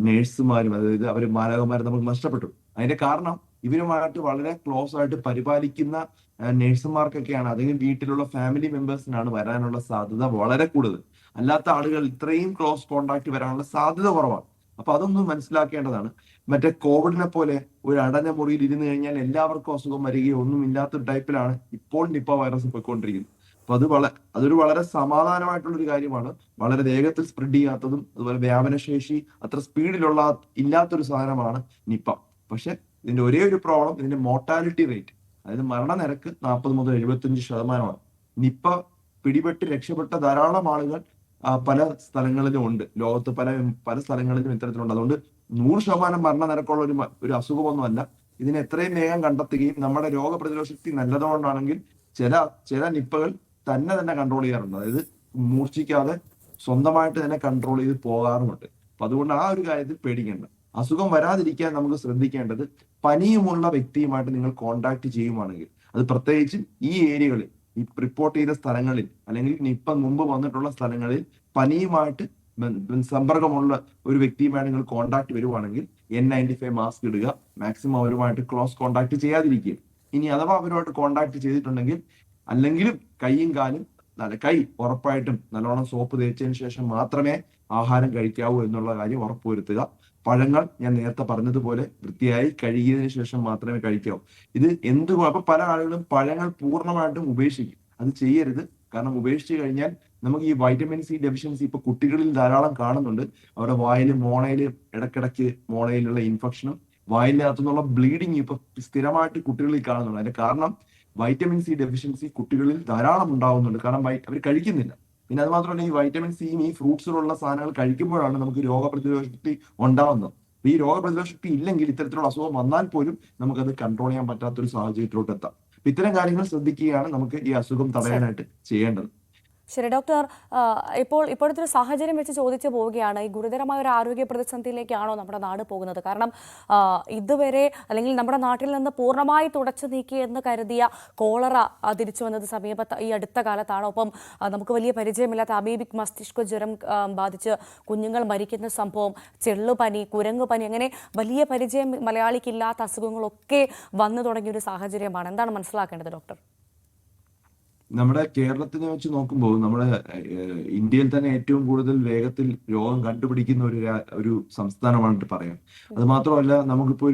നേഴ്സുമാരും അതായത് അവർ മാനവന്മാരെ നമുക്ക് നഷ്ടപ്പെട്ടു. അതിന്റെ കാരണം ഇവരുമായിട്ട് വളരെ ക്ലോസ് ആയിട്ട് പരിപാലിക്കുന്ന നേഴ്സുമാർക്കൊക്കെയാണ്, അല്ലെങ്കിൽ വീട്ടിലുള്ള ഫാമിലി മെമ്പേഴ്സിനാണ് വരാനുള്ള സാധ്യത വളരെ കൂടുതൽ. അല്ലാത്ത ആളുകൾ ഇത്രയും ക്ലോസ് കോണ്ടാക്ട് വരാനുള്ള സാധ്യത കുറവാണ്. അപ്പൊ അതൊന്നും മനസ്സിലാക്കേണ്ടതാണ്. മറ്റേ കോവിഡിനെ പോലെ ഒരു അടഞ്ഞ മുറിയിൽ ഇരുന്ന് കഴിഞ്ഞാൽ എല്ലാവർക്കും അസുഖം വരികയോ ഒന്നും ഇല്ലാത്തൊരു ടൈപ്പിലാണ് ഇപ്പോൾ നിപ്പ വൈറസ് പോയിക്കൊണ്ടിരിക്കുന്നത്. അപ്പൊ അതൊരു വളരെ സമാധാനമായിട്ടുള്ള ഒരു കാര്യമാണ്. വളരെ വേഗത്തിൽ സ്പ്രെഡ് ചെയ്യാത്തതും അതുപോലെ വ്യാപനശേഷി അത്ര സ്പീഡിലുള്ള ഇല്ലാത്തൊരു സാധനമാണ് നിപ്പ. പക്ഷെ ഇതിന്റെ ഒരേ ഒരു പ്രോബ്ലം, ഇതിന്റെ മോർട്ടാലിറ്റി റേറ്റ്, അതായത് മരണനിരക്ക് 40 മുതൽ 75%. നിപ്പ പിടിപെട്ട് രക്ഷപ്പെട്ട ധാരാളം ആളുകൾ പല സ്ഥലങ്ങളിലും ഉണ്ട്. ലോകത്ത് പല സ്ഥലങ്ങളിലും ഇത്തരത്തിലുണ്ട്. അതുകൊണ്ട് 100% മരണനിരക്കുള്ള ഒരു അസുഖമൊന്നുമല്ല. ഇതിനെ എത്രയും വേഗം കണ്ടെത്തുകയും നമ്മുടെ രോഗപ്രതിരോധ ശക്തി നല്ലതുകൊണ്ടാണെങ്കിൽ ചില നിപ്പകൾ തന്നെ കൺട്രോൾ ചെയ്യാറുണ്ട്. അതായത് മൂർച്ഛിക്കാതെ സ്വന്തമായിട്ട് തന്നെ കൺട്രോൾ ചെയ്ത് പോകാറുമുണ്ട്. അപ്പൊ അതുകൊണ്ട് ആ ഒരു കാര്യത്തിൽ പേടിക്കേണ്ട. അസുഖം വരാതിരിക്കാൻ നമുക്ക് ശ്രദ്ധിക്കേണ്ടത്, പനിയുമുള്ള വ്യക്തിയുമായിട്ട് നിങ്ങൾ കോണ്ടാക്ട് ചെയ്യുവാണെങ്കിൽ, അത് പ്രത്യേകിച്ചും ഈ ഏരിയകളിൽ, ഈ റിപ്പോർട്ട് ചെയ്ത സ്ഥലങ്ങളിൽ അല്ലെങ്കിൽ നിപ്പ മുമ്പ് വന്നിട്ടുള്ള സ്ഥലങ്ങളിൽ പനിയുമായിട്ട് സമ്പർക്കമുള്ള ഒരു വ്യക്തിയുമായി നിങ്ങൾ കോണ്ടാക്ട് വരുവാണെങ്കിൽ N95 മാസ്ക് ഇടുക. മാക്സിമം അവരുമായിട്ട് ക്ലോസ് കോണ്ടാക്ട് ചെയ്യാതിരിക്കുക. ഇനി അഥവാ അവരുമായിട്ട് കോണ്ടാക്ട് ചെയ്തിട്ടുണ്ടെങ്കിൽ അല്ലെങ്കിലും കൈയും കാലും കൈ ഉറപ്പായിട്ടും നല്ലോണം സോപ്പ് തേച്ചതിന് ശേഷം മാത്രമേ ആഹാരം കഴിക്കാവൂ എന്നുള്ള കാര്യം ഉറപ്പുവരുത്തുക. പഴങ്ങൾ ഞാൻ നേരത്തെ പറഞ്ഞതുപോലെ വൃത്തിയായി കഴുകിയതിനു ശേഷം മാത്രമേ കഴിക്കാവൂ. ഇത് അപ്പൊ പല ആളുകളും പഴങ്ങൾ പൂർണ്ണമായിട്ടും ഉപേക്ഷിക്കും. അത് ചെയ്യരുത്. കാരണം ഉപേക്ഷിച്ച് കഴിഞ്ഞാൽ നമുക്ക് ഈ വൈറ്റമിൻ സി ഡെഫിഷ്യൻസി ഇപ്പൊ കുട്ടികളിൽ ധാരാളം കാണുന്നുണ്ട്. അവരുടെ മോണയില് ഇടക്കിടയ്ക്ക് മോണയിലുള്ള ഇൻഫെക്ഷനും വായിനകത്തുനിന്നുള്ള ബ്ലീഡിങ് ഇപ്പൊ സ്ഥിരമായിട്ട് കുട്ടികളിൽ കാണുന്നുണ്ട്. അതിന്റെ കാരണം വൈറ്റമിൻ സി ഡെഫിഷ്യൻസി കുട്ടികളിൽ ധാരാളം ഉണ്ടാവുന്നുണ്ട്. കാരണം അവർ കഴിക്കുന്നില്ല. പിന്നെ അത് മാത്രമല്ല, ഈ വൈറ്റമിൻ സിയും ഈ ഫ്രൂട്ട്സിലുള്ള സാധനങ്ങൾ കഴിക്കുമ്പോഴാണ് നമുക്ക് രോഗപ്രതിരോധ ശക്തി ഉണ്ടാവുന്നത്. ഈ രോഗപ്രതിരോധ ശക്തി ഇല്ലെങ്കിൽ ഇത്തരത്തിലുള്ള അസുഖം വന്നാൽ പോലും നമുക്കത് കൺട്രോൾ ചെയ്യാൻ പറ്റാത്തൊരു സാഹചര്യത്തിലോട്ട് എത്താം. ഇത്തരം കാര്യങ്ങൾ ശ്രദ്ധിക്കുകയാണ് നമുക്ക് ഈ അസുഖം തടയാനായിട്ട് ചെയ്യേണ്ടത്. ശരി ഡോക്ടർ, ഇപ്പോഴത്തെ ഒരു സാഹചര്യം വെച്ച് ചോദിച്ചു പോവുകയാണ്, ഈ ഗുരുതരമായ ഒരു ആരോഗ്യ പ്രതിസന്ധിയിലേക്കാണോ നമ്മുടെ നാട് പോകുന്നത്? കാരണം ഇതുവരെ അല്ലെങ്കിൽ നമ്മുടെ നാട്ടിൽ നിന്ന് പൂർണ്ണമായി തുടച്ചു നീക്കി എന്ന് കരുതിയ കോളറ തിരിച്ചു വന്നത് സമീപത്ത് ഈ അടുത്ത കാലത്താണ്. ഒപ്പം നമുക്ക് വലിയ പരിചയമില്ലാത്ത അമീബിക് മസ്തിഷ്ക ജ്വരം ബാധിച്ച് കുഞ്ഞുങ്ങൾ മരിക്കുന്ന സംഭവം, ചെള്ളുപനി, കുരങ്ങുപനി, അങ്ങനെ വലിയ പരിചയം മലയാളിക്കില്ലാത്ത അസുഖങ്ങളൊക്കെ വന്നു തുടങ്ങിയ ഒരു സാഹചര്യമാണ്. എന്താണ് മനസ്സിലാക്കേണ്ടത് ഡോക്ടർ? നമ്മുടെ കേരളത്തിനെ വെച്ച് നോക്കുമ്പോൾ നമ്മുടെ ഇന്ത്യയിൽ തന്നെ ഏറ്റവും കൂടുതൽ വേഗത്തിൽ രോഗം കണ്ടുപിടിക്കുന്ന ഒരു സംസ്ഥാനമായിട്ട് പറയാം. അത് മാത്രമല്ല, നമുക്കിപ്പോ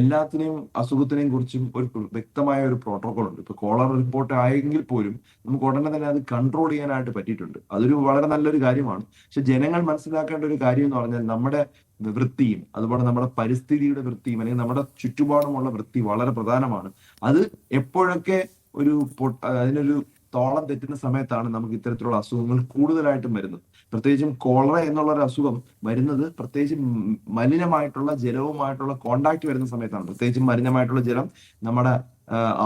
എല്ലാത്തിനെയും അസുഖത്തിനെയും കുറിച്ചും ഒരു വ്യക്തമായ ഒരു പ്രോട്ടോകോൾ ഉണ്ട്. ഇപ്പൊ കോളറ റിപ്പോർട്ട് ആയെങ്കിൽ പോലും നമുക്ക് ഉടനെ തന്നെ അത് കൺട്രോൾ ചെയ്യാനായിട്ട് പറ്റിയിട്ടുണ്ട്. അതൊരു വളരെ നല്ലൊരു കാര്യമാണ്. പക്ഷെ ജനങ്ങൾ മനസ്സിലാക്കേണ്ട ഒരു കാര്യം എന്ന് പറഞ്ഞാൽ നമ്മുടെ വൃത്തിയും അതുപോലെ നമ്മുടെ പരിസ്ഥിതിയുടെ വൃത്തിയും അല്ലെങ്കിൽ നമ്മുടെ ചുറ്റുപാടുമുള്ള വൃത്തി വളരെ പ്രധാനമാണ്. അത് എപ്പോഴൊക്കെ അതിനൊരു തോളം തെറ്റുന്ന സമയത്താണ് നമുക്ക് ഇത്തരത്തിലുള്ള അസുഖങ്ങൾ കൂടുതലായിട്ടും വരുന്നത്. പ്രത്യേകിച്ചും കോളറ എന്നുള്ള ഒരു അസുഖം വരുന്നത് പ്രത്യേകിച്ചും മലിനമായിട്ടുള്ള ജലവുമായിട്ടുള്ള കോണ്ടാക്ട് വരുന്ന സമയത്താണ്. പ്രത്യേകിച്ചും മലിനമായിട്ടുള്ള ജലം നമ്മുടെ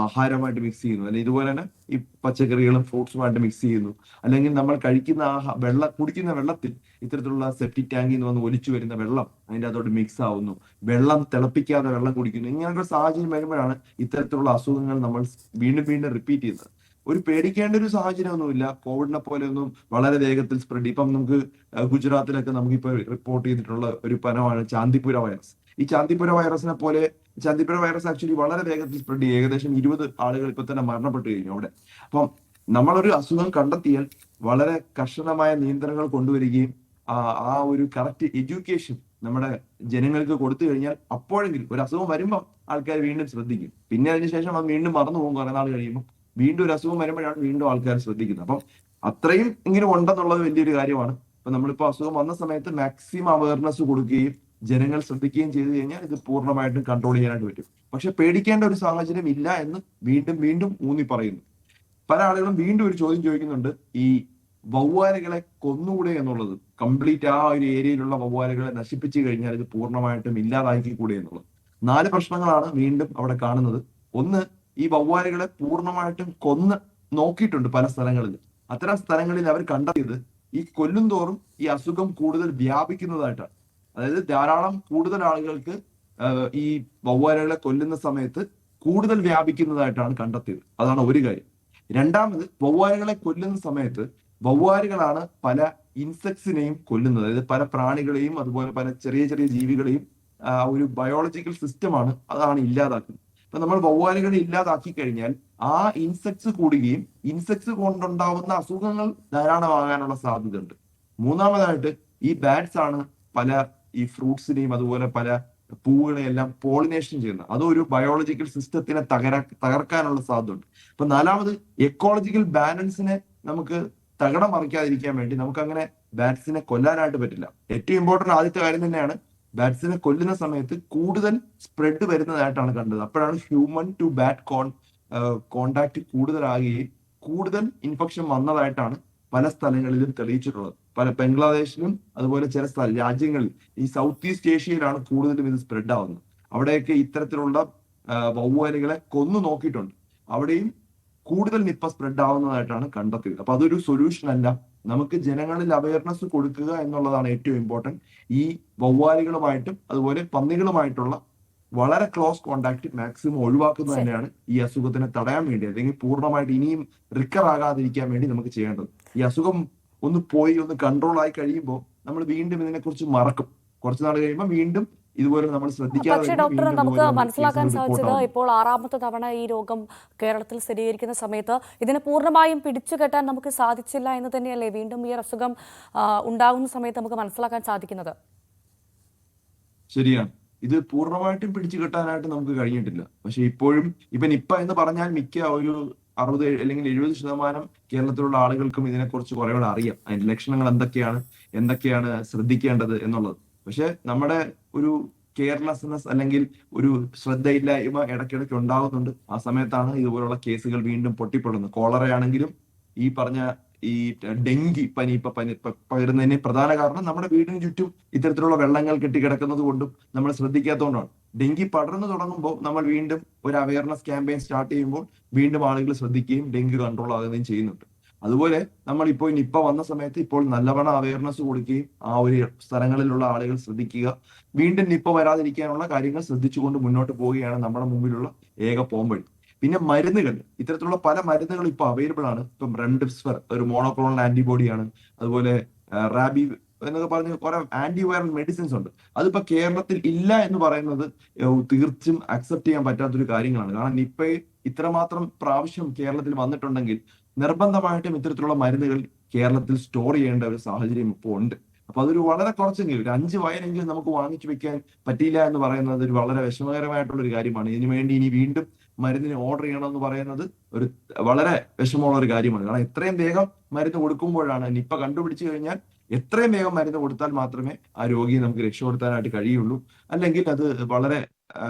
ആഹാരമായിട്ട് മിക്സ് ചെയ്യുന്നു, അല്ലെങ്കിൽ ഇതുപോലെ തന്നെ ഈ പച്ചക്കറികളും ഫ്രൂട്ട്സുമായിട്ട് മിക്സ് ചെയ്യുന്നു, അല്ലെങ്കിൽ നമ്മൾ കഴിക്കുന്ന കുടിക്കുന്ന വെള്ളത്തിൽ ഇത്തരത്തിലുള്ള സെപ്റ്റിക് ടാങ്കിൽ നിന്ന് വന്ന് ഒലിച്ചു വരുന്ന വെള്ളം അതിൻ്റെ അതോട് മിക്സ് ആവുന്നു, വെള്ളം തിളപ്പിക്കാതെ വെള്ളം കുടിക്കുന്നു. ഇങ്ങനെയൊക്കെ സാഹചര്യം വരുമ്പോഴാണ് ഇത്തരത്തിലുള്ള അസുഖങ്ങൾ നമ്മൾ വീണ്ടും വീണ്ടും റിപ്പീറ്റ് ചെയ്യുന്നത്. ഒരു പേടിക്കേണ്ട ഒരു സാഹചര്യമൊന്നുമില്ല. കോവിഡിനെ പോലെ ഒന്നും വളരെ വേഗത്തിൽ സ്പ്രെഡ്. ഇപ്പം നമുക്ക് ഗുജറാത്തിലൊക്കെ നമുക്കിപ്പോൾ റിപ്പോർട്ട് ചെയ്തിട്ടുള്ള ഒരു പനമാണ് ചാന്ദിപുര വൈറസ്. ഈ ചാന്ദിപുര വൈറസിനെ പോലെ ചാന്ദിപുര വൈറസ് ആക്ച്വലി വളരെ വേഗത്തിൽ സ്പ്രെഡ് ചെയ്യും. ഏകദേശം 20 ആളുകൾ ഇപ്പൊ തന്നെ മരണപ്പെട്ടു കഴിഞ്ഞു അവിടെ. അപ്പം നമ്മളൊരു അസുഖം കണ്ടെത്തിയാൽ വളരെ കർശനമായ നിയന്ത്രണങ്ങൾ കൊണ്ടുവരികയും ആ ഒരു കറക്റ്റ് എഡ്യൂക്കേഷൻ നമ്മുടെ ജനങ്ങൾക്ക് കൊടുത്തു കഴിഞ്ഞാൽ അപ്പോഴെങ്കിലും ഒരു അസുഖം വരുമ്പോൾ ആൾക്കാർ വീണ്ടും ശ്രദ്ധിക്കും. പിന്നെ അതിനുശേഷം അത് വീണ്ടും മറന്നു പോകും. കുറെ നാൾ കഴിയുമ്പോൾ വീണ്ടും ഒരു അസുഖം വരുമ്പോഴാണ് വീണ്ടും ആൾക്കാർ ശ്രദ്ധിക്കുന്നത്. അപ്പം അത്രയും ഇങ്ങനെ ഉണ്ടെന്നുള്ളത് വലിയൊരു കാര്യമാണ്. അപ്പൊ നമ്മളിപ്പോ അസുഖം വന്ന സമയത്ത് മാക്സിമം അവയർനെസ് കൊടുക്കുകയും ജനങ്ങൾ ശ്രദ്ധിക്കുകയും ചെയ്തു കഴിഞ്ഞാൽ ഇത് പൂർണ്ണമായിട്ടും കൺട്രോൾ ചെയ്യാനായിട്ട് പറ്റും. പക്ഷെ പേടിക്കേണ്ട ഒരു സാഹചര്യം ഇല്ല എന്ന് വീണ്ടും വീണ്ടും ഊന്നി പറയുന്നു. പല ആളുകളും വീണ്ടും ഒരു ചോദ്യം ചോദിക്കുന്നുണ്ട്, ഈ വവ്വാലുകളെ കൊന്നുകൂടെ എന്നുള്ളത്. കംപ്ലീറ്റ് ആ ഒരു ഏരിയയിലുള്ള വവ്വാലുകളെ നശിപ്പിച്ചു കഴിഞ്ഞാൽ ഇത് പൂർണ്ണമായിട്ടും ഇല്ലാതാക്കി കൂടെ എന്നുള്ളത്. 4 പ്രശ്നങ്ങളാണ് വീണ്ടും അവിടെ കാണുന്നത്. ഒന്ന്, ഈ വവ്വാലുകളെ പൂർണ്ണമായിട്ടും കൊന്ന് നോക്കിയിട്ടുണ്ട് പല സ്ഥലങ്ങളിൽ. അത്തരം സ്ഥലങ്ങളിൽ അവർ കണ്ടെത്തിയത് ഈ കൊല്ലും തോറും ഈ അസുഖം കൂടുതൽ വ്യാപിക്കുന്നതായിട്ടാണ്. അതായത് ധാരാളം കൂടുതൽ ആളുകൾക്ക് ഈ വവ്വാലുകളെ കൊല്ലുന്ന സമയത്ത് കൂടുതൽ വ്യാപിക്കുന്നതായിട്ടാണ് കണ്ടെത്തിയത്. അതാണ് ഒരു കാര്യം. രണ്ടാമത്, വവ്വാലുകളെ കൊല്ലുന്ന സമയത്ത് വവ്വാലുകളാണ് പല ഇൻസെക്ട്സിനെയും കൊല്ലുന്നത്. അതായത് പല പ്രാണികളെയും അതുപോലെ പല ചെറിയ ചെറിയ ജീവികളെയും ഒരു ബയോളജിക്കൽ സിസ്റ്റമാണ് അതാണ് ഇല്ലാതാക്കുന്നത്. അപ്പൊ നമ്മൾ വവ്വാലുകളെ ഇല്ലാതാക്കി കഴിഞ്ഞാൽ ആ ഇൻസെക്ട്സ് കൂടുകയും ഇൻസെക്ട്സ് കൊണ്ടുണ്ടാവുന്ന അസുഖങ്ങൾ ധാരാളമാകാനുള്ള സാധ്യതയുണ്ട്. മൂന്നാമതായിട്ട്, ഈ ബാറ്റ്സ് ആണ് പല ഈ ഫ്രൂട്ട്സിനെയും അതുപോലെ പല പൂവുകളെയെല്ലാം പോളിനേഷൻ ചെയ്യുന്നത്. അതൊരു ബയോളജിക്കൽ സിസ്റ്റത്തിനെ തകർക്കാനുള്ള സാധ്യതയുണ്ട്. അപ്പൊ നാലാമത്, എക്കോളജിക്കൽ ബാലൻസിനെ നമുക്ക് തകിടം മറിക്കാതിരിക്കാൻ വേണ്ടി നമുക്ക് അങ്ങനെ ബാറ്റ്സിനെ കൊല്ലാനായിട്ട് പറ്റില്ല. ഏറ്റവും ഇമ്പോർട്ടന്റ് ആദ്യത്തെ കാര്യം തന്നെയാണ്, ബാറ്റ്സിനെ കൊല്ലുന്ന സമയത്ത് കൂടുതൽ സ്പ്രെഡ് വരുന്നതായിട്ടാണ് കണ്ടത്. അപ്പോഴാണ് ഹ്യൂമൻ ടു ബാറ്റ് കോണ്ടാക്ട് കൂടുതലാകുകയും കൂടുതൽ ഇൻഫെക്ഷൻ വന്നതായിട്ടാണ് പല സ്ഥലങ്ങളിലും തെളിയിച്ചിട്ടുള്ളത്. പല ബംഗ്ലാദേശിലും അതുപോലെ ചില രാജ്യങ്ങളിൽ ഈ സൗത്ത് ഈസ്റ്റ് ഏഷ്യയിലാണ് കൂടുതലും ഇത് സ്പ്രെഡ് ആവുന്നത്. അവിടെയൊക്കെ ഇത്തരത്തിലുള്ള വവ്വാലുകളെ കൊന്നു നോക്കിയിട്ടുണ്ട്. അവിടെയും കൂടുതൽ നിപ്പ സ്പ്രെഡ് ആവുന്നതായിട്ടാണ് കണ്ടെത്തിയത്. അപ്പൊ അതൊരു സൊല്യൂഷൻ അല്ല. നമുക്ക് ജനങ്ങളിൽ അവയർനെസ് കൊടുക്കുക എന്നുള്ളതാണ് ഏറ്റവും ഇമ്പോർട്ടന്റ്. ഈ വവ്വാലുകളുമായിട്ടും അതുപോലെ പന്നികളുമായിട്ടുള്ള വളരെ ക്ലോസ് കോണ്ടാക്ട് മാക്സിമം ഒഴിവാക്കുന്നത് തന്നെയാണ് ഈ അസുഖത്തിനെ തടയാൻ വേണ്ടി, അല്ലെങ്കിൽ പൂർണ്ണമായിട്ട് ഇനിയും റിക്കർ ആകാതിരിക്കാൻ വേണ്ടി നമുക്ക് ചെയ്യേണ്ടത്. ഈ അസുഖം ഒന്ന് കൺട്രോൾ ആയി കഴിയുമ്പോൾ നമ്മൾ വീണ്ടും ഇതിനെക്കുറിച്ച് മറക്കും. കുറച്ചു നാൾ കഴിയുമ്പോൾ വീണ്ടും ഇതുപോലെ നമ്മൾ ശ്രദ്ധിക്കാതെ. പക്ഷേ ഡോക്ടർ, നമുക്ക് മനസ്സിലാക്കാൻ സാധിച്ചത് ഇപ്പോൾ 6ാമത്തെ തവണ ഈ രോഗം കേരളത്തിൽ സ്ഥിരീകരിക്കുന്ന സമയത്ത് ഇതിനെ പൂർണ്ണമായും പിടിച്ചുകെട്ടാൻ നമുക്ക് സാധിച്ചില്ല എന്ന് തന്നെയല്ലേ വീണ്ടും ഈ അസുഖം ഉണ്ടാകുന്ന സമയത്ത് നമുക്ക് മനസ്സിലാക്കാൻ സാധിക്കുന്നത്? ശരിയാണ്. ഇത് പൂർണ്ണമായിട്ടും പിടിച്ചു കെട്ടാനായിട്ട് നമുക്ക് കഴിഞ്ഞിട്ടില്ല. പക്ഷെ ഇപ്പോഴും നിപ്പ എന്ന് പറഞ്ഞാൽ മിക്ക ഒരു 60 അല്ലെങ്കിൽ 70% കേരളത്തിലുള്ള ആളുകൾക്കും ഇതിനെക്കുറിച്ച് കുറെ കൂടെ അറിയാം. അതിന്റെ ലക്ഷണങ്ങൾ എന്തൊക്കെയാണ് ശ്രദ്ധിക്കേണ്ടത് എന്നുള്ളത്. പക്ഷെ നമ്മുടെ ഒരു കെയർലെസ്നെസ് അല്ലെങ്കിൽ ഒരു ശ്രദ്ധയില്ലായ്മ ഇടയ്ക്കിടയ്ക്ക് ഉണ്ടാകുന്നുണ്ട്. ആ സമയത്താണ് ഇതുപോലുള്ള കേസുകൾ വീണ്ടും പൊട്ടിപ്പെടുന്നത്. കോളറയാണെങ്കിലും ഈ പറഞ്ഞ ഈ ഡെങ്കി പനി പകരുന്നതിന് പ്രധാന കാരണം നമ്മുടെ വീടിന് ചുറ്റും ഇത്തരത്തിലുള്ള വെള്ളങ്ങൾ കെട്ടിക്കിടക്കുന്നത് കൊണ്ടും നമ്മൾ ശ്രദ്ധിക്കാത്തതുകൊണ്ടാണ്. ഡെങ്കി പടർന്നു തുടങ്ങുമ്പോൾ നമ്മൾ വീണ്ടും ഒരു അവയർനെസ് ക്യാമ്പയിൻ സ്റ്റാർട്ട് ചെയ്യുമ്പോൾ വീണ്ടും ആളുകൾ ശ്രദ്ധിക്കുകയും ഡെങ്കി കൺട്രോൾ ആകുകയും ചെയ്യുന്നുണ്ട്. അതുപോലെ നമ്മൾ ഇപ്പോൾ നിപ്പ വന്ന സമയത്ത് ഇപ്പോൾ നല്ലവണ്ണം അവയർനെസ് കൊടുക്കുകയും ആ ഒരു സ്ഥലങ്ങളിലുള്ള ആളുകൾ ശ്രദ്ധിക്കുക, വീണ്ടും നിപ്പ വരാതിരിക്കാനുള്ള കാര്യങ്ങൾ ശ്രദ്ധിച്ചുകൊണ്ട് മുന്നോട്ട് പോവുകയാണ് നമ്മുടെ മുമ്പിലുള്ള ഏക പോംവഴി. പിന്നെ മരുന്നുകൾ, ഇത്തരത്തിലുള്ള പല മരുന്നുകൾ ഇപ്പോൾ അവൈലബിൾ ആണ്. ഇപ്പം റെംഡെസിവിർ ഒരു മോണോക്ലോണൽ ആന്റിബോഡിയാണ്. അതുപോലെ റാബി എന്നൊക്കെ പറഞ്ഞ് കുറെ ആന്റിവൈറൽ മെഡിസിൻസ് ഉണ്ട്. അതിപ്പോ കേരളത്തിൽ ഇല്ല എന്ന് പറയുന്നത് തീർച്ചും അക്സെപ്റ്റ് ചെയ്യാൻ പറ്റാത്തൊരു കാര്യങ്ങളാണ്. കാരണം നിപ്പയെ ഇത്രമാത്രം പ്രാവശ്യം കേരളത്തിൽ വന്നിട്ടുണ്ടെങ്കിൽ നിർബന്ധമായിട്ടും ഇത്തരത്തിലുള്ള മരുന്നുകൾ കേരളത്തിൽ സ്റ്റോർ ചെയ്യേണ്ട ഒരു സാഹചര്യം ഇപ്പോൾ ഉണ്ട്. അപ്പൊ അതൊരു വളരെ കുറച്ചെങ്കിലും ഒരു 5 വയലെങ്കിലും നമുക്ക് വാങ്ങിച്ചു വെക്കാൻ പറ്റിയില്ല എന്ന് പറയുന്നത് ഒരു വളരെ വിഷമകരമായിട്ടുള്ള ഒരു കാര്യമാണ്. ഇതിനു വേണ്ടി ഇനി വീണ്ടും മരുന്നിന് ഓർഡർ ചെയ്യണം എന്ന് പറയുന്നത് ഒരു വളരെ വിഷമമുള്ള ഒരു കാര്യമാണ്. കാരണം എത്രയും വേഗം മരുന്ന് കൊടുക്കുമ്പോഴാണ്, നിപ്പ കണ്ടുപിടിച്ചു കഴിഞ്ഞാൽ എത്രയും വേഗം മരുന്ന് കൊടുത്താൽ മാത്രമേ ആ രോഗിയെ നമുക്ക് രക്ഷപ്പെടുത്താനായിട്ട് കഴിയുള്ളൂ. അല്ലെങ്കിൽ അത് വളരെ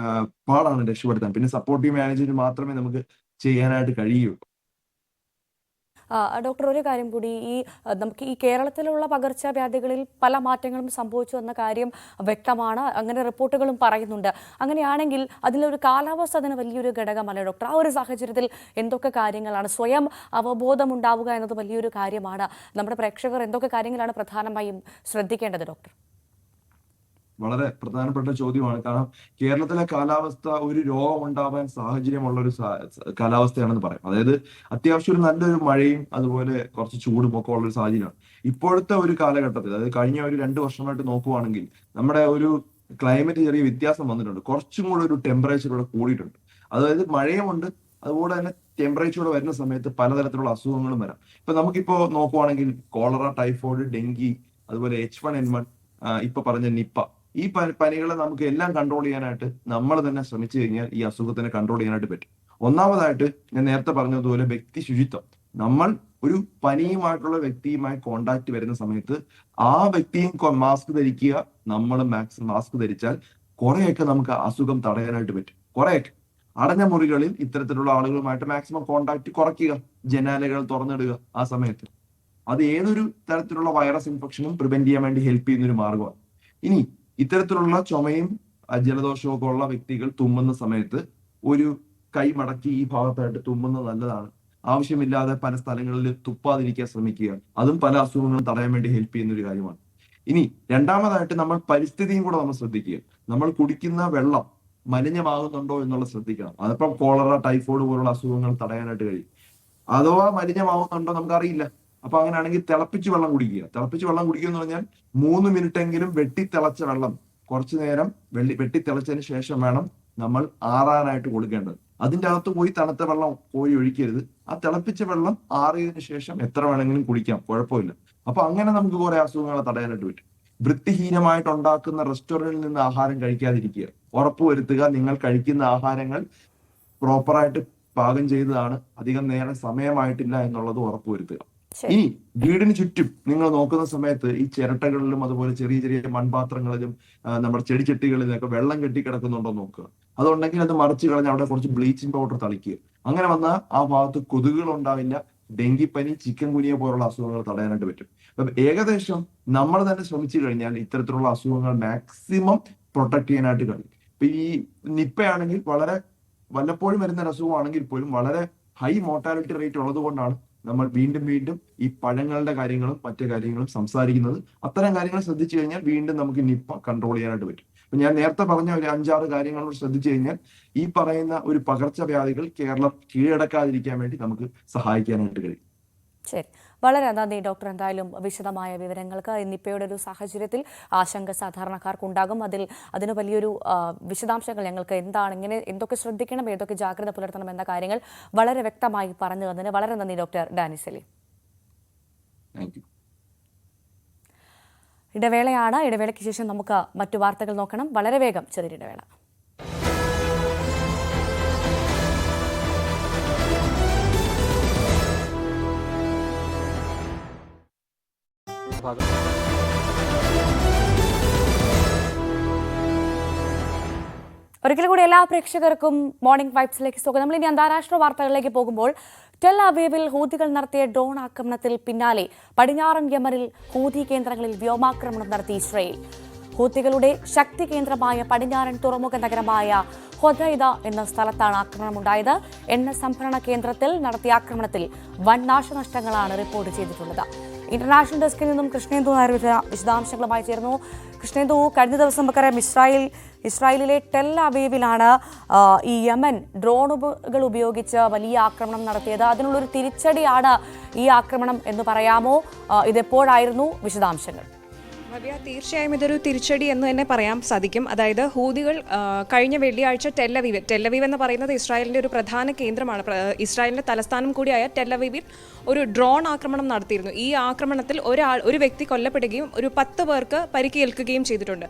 പാടാണ് രക്ഷപ്പെടുത്താൻ. പിന്നെ സപ്പോർട്ടീവ് മാനേജ്മെന്റ് മാത്രമേ നമുക്ക് ചെയ്യാനായിട്ട് കഴിയുള്ളൂ. ഡോക്ടർ, ഒരു കാര്യം കൂടി, നമുക്ക് ഈ കേരളത്തിലുള്ള പകർച്ചവ്യാധികളിൽ പല മാറ്റങ്ങളും സംഭവിച്ചു എന്ന കാര്യം വ്യക്തമാണ്, അങ്ങനെ റിപ്പോർട്ടുകളും പറയുന്നുണ്ട്. അങ്ങനെയാണെങ്കിൽ അതിലൊരു കാലാവസ്ഥ അതിന് വലിയൊരു ഘടകമല്ല ഡോക്ടർ? ആ ഒരു സാഹചര്യത്തിൽ എന്തൊക്കെ കാര്യങ്ങളാണ്, സ്വയം അവബോധം ഉണ്ടാവുക എന്നത് വലിയൊരു കാര്യമാണ്. നമ്മുടെ പ്രേക്ഷകർ എന്തൊക്കെ കാര്യങ്ങളാണ് പ്രധാനമായും ശ്രദ്ധിക്കേണ്ടത് ഡോക്ടർ? വളരെ പ്രധാനപ്പെട്ട ചോദ്യമാണ്. കാരണം കേരളത്തിലെ കാലാവസ്ഥ ഒരു രോഗം ഉണ്ടാവാൻ സാഹചര്യമുള്ള ഒരു കാലാവസ്ഥയാണെന്ന് പറയാം. അതായത് അത്യാവശ്യം ഒരു നല്ലൊരു മഴയും അതുപോലെ കുറച്ച് ചൂടും ഒക്കെ ഉള്ള ഒരു സാഹചര്യമാണ് ഇപ്പോഴത്തെ ഒരു കാലഘട്ടത്തിൽ. അതായത് കഴിഞ്ഞ ഒരു 2 വർഷമായിട്ട് നോക്കുവാണെങ്കിൽ നമ്മുടെ ഒരു ക്ലൈമറ്റ് ചെറിയ വ്യത്യാസം വന്നിട്ടുണ്ട്. കുറച്ചും കൂടെ ഒരു ടെമ്പറേച്ചർ ഇവിടെ കൂടിയിട്ടുണ്ട്. അതായത് മഴയുമുണ്ട്, അതുപോലെ തന്നെ ടെമ്പറേച്ചർ വരുന്ന സമയത്ത് പലതരത്തിലുള്ള അസുഖങ്ങളും വരാം. ഇപ്പൊ നമുക്കിപ്പോ നോക്കുവാണെങ്കിൽ കോളറ, ടൈഫോയിഡ്, ഡെങ്കി, അതുപോലെ H1N1, ഇപ്പൊ പറഞ്ഞ നിപ്പ, ഈ പനികളെ നമുക്ക് എല്ലാം കൺട്രോൾ ചെയ്യാനായിട്ട് നമ്മൾ തന്നെ ശ്രമിച്ചു കഴിഞ്ഞാൽ ഈ അസുഖത്തിനെ കൺട്രോൾ ചെയ്യാനായിട്ട് പറ്റും. ഒന്നാമതായിട്ട് ഞാൻ നേരത്തെ പറഞ്ഞതുപോലെ വ്യക്തി ശുചിത്വം. നമ്മൾ ഒരു പനിയുമായിട്ടുള്ള വ്യക്തിയുമായി കോണ്ടാക്ട് വരുന്ന സമയത്ത് ആ വ്യക്തിയും മാസ്ക് ധരിക്കുക, നമ്മൾ മാസ്ക് ധരിച്ചാൽ കുറെയൊക്കെ നമുക്ക് അസുഖം തടയാനായിട്ട് പറ്റും. കുറെയൊക്കെ അടഞ്ഞ മുറികളിൽ ഇത്തരത്തിലുള്ള ആളുകളുമായിട്ട് മാക്സിമം കോണ്ടാക്ട് കുറയ്ക്കുക, ജനാലകൾ തുറന്നിടുക ആ സമയത്ത്. അത് ഏതൊരു തരത്തിലുള്ള വൈറസ് ഇൻഫെക്ഷനും പ്രിവെന്റ് ചെയ്യാൻ വേണ്ടി ഹെൽപ്പ് ചെയ്യുന്ന ഒരു മാർഗമാണ്. ഇനി ഇത്തരത്തിലുള്ള ചുമയും ജലദോഷവും ഒക്കെ ഉള്ള വ്യക്തികൾ തുമ്മുന്ന സമയത്ത് ഒരു കൈ മടക്കി ഈ ഭാഗത്തായിട്ട് തുമ്മുന്നത് നല്ലതാണ്. ആവശ്യമില്ലാതെ പല സ്ഥലങ്ങളിൽ തുപ്പാതിരിക്കാൻ ശ്രമിക്കുക, അതും പല അസുഖങ്ങളും തടയാൻ വേണ്ടി ഹെൽപ്പ് ചെയ്യുന്ന ഒരു കാര്യമാണ്. ഇനി രണ്ടാമതായിട്ട് നമ്മൾ പരിസ്ഥിതിയും കൂടെ നമ്മൾ ശ്രദ്ധിക്കുക. നമ്മൾ കുടിക്കുന്ന വെള്ളം മലിനമാകുന്നുണ്ടോ എന്നുള്ളത് ശ്രദ്ധിക്കണം. അതിപ്പം കോളറ, ടൈഫോയിഡ് പോലുള്ള അസുഖങ്ങൾ തടയാനായിട്ട് കഴിയും. അഥവാ മലിനമാകുന്നുണ്ടോ നമുക്കറിയില്ല. അപ്പൊ അങ്ങനെയാണെങ്കിൽ തിളപ്പിച്ച് വെള്ളം കുടിക്കുക. തിളപ്പിച്ച് വെള്ളം കുടിക്കുക എന്ന് പറഞ്ഞാൽ 3 മിനിറ്റെങ്കിലും വെട്ടിത്തിളച്ച വെള്ളം കുറച്ചു നേരം വെട്ടിത്തിളച്ചതിന് ശേഷം വേണം നമ്മൾ ആറാനായിട്ട് കൊടുക്കേണ്ടത്. അതിന്റെ അകത്ത് പോയി തണുത്ത വെള്ളം കോരി ഒഴിക്കരുത്. ആ തിളപ്പിച്ച വെള്ളം ആറിയതിനു ശേഷം എത്ര വേണമെങ്കിലും കുടിക്കാം, കുഴപ്പമില്ല. അപ്പൊ അങ്ങനെ നമുക്ക് കുറെ അസുഖങ്ങളെ തടയാനായിട്ട് പറ്റും. വൃത്തിഹീനമായിട്ട് ഉണ്ടാക്കുന്ന റെസ്റ്റോറന്റിൽ നിന്ന് ആഹാരം കഴിക്കാതിരിക്കുക. ഉറപ്പുവരുത്തുക നിങ്ങൾ കഴിക്കുന്ന ആഹാരങ്ങൾ പ്രോപ്പറായിട്ട് പാകം ചെയ്തതാണ്, അധികം നേരം സമയമായിട്ടില്ല എന്നുള്ളത് ഉറപ്പുവരുത്തുക. ഇനി വീടിന് ചുറ്റും നിങ്ങൾ നോക്കുന്ന സമയത്ത് ഈ ചിരട്ടകളിലും അതുപോലെ ചെറിയ ചെറിയ മൺപാത്രങ്ങളിലും നമ്മുടെ ചെടിച്ചട്ടികളിലൊക്കെ വെള്ളം കെട്ടിക്കിടക്കുന്നുണ്ടോ നോക്കുക. അതുണ്ടെങ്കിൽ അത് മറിച്ച് കളഞ്ഞ് അവിടെ കുറച്ച് ബ്ലീച്ചിങ് പൗഡർ തളിക്കുക. അങ്ങനെ വന്നാൽ ആ ഭാഗത്ത് കൊതുകുകൾ ഉണ്ടാവില്ല. ഡെങ്കിപ്പനി, ചിക്കൻ ഗുനിയ പോലുള്ള അസുഖങ്ങൾ തടയാനായിട്ട് പറ്റും. അപ്പം ഏകദേശം നമ്മൾ തന്നെ ശ്രമിച്ചു കഴിഞ്ഞാൽ ഇത്തരത്തിലുള്ള അസുഖങ്ങൾ മാക്സിമം പ്രൊട്ടക്ട് ചെയ്യാനായിട്ട് കഴിയും. ഇപ്പൊ ഈ നിപ്പയാണെങ്കിൽ വളരെ വല്ലപ്പോഴും വരുന്ന അസുഖമാണെങ്കിൽ പോലും വളരെ ഹൈ മോർട്ടാലിറ്റി റേറ്റ് ഉള്ളത് കൊണ്ടാണ് നമ്മൾ വീണ്ടും വീണ്ടും ഈ പഴങ്ങളുടെ കാര്യങ്ങളും മറ്റു കാര്യങ്ങളും സംസാരിക്കുന്നത്. അത്തരം കാര്യങ്ങൾ ശ്രദ്ധിച്ചു കഴിഞ്ഞാൽ വീണ്ടും നമുക്ക് നിപ്പ കൺട്രോൾ ചെയ്യാനായിട്ട് പറ്റും. അപ്പൊ ഞാൻ നേരത്തെ പറഞ്ഞ ഒരു 5-6 കാര്യങ്ങൾ ശ്രദ്ധിച്ചു കഴിഞ്ഞാൽ ഈ പറയുന്ന ഒരു പകർച്ചവ്യാധികൾ കേരളം കീഴടക്കാതിരിക്കാൻ വേണ്ടി നമുക്ക് സഹായിക്കാനായിട്ട് കഴിയും. ശരി, വളരെ നന്ദി ഡോക്ടർ. എന്തായാലും വിശദമായ വിവരങ്ങൾക്ക്. നിപ്പയുടെ ഒരു സാഹചര്യത്തിൽ ആശങ്ക സാധാരണക്കാർക്കുണ്ടാകും. അതിന് വലിയൊരു വിശദാംശങ്ങൾ ഞങ്ങൾക്ക് എന്തൊക്കെ ശ്രദ്ധിക്കണം, ഏതൊക്കെ ജാഗ്രത പുലർത്തണം എന്ന കാര്യങ്ങൾ വളരെ വ്യക്തമായി പറഞ്ഞു തന്നതിന് വളരെ നന്ദി ഡോക്ടർ ഡാനി സലീം. ഇടവേളയാണ്. ഇടവേളയ്ക്ക് ശേഷം നമുക്ക് മറ്റു വാർത്തകൾ നോക്കണം. വളരെ വേഗം ചെറിയ ഇടവേള. ഒരിക്കൽ കൂടി എല്ലാ പ്രേക്ഷകർക്കും മോർണിംഗ് വൈബ്സിലേക്ക് സ്വാഗതം. നമ്മൾ ഇനി അന്താരാഷ്ട്ര വാർത്തകളിലേക്ക് പോകുമ്പോൾ ടെൽ അവീവിൽ ഹൂതികൾ നടത്തിയ ഡ്രോൺ ആക്രമണത്തിൽ പിന്നാലെ പടിഞ്ഞാറൻ യമനിൽ ഹൂതി കേന്ദ്രങ്ങളിൽ വ്യോമാക്രമണം നടത്തി ഇസ്രയേൽ. ഹൂതികളുടെ ശക്തി കേന്ദ്രമായ പടിഞ്ഞാറൻ തുറമുഖ നഗരമായ ഹൊദൈദ എന്ന സ്ഥലത്താണ് ആക്രമണമുണ്ടായത്. എണ്ണ സംഭരണ കേന്ദ്രത്തിൽ നടത്തിയ ആക്രമണത്തിൽ വൻ നാശനഷ്ടങ്ങളാണ് റിപ്പോർട്ട് ചെയ്തിട്ടുള്ളത്. ഇന്റർനാഷണൽ ഡെസ്കിൽ നിന്നും കൃഷ്ണേന്ദു നായർ വിശദാംശങ്ങളുമായി ചേർന്നു. കൃഷ്ണേന്ദു, കഴിഞ്ഞ ദിവസം നമുക്കറിയാം ഇസ്രായേലിലെ ടെൽ അവീവിലാണ് ഈ യമൻ ഡ്രോണുകൾ ഉപയോഗിച്ച് വലിയ ആക്രമണം നടത്തിയത്. അതിനുള്ളൊരു തിരിച്ചടിയാണ് ഈ ആക്രമണം എന്ന് പറയാമോ? ഇതെപ്പോഴായിരുന്നു? വിശദാംശങ്ങൾ. തീർച്ചയായും ഇതൊരു തിരിച്ചടി എന്ന് തന്നെ പറയാൻ സാധിക്കും. അതായത് ഹൂതികൾ കഴിഞ്ഞ വെള്ളിയാഴ്ച ടെല്ലവീവ് എന്ന് പറയുന്നത് ഇസ്രായേലിൻ്റെ ഒരു പ്രധാന കേന്ദ്രമാണ്. ഇസ്രായേലിൻ്റെ തലസ്ഥാനം കൂടിയായ ടെല്ലവീവിൽ ഒരു ഡ്രോൺ ആക്രമണം നടത്തിയിരുന്നു. ഈ ആക്രമണത്തിൽ ഒരു വ്യക്തി കൊല്ലപ്പെടുകയും ഒരു 10 പേർക്ക് പരിക്കേൽക്കുകയും ചെയ്തിട്ടുണ്ട്.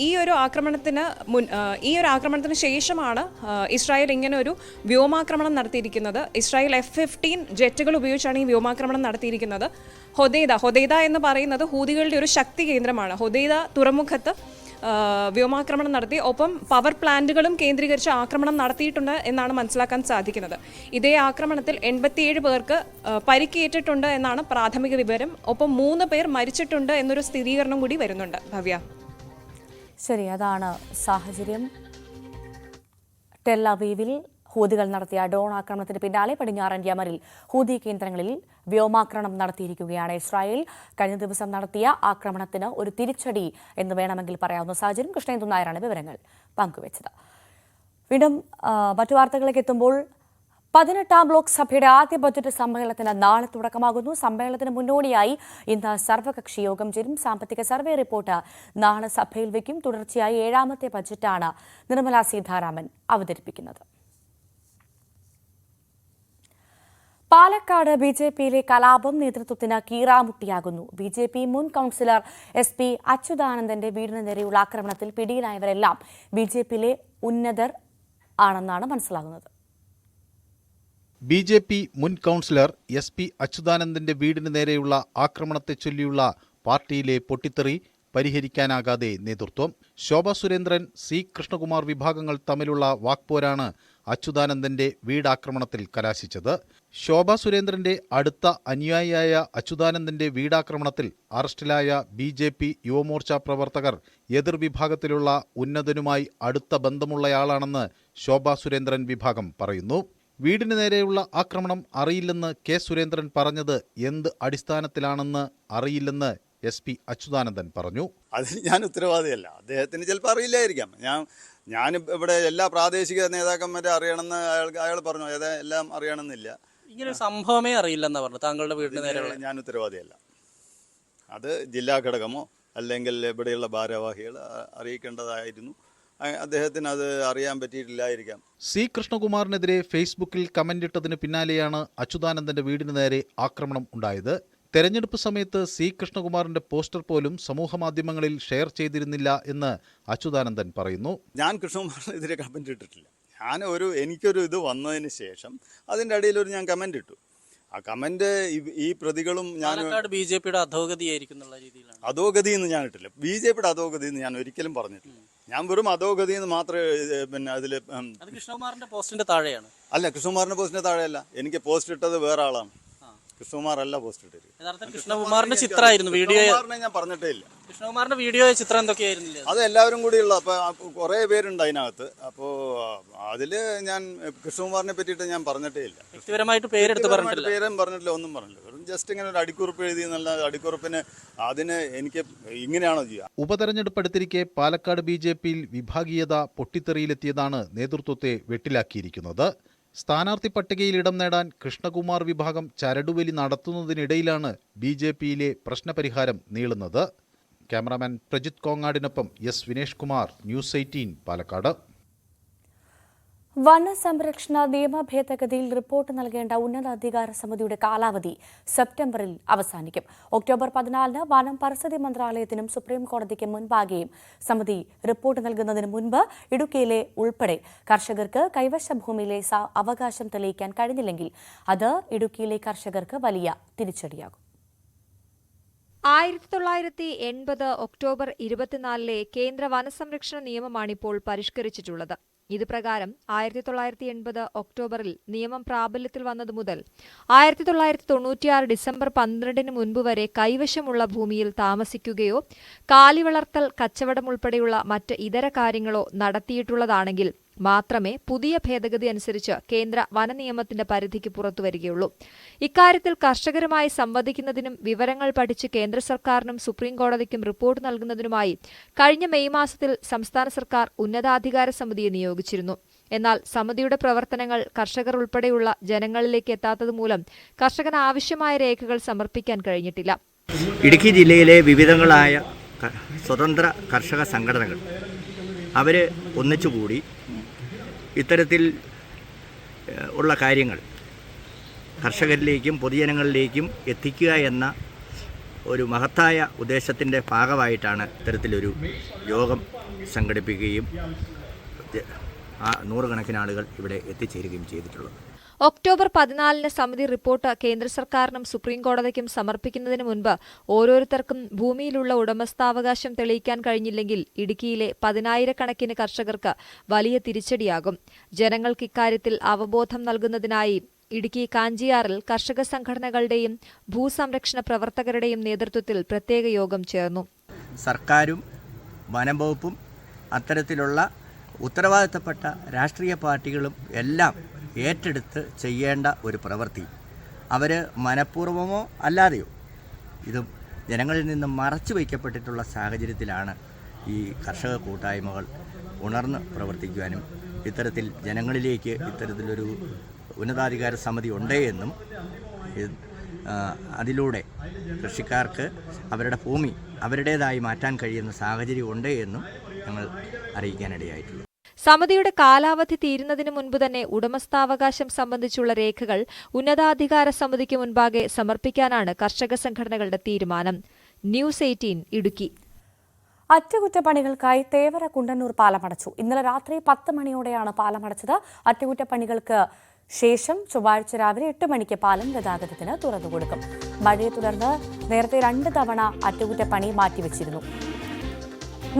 ഈ ഒരു ആക്രമണത്തിന് ശേഷമാണ് ഇസ്രായേൽ ഇങ്ങനെ ഒരു വ്യോമാക്രമണം നടത്തിയിരിക്കുന്നത്. ഇസ്രായേൽ F-15 ജെറ്റുകൾ ഉപയോഗിച്ചാണ് ഈ വ്യോമാക്രമണം നടത്തിയിരിക്കുന്നത്. ഹൊദൈദ എന്ന് പറയുന്നത് ഹൂതികളുടെ ഒരു ശക്തി കേന്ദ്രമാണ്. ഹൊദൈദ തുറമുഖത്ത് വ്യോമാക്രമണം നടത്തി, ഒപ്പം പവർ പ്ലാന്റുകളും കേന്ദ്രീകരിച്ച് ആക്രമണം നടത്തിയിട്ടുണ്ട് എന്നാണ് മനസ്സിലാക്കാൻ സാധിക്കുന്നത്. ഇതേ ആക്രമണത്തിൽ 87 പേർക്ക് പരിക്കേറ്റിട്ടുണ്ട് എന്നാണ് പ്രാഥമിക വിവരം. ഒപ്പം 3 പേർ മരിച്ചിട്ടുണ്ട് എന്നൊരു സ്ഥിരീകരണം കൂടി വരുന്നുണ്ട്. ഭവ്യ, ശരി, അതാണ് സാഹചര്യം. ടെൽ അവീവിൽ ഹൂതികൾ നടത്തിയ ഡ്രോൺ ആക്രമണത്തിന് പിന്നാലെ പടിഞ്ഞാറൻ യമനിൽ ഹൂതി കേന്ദ്രങ്ങളിൽ വ്യോമാക്രമണം നടത്തിയിരിക്കുകയാണ് ഇസ്രായേൽ. കഴിഞ്ഞ ദിവസം നടത്തിയ ആക്രമണത്തിന് ഒരു തിരിച്ചടി എന്ന് വേണമെങ്കിൽ പറയാവുന്ന സാഹചര്യം. കൃഷ്ണേന്ദു നായരാണ് വിവരങ്ങൾ പങ്കുവച്ചത്. വീണ്ടും മറ്റു വാർത്തകളിലേക്ക് എത്തുമ്പോൾ 18ാം ലോക്സഭയുടെ ആദ്യ ബജറ്റ് സമ്മേളനത്തിന് നാളെ തുടക്കമാകുന്നു. സമ്മേളനത്തിന് മുന്നോടിയായി ഇന്ന് സർവകക്ഷി യോഗം ചേരും. സാമ്പത്തിക സർവേ റിപ്പോർട്ട് നാളെ സഭയിൽ വയ്ക്കും. തുടർച്ചയായി 7ാമത്തെ ബജറ്റാണ് നിർമ്മലാ സീതാരാമൻ അവതരിപ്പിക്കുന്നത്. പാലക്കാട് BJPയിലെ കലാപം നേതൃത്വത്തിന് കീറാമുട്ടിയാകുന്നു. BJP മുൻ കൌൺസിലർ SP അച്യുതാനന്ദന്റെ വീടിന് നേരെയുള്ള ആക്രമണത്തിൽ പിടിയിലായവരെല്ലാം BJPയിലെ ഉന്നതർ ആണെന്നാണ് മനസ്സിലാകുന്നത്. BJP മുൻ കൌൺസിലർ SP അച്യുതാനന്ദന്റെ വീടിന് നേരെയുള്ള ആക്രമണത്തെ ചൊല്ലിയുള്ള പാർട്ടിയിലെ പൊട്ടിത്തെറി പരിഹരിക്കാനാകാതെ നേതൃത്വം. ശോഭാ സുരേന്ദ്രൻ, C കൃഷ്ണകുമാർ വിഭാഗങ്ങൾ തമ്മിലുള്ള വാക്പോരാണ് അച്യുതാനന്ദന്റെ വീടാക്രമണത്തിൽ കലാശിച്ചത്. ശോഭാ സുരേന്ദ്രന്റെ അടുത്ത അനുയായിയായ അച്യുതാനന്ദന്റെ വീടാക്രമണത്തിൽ അറസ്റ്റിലായ BJP യുവമോർച്ച പ്രവർത്തകർ എതിർവിഭാഗത്തിലുള്ള ഉന്നതനുമായി അടുത്ത ബന്ധമുള്ളയാളാണെന്ന് ശോഭാ സുരേന്ദ്രൻ വിഭാഗം പറയുന്നു. വീടിന് നേരെയുള്ള ആക്രമണം അറിയില്ലെന്ന് K സുരേന്ദ്രൻ പറഞ്ഞത് എന്ത് അടിസ്ഥാനത്തിലാണെന്ന് അറിയില്ലെന്ന് SP അച്യുതാനന്ദൻ പറഞ്ഞു. അതിന് ഞാൻ ഉത്തരവാദിയല്ല. അദ്ദേഹത്തിന് ചിലപ്പോൾ അറിയില്ലായിരിക്കാം. ഞാൻ ഇവിടെ എല്ലാ പ്രാദേശിക നേതാക്കന്മാരെ അറിയണമെന്ന് അയാൾ പറഞ്ഞു. എല്ലാം അറിയണമെന്നില്ല. ഇങ്ങനെ ഒരു സംഭവമേ അറിയില്ലെന്നാ പറഞ്ഞു. താങ്കളുടെ വീടിന് നേരെ ഞാൻ ഉത്തരവാദിയല്ല. അത് ജില്ലാ ഘടകമോ അല്ലെങ്കിൽ ഇവിടെയുള്ള ഭാരവാഹികൾ അറിയിക്കേണ്ടതായിരുന്നു. അദ്ദേഹത്തിന് അത് അറിയാൻ പറ്റിയിട്ടില്ലായിരിക്കാം. C കൃഷ്ണകുമാറിനെതിരെ ഫേസ്ബുക്കിൽ കമന്റിട്ടതിന് പിന്നാലെയാണ് അച്യുതാനന്ദന്റെ വീടിന് നേരെ ആക്രമണം ഉണ്ടായത്. തെരഞ്ഞെടുപ്പ് സമയത്ത് C കൃഷ്ണകുമാറിന്റെ പോസ്റ്റർ പോലും സമൂഹമാധ്യമങ്ങളിൽ ഷെയർ ചെയ്തിരുന്നില്ല എന്ന് അച്യുതാനന്ദൻ പറയുന്നു. ഞാൻ കൃഷ്ണകുമാറിനെതിരെ കമന്റ് ഇട്ടിട്ടില്ല. എനിക്കൊരു ഇത് വന്നതിന് ശേഷം അതിൻ്റെ അടിയിൽ ഞാൻ കമന്റ് ഇട്ടു. ആ കമന്റ് ഈ പ്രതികളും ഞാൻ BJPയുടെ അധോഗതിയായിരിക്കും എന്നുള്ള രീതിയിലാണ്. അധോഗതി എന്ന് ഞാൻ ഇട്ടില്ല. BJPയുടെ അധോഗതി എന്ന് ഞാൻ ഒരിക്കലും പറഞ്ഞിട്ടില്ല. ഞാൻ വെറും അധോഗതി എന്ന് മാത്രമേ അതില്. കൃഷ്ണകുമാറിന്റെ പോസ്റ്റിന്റെ താഴെയാണ്. അല്ല, കൃഷ്ണകുമാറിന്റെ പോസ്റ്റിന്റെ താഴെയല്ല. എനിക്ക് പോസ്റ്റ് ഇട്ടത് വേറെ ആളാണ്. കൃഷ്ണകുമാർ അല്ല പോസ്റ്റ് ഇട്ടത്. കൃഷ്ണകുമാറിന്റെ ചിത്രമായിരുന്നു. വീഡിയോ ഞാൻ പറഞ്ഞിട്ടേ ഇല്ല. കൃഷ്ണകുമാറിന്റെ വീഡിയോ ചിത്രം എന്തൊക്കെയായിരുന്നില്ല? അത് എല്ലാവരും കൂടിയുള്ള കുറെ പേരുണ്ട് അതിനകത്ത്. അപ്പോൾ അതില് ഞാൻ കൃഷ്ണകുമാറിനെ പറ്റിയിട്ട് ഞാൻ പറഞ്ഞിട്ടേ ഇല്ല. വ്യക്തിപരമായിട്ട് പേരെടുത്ത് പറഞ്ഞിട്ടില്ല. പേരും പറഞ്ഞിട്ടില്ല, ഒന്നും പറഞ്ഞില്ല. വെറും ജസ്റ്റ് ഇങ്ങനെ ഒരു അടിക്കുറിപ്പ് എഴുതി എന്നുള്ള അടിക്കുറിപ്പിന് അതിന് എനിക്ക് ഇങ്ങനെയാണോ ചെയ്യുക? ഉപതെരഞ്ഞെടുപ്പ് അടുത്തിരിക്കെ പാലക്കാട് BJPയിൽ വിഭാഗീയത പൊട്ടിത്തെറിയിലെത്തിയതാണ് നേതൃത്വത്തെ വെട്ടിലാക്കിയിരിക്കുന്നത്. സ്ഥാനാർത്ഥി പട്ടികയിൽ ഇടം നേടാൻ കൃഷ്ണകുമാർ വിഭാഗം ചരടുവലി നടത്തുന്നതിനിടയിലാണ് BJPയിലെ പ്രശ്നപരിഹാരം നീളുന്നത്. ക്യാമറാമാൻ പ്രജിത് കോങ്ങാടിനൊപ്പം S വിനേഷ് കുമാർ, News 18 പാലക്കാട്. വനസംരക്ഷണ നിയമ ഭേദഗതിയിൽ റിപ്പോർട്ട് നൽകേണ്ട ഉന്നതാധികാര സമിതിയുടെ കാലാവധി സെപ്റ്റംബറിൽ അവസാനിക്കും. ഒക്ടോബർ 14 വനം പരിസ്ഥിതി മന്ത്രാലയത്തിനും സുപ്രീം കോടതിക്ക് മുൻപാകെയും സമിതി റിപ്പോർട്ട് നൽകുന്നതിന് മുൻപ് ഇടുക്കിയിലെ ഉൾപ്പെടെ കർഷകർക്ക് കൈവശ ഭൂമിയിലെ അവകാശം തെളിയിക്കാൻ കഴിഞ്ഞില്ലെങ്കിൽ അത് ഇടുക്കിയിലെ കർഷകർക്ക് വലിയ തിരിച്ചടിയാകും. 1980 ഒക്ടോബർ 24 കേന്ദ്ര വനസംരക്ഷണ നിയമമാണിപ്പോൾ പരിഷ്കരിച്ചിട്ടുള്ളത്. ഇത് പ്രകാരം 1980 ഒക്ടോബറിൽ നിയമം പ്രാബല്യത്തിൽ വന്നതു മുതൽ 1996 ഡിസംബർ 12 മുൻപ് വരെ കൈവശമുള്ള ഭൂമിയിൽ താമസിക്കുകയോ കാലിവളർത്തൽ, കച്ചവടം ഉൾപ്പെടെയുള്ള മറ്റ് ഇതര കാര്യങ്ങളോ നടത്തിയിട്ടുള്ളതാണെങ്കിൽ മാത്രമേ പുതിയ ഭേദഗതി അനുസരിച്ച് കേന്ദ്ര വനനിയമത്തിന്റെ പരിധിക്ക് പുറത്തുവരികയുള്ളൂ. ഇക്കാര്യത്തിൽ കർഷകരുമായി സംവദിക്കുന്നതിനും വിവരങ്ങൾ പഠിച്ച് കേന്ദ്ര സർക്കാരിനും സുപ്രീംകോടതിക്കും റിപ്പോർട്ട് നൽകുന്നതിനുമായി കഴിഞ്ഞ മെയ് മാസത്തിൽ സംസ്ഥാന സർക്കാർ ഉന്നതാധികാര സമിതിയെ നിയോഗിച്ചിരുന്നു. എന്നാൽ സമിതിയുടെ പ്രവർത്തനങ്ങൾ കർഷകർ ഉൾപ്പെടെയുള്ള ജനങ്ങളിലേക്ക് എത്താത്തതുമൂലം കർഷകന് ആവശ്യമായ രേഖകൾ സമർപ്പിക്കാൻ കഴിഞ്ഞിട്ടില്ല. ഇടുക്കി ജില്ലയിലെ വിവിധങ്ങളായ സ്വതന്ത്ര കർഷക സംഘടനകൾ അവർ ഒന്നിച്ചുകൂടി ഇത്തരത്തിൽ ഉള്ള കാര്യങ്ങൾ കർഷകരിലേക്കും പൊതുജനങ്ങളിലേക്കും എത്തിക്കുക എന്ന ഒരു മഹത്തായ ഉദ്ദേശത്തിൻ്റെ ഭാഗമായിട്ടാണ് ഇത്തരത്തിലൊരു യോഗം സംഘടിപ്പിക്കുകയും നൂറുകണക്കിന് ആളുകൾ ഇവിടെ എത്തിച്ചേരുകയും ചെയ്തിട്ടുള്ളത്. ഒക്ടോബർ 14 സമിതി റിപ്പോർട്ട് കേന്ദ്ര സർക്കാരിനും സുപ്രീംകോടതിക്കും സമർപ്പിക്കുന്നതിന് മുൻപ് ഓരോരുത്തർക്കും ഭൂമിയിലുള്ള ഉടമസ്ഥാവകാശം തെളിയിക്കാൻ കഴിഞ്ഞില്ലെങ്കിൽ ഇടുക്കിയിലെ 10,000-കണക്കിന് കർഷകർക്ക് വലിയ തിരിച്ചടിയാകും. ജനങ്ങൾക്ക് ഇക്കാര്യത്തിൽ അവബോധം നൽകുന്നതിനായി ഇടുക്കി കാഞ്ചിയാറിൽ കർഷക സംഘടനകളുടെയും ഭൂസംരക്ഷണ പ്രവർത്തകരുടെയും നേതൃത്വത്തിൽ പ്രത്യേക യോഗം ചേർന്നു. സർക്കാരും വനം വകുപ്പും അത്തരത്തിലുള്ള ഉത്തരവാദിത്തപ്പെട്ട രാഷ്ട്രീയ പാർട്ടികളും എല്ലാം ഏറ്റെടുത്ത് ചെയ്യേണ്ട ഒരു പ്രവൃത്തി അവർ മനഃപൂർവമോ അല്ലാതെയോ ഇത് ജനങ്ങളിൽ നിന്നും മറച്ചു വയ്ക്കപ്പെട്ടിട്ടുള്ള സാഹചര്യത്തിലാണ് ഈ കർഷക കൂട്ടായ്മകൾ ഉണർന്ന് പ്രവർത്തിക്കുവാനും ഇത്തരത്തിൽ ജനങ്ങളിലേക്ക് ഇത്തരത്തിലൊരു ഉന്നതാധികാര സമിതി ഉണ്ട് എന്നും അതിലൂടെ കൃഷിക്കാർക്ക് അവരുടെ ഭൂമി അവരുടേതായി മാറ്റാൻ കഴിയുന്ന സാഹചര്യം ഉണ്ട് എന്നും ഞങ്ങൾ അറിയിക്കാനിടയായിട്ടുണ്ട്. സമിതിയുടെ കാലാവധി തീരുന്നതിന് മുൻപ് തന്നെ ഉടമസ്ഥാവകാശം സംബന്ധിച്ചുള്ള രേഖകൾ ഉന്നതാധികാര സമിതിക്ക് മുൻപാകെ സമർപ്പിക്കാനാണ് കർഷക സംഘടനകളുടെ തീരുമാനം. ന്യൂസ് 18 ഇടുക്കി. അറ്റകുറ്റപ്പണികൾക്കായി തേവര കുണ്ടന്നൂർ പാലം അടച്ചു. ഇന്നലെ രാത്രി 10 മണിയോടെയാണ് പാലം അടച്ചത്. അറ്റകുറ്റപ്പണികൾക്ക് ശേഷം ചൊവ്വാഴ്ച രാവിലെ 8 മണിക്ക് പാലം ഗതാഗതത്തിന് തുറന്നുകൊടുക്കും. മഴയെ തുടർന്ന് നേരത്തെ 2 തവണ അറ്റകുറ്റപ്പണി മാറ്റിവെച്ചിരുന്നു.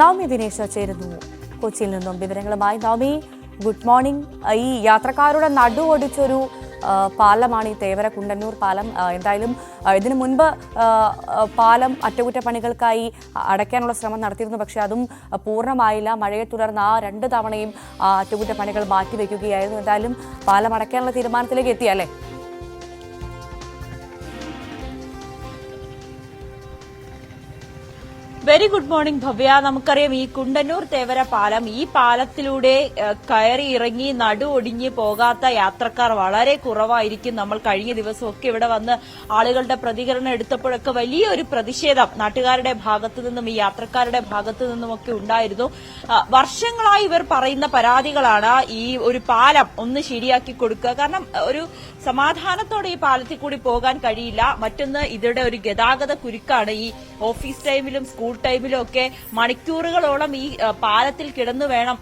നവമി ദിനേശ് ചേരുന്നു കൊച്ചിയിൽ നിന്നും വിവരങ്ങളുമായി. Navami, good morning. ഈ യാത്രക്കാരുടെ നടു ഒടിച്ചൊരു പാലമാണ് ഈ തേവര കുണ്ടന്നൂർ പാലം. എന്തായാലും ഇതിനു മുൻപ് പാലം അറ്റകുറ്റപ്പണികൾക്കായി അടയ്ക്കാനുള്ള ശ്രമം നടത്തിയിരുന്നു. പക്ഷേ അതും പൂർണ്ണമായില്ല. മഴയെ തുടർന്ന് 2 തവണയും അറ്റകുറ്റപ്പണികൾ മാറ്റിവെക്കുകയായിരുന്നു. എന്തായാലും പാലം അടയ്ക്കാനുള്ള തീരുമാനത്തിലേക്ക് എത്തിയല്ലേ? Very good morning Bhavya. നമുക്കറിയാം ഈ കുണ്ടന്നൂർ തേവര പാലം, ഈ പാലത്തിലൂടെ കയറി ഇറങ്ങി നടു ഒടിഞ്ഞ് പോകാത്ത യാത്രക്കാർ വളരെ കുറവായിരിക്കും. നമ്മൾ കഴിഞ്ഞ ദിവസമൊക്കെ ഇവിടെ വന്ന് ആളുകളുടെ പ്രതികരണം എടുത്തപ്പോഴൊക്കെ വലിയൊരു പ്രതിഷേധം നാട്ടുകാരുടെ ഭാഗത്തു നിന്നും ഈ യാത്രക്കാരുടെ ഭാഗത്തു നിന്നുമൊക്കെ ഉണ്ടായിരുന്നു. വർഷങ്ങളായി ഇവർ പറയുന്ന പരാതികളാണ് ഈ ഒരു പാലം ഒന്ന് ശരിയാക്കി കൊടുക്കുക. കാരണം ഒരു സമാധാനത്തോടെ ഈ പാലത്തിൽ കൂടി പോകാൻ കഴിയില്ല. മറ്റൊന്ന്, ഇതിയുടെ ഒരു ഗതാഗത കുരുക്കാണ്. ഈ ഓഫീസ് ടൈമിലും സ്കൂൾ ടൈമിലും ഒക്കെ മണിക്കൂറുകളോളം ഈ പാലത്തിൽ കിടന്നു വേണം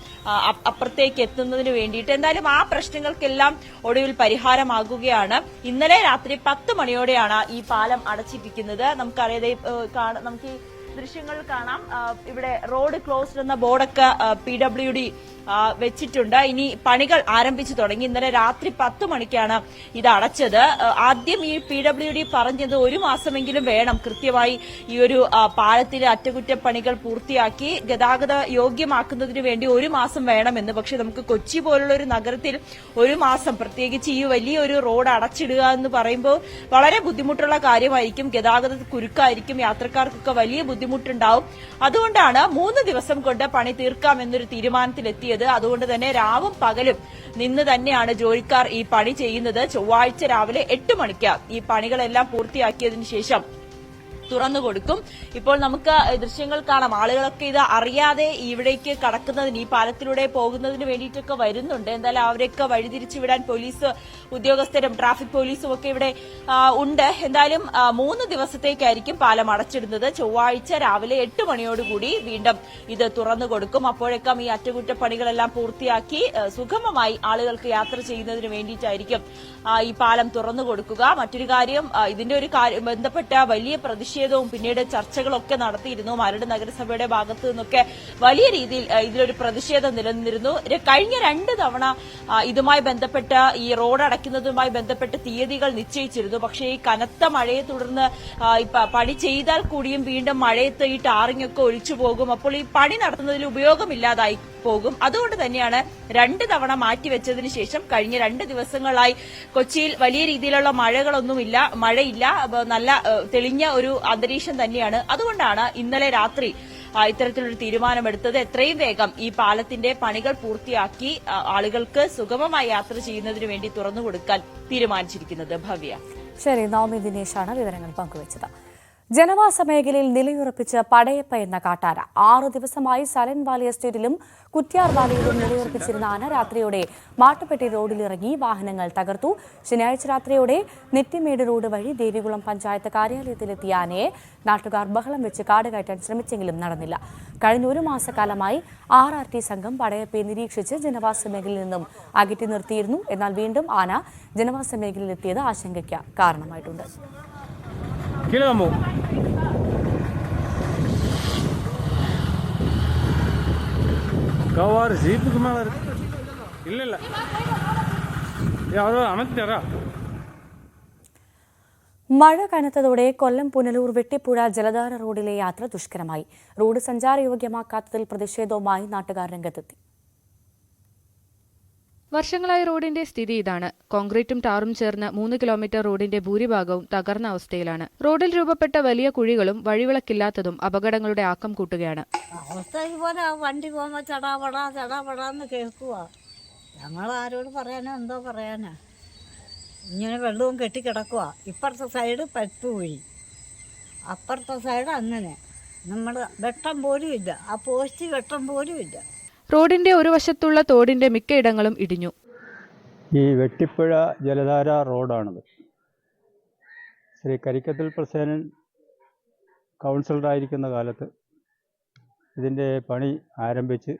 അപ്പുറത്തേക്ക് എത്തുന്നതിന് വേണ്ടിയിട്ട്. എന്തായാലും ആ പ്രശ്നങ്ങൾക്കെല്ലാം ഒടുവിൽ പരിഹാരമാകുകയാണ്. ഇന്നലെ രാത്രി 10 മണിയോടെയാണ് ഈ പാലം അടച്ചിരിക്കുന്നത്. നമുക്കറിയാം, നമുക്ക് ഈ ദൃശ്യങ്ങൾ കാണാം. ഇവിടെ റോഡ് ക്ലോസ്ഡ് എന്ന ബോർഡൊക്കെ PWD വെച്ചിട്ടുണ്ട്. ഇനി പണികൾ ആരംഭിച്ചു തുടങ്ങി. ഇന്നലെ രാത്രി 10 മണിക്കാണ് ഇത് അടച്ചത്. ആദ്യം ഈ PWD പറഞ്ഞത് 1 മാസമെങ്കിലും വേണം കൃത്യമായി ഈ ഒരു പാലത്തിലെ അറ്റകുറ്റപ്പണികൾ പൂർത്തിയാക്കി ഗതാഗത യോഗ്യമാക്കുന്നതിന് വേണ്ടി 1 മാസം വേണമെന്ന്. പക്ഷെ നമുക്ക് കൊച്ചി പോലുള്ള ഒരു നഗരത്തിൽ 1 മാസം, പ്രത്യേകിച്ച് ഈ വലിയൊരു റോഡ് അടച്ചിടുക എന്ന് പറയുമ്പോൾ വളരെ ബുദ്ധിമുട്ടുള്ള കാര്യമായിരിക്കും. ഗതാഗത കുരുക്കായിരിക്കും. യാത്രക്കാർക്കൊക്കെ വലിയ ബുദ്ധിമുട്ടുണ്ടാവും. അതുകൊണ്ടാണ് 3 ദിവസം കൊണ്ട് പണി തീർക്കാമെന്നൊരു തീരുമാനത്തിലെത്തിയത്. അതുകൊണ്ട് തന്നെ രാവും പകലും നിന്ന് തന്നെയാണ് ജോലിക്കാർ ഈ പണി ചെയ്യുന്നത്. ചൊവ്വാഴ്ച രാവിലെ 8 മണിക്ക് ഈ പണികളെല്ലാം പൂർത്തിയാക്കിയതിനു ശേഷം തുറന്നുകൊടുക്കും. ഇപ്പോൾ നമുക്ക് ദൃശ്യങ്ങൾ കാണാം. ആളുകളൊക്കെ ഇത് അറിയാതെ ഇവിടേക്ക് കടക്കുന്നതിന്, ഈ പാലത്തിലൂടെ പോകുന്നതിന് വേണ്ടിയിട്ടൊക്കെ വരുന്നുണ്ട്. എന്തായാലും അവരെയൊക്കെ വഴിതിരിച്ചുവിടാൻ പോലീസ് ഉദ്യോഗസ്ഥരും ട്രാഫിക് പോലീസും ഒക്കെ ഇവിടെ ഉണ്ട്. എന്തായാലും 3 ദിവസത്തേക്കായിരിക്കും പാലം അടച്ചിടുന്നത്. ചൊവ്വാഴ്ച രാവിലെ 8 മണിയോടുകൂടി വീണ്ടും ഇത് തുറന്നുകൊടുക്കും. അപ്പോഴേക്കും ഈ അറ്റകുറ്റപ്പണികളെല്ലാം പൂർത്തിയാക്കി സുഗമമായി ആളുകൾക്ക് യാത്ര ചെയ്യുന്നതിന് വേണ്ടിയിട്ടായിരിക്കും ഈ പാലം തുറന്നുകൊടുക്കുക. മറ്റൊരു കാര്യം, ഇതിന്റെ ഒരു ബന്ധപ്പെട്ട വലിയ പ്രതിഷേധം പ്രതിഷേധവും പിന്നീട് ചർച്ചകളൊക്കെ നടത്തിയിരുന്നു. മരട് നഗരസഭയുടെ ഭാഗത്തു നിന്നൊക്കെ വലിയ രീതിയിൽ ഇതിലൊരു പ്രതിഷേധം നിലനിന്നിരുന്നു. കഴിഞ്ഞ 2 തവണ ഇതുമായി ബന്ധപ്പെട്ട് ഈ റോഡ് അടയ്ക്കുന്നതുമായി ബന്ധപ്പെട്ട് തീയതികൾ നിശ്ചയിച്ചിരുന്നു. പക്ഷേ ഈ കനത്ത മഴയെ തുടർന്ന് പണി ചെയ്താൽ കൂടിയും വീണ്ടും മഴയത്ത് ഈ ടാറിങ്ങൊക്കെ ഒലിച്ചു പോകും. അപ്പോൾ ഈ പണി നടത്തുന്നതിൽ ഉപയോഗമില്ലാതായി പോകും. അതുകൊണ്ട് തന്നെയാണ് 2 തവണ മാറ്റിവെച്ചതിന് ശേഷം കഴിഞ്ഞ 2 ദിവസങ്ങളായി കൊച്ചിയിൽ വലിയ രീതിയിലുള്ള മഴയില്ല, നല്ല തെളിഞ്ഞ ഒരു അന്തരീക്ഷം തന്നെയാണ്. അതുകൊണ്ടാണ് ഇന്നലെ രാത്രി ഇത്തരത്തിലൊരു തീരുമാനമെടുത്തത്. എത്രയും വേഗം ഈ പാലത്തിന്റെ പണികൾ പൂർത്തിയാക്കി ആളുകൾക്ക് സുഗമമായി യാത്ര ചെയ്യുന്നതിന് വേണ്ടി തുറന്നുകൊടുക്കാൻ തീരുമാനിച്ചിരിക്കുന്നത്. ഭവ്യ. ശരി, നവമി ദിനേശാണ് വിവരങ്ങൾ പങ്കുവച്ചത്. ജനവാസ മേഖലയിൽ നിലയുറപ്പിച്ച് പടയപ്പ എന്ന കാട്ടാന 6 ദിവസമായി സലൻ വാലി എസ്റ്റേറ്റിലും കുറ്റ്യാർ വാലിയിലും നിലയുറപ്പിച്ചിരുന്ന ആന രാത്രിയോടെ മാട്ടുപ്പെട്ടി റോഡിലിറങ്ങി വാഹനങ്ങൾ തകർത്തു. ശനിയാഴ്ച രാത്രിയോടെ നെറ്റിമേട് റോഡ് വഴി ദേവികുളം പഞ്ചായത്ത് കാര്യാലയത്തിലെത്തിയ ആനയെ നാട്ടുകാർ ബഹളം വെച്ച് കാട് കയറ്റാൻ ശ്രമിച്ചെങ്കിലും നടന്നില്ല. കഴിഞ്ഞ 1 മാസക്കാലമായി RRT സംഘം പടയപ്പയെ നിരീക്ഷിച്ച് ജനവാസ മേഖലയിൽ നിന്നും അകറ്റി നിർത്തിയിരുന്നു. എന്നാൽ വീണ്ടും ആന ജനവാസ മേഖലയിലെത്തിയത് ആശങ്കയ്ക്ക് കാരണമായിട്ടുണ്ട്. മഴ കനത്തതോടെ കൊല്ലം പുനലൂർ വെട്ടിപ്പുഴ ജലധാര റോഡിലെ യാത്ര ദുഷ്കരമായി. റോഡ് സഞ്ചാരയോഗ്യമാക്കാത്തതിൽ പ്രതിഷേധവുമായി നാട്ടുകാർ രംഗത്തെത്തി. വർഷങ്ങളായി റോഡിന്റെ സ്ഥിതി ഇതാണ്. കോൺക്രീറ്റും ടാറും ചേർന്ന് 3 കിലോമീറ്റർ റോഡിന്റെ ഭൂരിഭാഗവും തകർന്ന അവസ്ഥയിലാണ്. റോഡിൽ രൂപപ്പെട്ട വലിയ കുഴികളും വഴിവിളക്കില്ലാത്തതും അപകടങ്ങളുടെ ആക്കം കൂട്ടുകയാണ്. അവസ്ഥ ഇതുപോലെ വണ്ടി പോകുമ്പോ ചടാപടാന്ന് കേൾക്കുക. ഞങ്ങൾ ആരോട് പറയാനോ എന്തോ പറയാനാ. ഇങ്ങനെ വെള്ളവും കെട്ടിക്കിടക്കുക. ഇപ്പുറത്തെ സൈഡ് പറ്റുപോയി, അപ്പുറത്തെ സൈഡ് അങ്ങനെ. നമ്മൾ വെട്ടം പോലും ഇല്ല, ആ പോസ്റ്റ് വെട്ടം പോലും ഇല്ല. റോഡിന്റെ ഒരു വശത്തുള്ള തോടിന്റെ മിക്കയിടങ്ങളും ഇടിഞ്ഞു. ഈ വെട്ടിപ്പുഴ ജലധാര റോഡാണത്. ശ്രീ കരിക്കത്തിൽ പ്രസേനൻ കൗൺസിലറായിരിക്കുന്ന കാലത്ത് ഇതിൻ്റെ പണി ആരംഭിച്ച്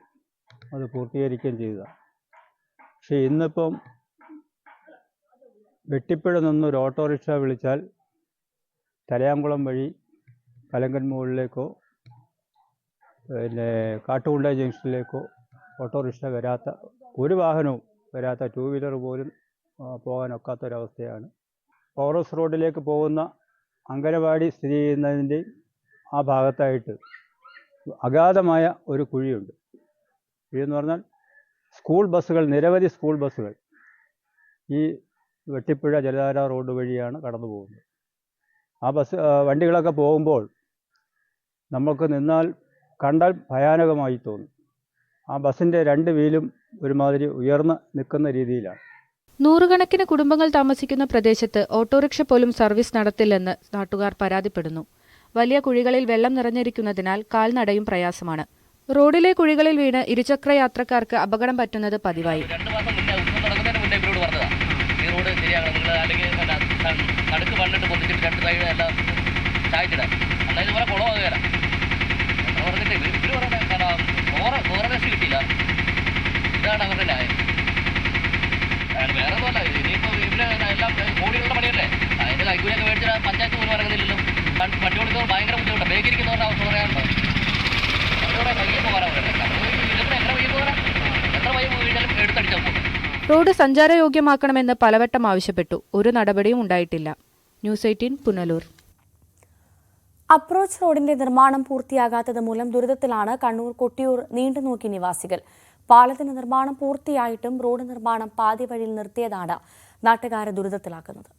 അത് പൂർത്തീകരിക്കുകയും ചെയ്തതാണ്. പക്ഷേ ഇന്നിപ്പം വെട്ടിപ്പുഴ നിന്നൊരു ഓട്ടോറിക്ഷ വിളിച്ചാൽ തലയാംകുളം വഴി കലങ്കൻ മുകളിലേക്കോ പിന്നെ കാട്ടുകുണ്ട ജംഗ്ഷനിലേക്കോ ഓട്ടോറിക്ഷ വരാത്ത, ഒരു വാഹനവും വരാത്ത, 2 വീലർ പോലും പോകാനൊക്കാത്തൊരവസ്ഥയാണ്. ഫോറസ്റ്റ് റോഡിലേക്ക് പോകുന്ന അങ്കനവാടി സ്ഥിതി ചെയ്യുന്നതിൻ്റെയും ആ ഭാഗത്തായിട്ട് അഗാധമായ ഒരു കുഴിയുണ്ട്. കുഴിയെന്ന് പറഞ്ഞാൽ സ്കൂൾ ബസ്സുകൾ, നിരവധി സ്കൂൾ ബസ്സുകൾ ഈ വെട്ടിപ്പുഴ ജലധാര റോഡ് വഴിയാണ് കടന്നു പോകുന്നത്. ആ വണ്ടികളൊക്കെ പോകുമ്പോൾ നമുക്ക് കണ്ടാൽ ഭയാനകമായി തോന്നും. ആ ബസ്സിൻ്റെ 2 വീലും ഒരുമാതിരി ഉയർന്ന് നിൽക്കുന്ന രീതിയിലാണ്. 100 കണക്കിന് കുടുംബങ്ങൾ താമസിക്കുന്ന പ്രദേശത്ത് ഓട്ടോറിക്ഷ പോലും സർവീസ് നടത്തില്ലെന്ന് നാട്ടുകാർ പരാതിപ്പെടുന്നു. വലിയ കുഴികളിൽ വെള്ളം നിറഞ്ഞിരിക്കുന്നതിനാൽ കാൽനടയും പ്രയാസമാണ്. റോഡിലെ കുഴികളിൽ വീണ് ഇരുചക്ര യാത്രക്കാർക്ക് അപകടം പറ്റുന്നത് പതിവായി. റോഡ് സഞ്ചാരയോഗ്യമാക്കണമെന്ന് പലവട്ടം ആവശ്യപ്പെട്ടു. ഒരു നടപടിയും ഉണ്ടായിട്ടില്ല. ന്യൂസ് 18 പുനലൂർ. അപ്രോച്ച് റോഡിന്റെ നിർമ്മാണം പൂർത്തിയാകാത്തത് മൂലം ദുരിതത്തിലാണ് കണ്ണൂർ കൊട്ടിയൂർ നീണ്ടുനോക്കി നിവാസികൾ. പാലത്തിന്റെ നിർമ്മാണം പൂർത്തിയായിട്ടും റോഡ് നിർമ്മാണം പാതി വഴിയിൽ നിർത്തിയതാണ് നാട്ടുകാരെ ദുരിതത്തിലാക്കുന്നത്.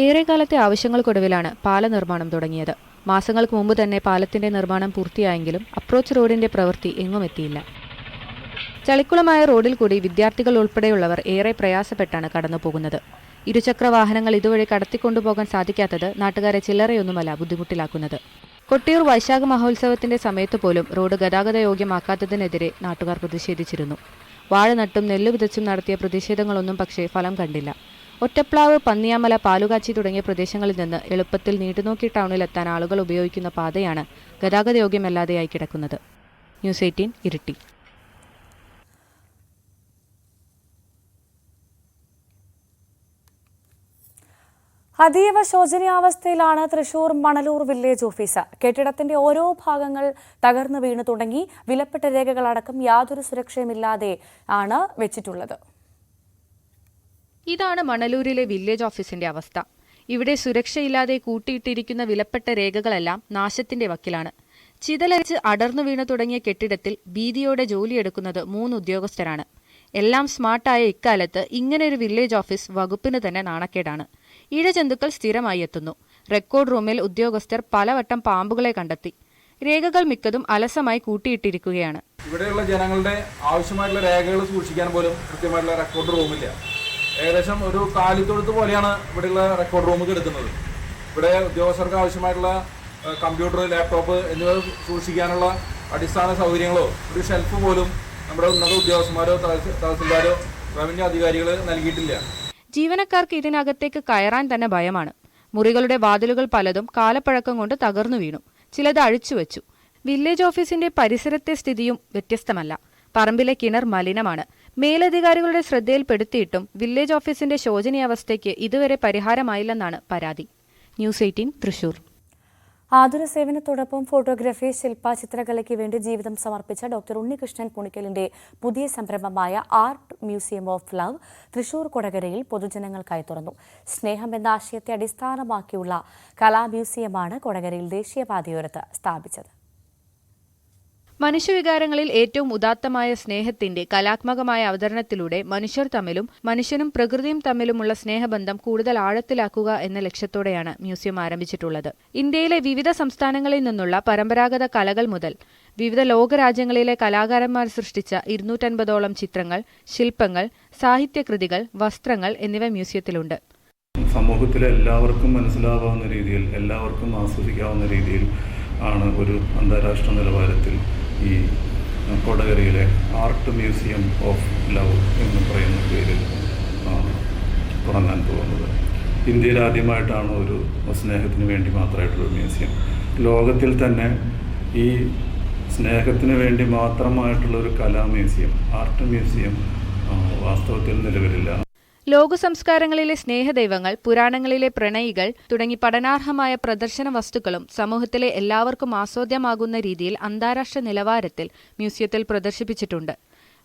ഏറെക്കാലത്തെ ആവശ്യങ്ങൾക്കൊടുവിലാണ് പാല നിർമ്മാണം തുടങ്ങിയത്. മാസങ്ങൾക്ക് മുമ്പ് തന്നെ പാലത്തിന്റെ നിർമ്മാണം പൂർത്തിയായെങ്കിലും അപ്രോച്ച് റോഡിന്റെ പ്രവൃത്തി എങ്ങും എത്തിയില്ല. ചളിക്കുളമായ റോഡിൽ കൂടി വിദ്യാർത്ഥികൾ ഉൾപ്പെടെയുള്ളവർ ഏറെ പ്രയാസപ്പെട്ടാണ് കടന്നുപോകുന്നത്. ഇരുചക്ര വാഹനങ്ങൾ ഇതുവഴി കടത്തിക്കൊണ്ടുപോകാൻ സാധിക്കാത്തത് നാട്ടുകാരെ ചില്ലറയൊന്നുമല്ല ബുദ്ധിമുട്ടിലാക്കുന്നത്. കൊട്ടിയൂർ വൈശാഖ മഹോത്സവത്തിന്റെ സമയത്ത് പോലും റോഡ് ഗതാഗത യോഗ്യമാക്കാത്തതിനെതിരെ നാട്ടുകാർ പ്രതിഷേധിച്ചിരുന്നു. വാഴ നട്ടും നെല്ല് വിതച്ചും നടത്തിയ പ്രതിഷേധങ്ങളൊന്നും പക്ഷേ ഫലം കണ്ടില്ല. ഒറ്റപ്ലാവ്, പന്നിയാമല, പാലുകാച്ചി തുടങ്ങിയ പ്രദേശങ്ങളിൽ നിന്ന് എളുപ്പത്തിൽ നീണ്ടുനോക്കി ടൗണിലെത്താൻ ആളുകൾ ഉപയോഗിക്കുന്ന പാതയാണ് ഗതാഗത യോഗ്യമല്ലാതെയായി കിടക്കുന്നത്. ന്യൂസ് 18 ഇരിട്ടി. അതീവ ശോചനീയാവസ്ഥയിലാണ് തൃശൂർ മണലൂർ വില്ലേജ് ഓഫീസ്. കെട്ടിടത്തിന്റെ ഓരോ ഭാഗങ്ങൾ തകർന്നു വീണു തുടങ്ങി. വിലപ്പെട്ട രേഖകളടക്കം യാതൊരു സുരക്ഷയുമില്ലാതെ ആണ് വെച്ചിട്ടുള്ളത്. ഇതാണ് മണലൂരിലെ വില്ലേജ് ഓഫീസിന്റെ അവസ്ഥ. ഇവിടെ സുരക്ഷയില്ലാതെ കൂട്ടിയിട്ടിരിക്കുന്ന വിലപ്പെട്ട രേഖകളെല്ലാം നാശത്തിന്റെ വക്കിലാണ്. ചിതലരിച്ച് അടർന്നു വീണു തുടങ്ങിയ കെട്ടിടത്തിൽ ഭീതിയോടെ ജോലിയെടുക്കുന്നത് 3 ഉദ്യോഗസ്ഥരാണ്. എല്ലാം സ്മാർട്ടായ ഇക്കാലത്ത് ഇങ്ങനെയൊരു വില്ലേജ് ഓഫീസ് വകുപ്പിന് തന്നെ നാണക്കേടാണ്. ഇഴജന്തുക്കൾ സ്ഥിരമായി എത്തുന്നു. റെക്കോർഡ് റൂമിൽ ഉദ്യോഗസ്ഥർ പലവട്ടം പാമ്പുകളെ കണ്ടെത്തി. രേഖകൾ മിക്കതും അലസമായി കൂട്ടിയിട്ടിരിക്കുകയാണ്. ഇവിടെയുള്ള ജനങ്ങളുടെ ആവശ്യമായിട്ടുള്ള രേഖകൾ സൂക്ഷിക്കാൻ പോലും കൃത്യമായിട്ടുള്ള റെക്കോർഡ് റൂമില്ല. ഏകദേശം ഒരു കാലിത്തൊഴുത്ത് പോലെയാണ് ഇവിടെയുള്ള റെക്കോർഡ് റൂം കിടക്കുന്നത്. ഇവിടെ ഉദ്യോഗസ്ഥർക്ക് ആവശ്യമായിട്ടുള്ള കമ്പ്യൂട്ടർ, ലാപ്ടോപ്പ് എന്നിവ സൂക്ഷിക്കാനുള്ള അടിസ്ഥാന സൗകര്യങ്ങളോ ഒരു ഷെൽഫ് പോലും നമ്മുടെ ഉന്നത ഉദ്യോഗസ്ഥന്മാരോ തഹസിൽദാരോ റവന്യൂ അധികാരികൾ നൽകിയിട്ടില്ല. ജീവനക്കാർക്ക് ഇതിനകത്തേക്ക് കയറാൻ തന്നെ ഭയമാണ്. മുറികളുടെ വാതിലുകൾ പലതും കാലപ്പഴക്കം കൊണ്ട് തകർന്നു വീണു. ചിലത് അഴിച്ചുവെച്ചു. വില്ലേജ് ഓഫീസിന്റെ പരിസരത്തെ സ്ഥിതിയും വ്യത്യസ്തമല്ല. പറമ്പിലെ കിണർ മലിനമാണ്. മേലധികാരികളുടെ ശ്രദ്ധയിൽപ്പെടുത്തിയിട്ടും വില്ലേജ് ഓഫീസിന്റെ ശോചനീയാവസ്ഥയ്ക്ക് ഇതുവരെ പരിഹാരമായില്ലെന്നാണ് പരാതി. ന്യൂസ് 18 തൃശൂർ. ആതുര സേവനത്തോടൊപ്പം ഫോട്ടോഗ്രാഫി, ശില്പ, ചിത്രകലയ്ക്ക് വേണ്ടി ജീവിതം സമർപ്പിച്ച ഡോക്ടർ ഉണ്ണികൃഷ്ണൻ പുണിക്കലിന്റെ പുതിയ സംരംഭമായ art museum of love Thrissur കൊടകരയിൽ പൊതുജനങ്ങൾക്കായി തുറന്നു. സ്നേഹം എന്ന ആശയത്തെ അടിസ്ഥാനമാക്കിയുള്ള കലാ മ്യൂസിയമാണ് കൊടകരയിൽ ദേശീയപാതയോരത്ത് സ്ഥാപിച്ചത്. മനുഷ്യവികാരങ്ങളിൽ ഏറ്റവും ഉദാത്തമായ സ്നേഹത്തിന്റെ കലാത്മകമായ അവതരണത്തിലൂടെ മനുഷ്യർ തമ്മിലും മനുഷ്യനും പ്രകൃതിയും തമ്മിലുമുള്ള സ്നേഹബന്ധം കൂടുതൽ ആഴത്തിലാക്കുക എന്ന ലക്ഷ്യത്തോടെയാണ് മ്യൂസിയം ആരംഭിച്ചിട്ടുള്ളത്. ഇന്ത്യയിലെ വിവിധ സംസ്ഥാനങ്ങളിൽ നിന്നുള്ള പരമ്പരാഗത കലകൾ മുതൽ വിവിധ ലോകരാജ്യങ്ങളിലെ കലാകാരന്മാർ സൃഷ്ടിച്ച 250ഓളം ചിത്രങ്ങൾ, ശില്പങ്ങൾ, സാഹിത്യകൃതികൾ, വസ്ത്രങ്ങൾ എന്നിവ മ്യൂസിയത്തിലുണ്ട്. സമൂഹത്തിലെ എല്ലാവർക്കും മനസ്സിലാവാവുന്ന രീതിയിൽ, എല്ലാവർക്കും ആസ്വദിക്കാവുന്ന രീതിയിൽ ആണ് ഒരു അന്താരാഷ്ട്ര നിലവാരത്തിൽ ഈ കൊടകരയിലെ ആർട്ട് മ്യൂസിയം ഓഫ് ലവ് എന്ന് പറയുന്ന പേരിൽ തുടങ്ങാൻ പോകുന്നത്. ഇന്ത്യയിൽ ആദ്യമായിട്ടാണ് ഒരു സ്നേഹത്തിന് വേണ്ടി മാത്രമായിട്ടുള്ളൊരു മ്യൂസിയം. ലോകത്തിൽ തന്നെ ഈ സ്നേഹത്തിന് വേണ്ടി മാത്രമായിട്ടുള്ളൊരു കലാ മ്യൂസിയം, ആർട്ട് മ്യൂസിയം വാസ്തവത്തിൽ നിലവിലില്ല. ലോക സംസ്കാരങ്ങളിലെ സ്നേഹദൈവങ്ങൾ, പുരാണങ്ങളിലെ പ്രണയികൾ തുടങ്ങി പഠനാർഹമായ പ്രദർശന വസ്തുക്കളും സമൂഹത്തിലെ എല്ലാവർക്കും ആസ്വാദ്യമാകുന്ന രീതിയിൽ അന്താരാഷ്ട്ര നിലവാരത്തിൽ മ്യൂസിയത്തിൽ പ്രദർശിപ്പിച്ചിട്ടുണ്ട്.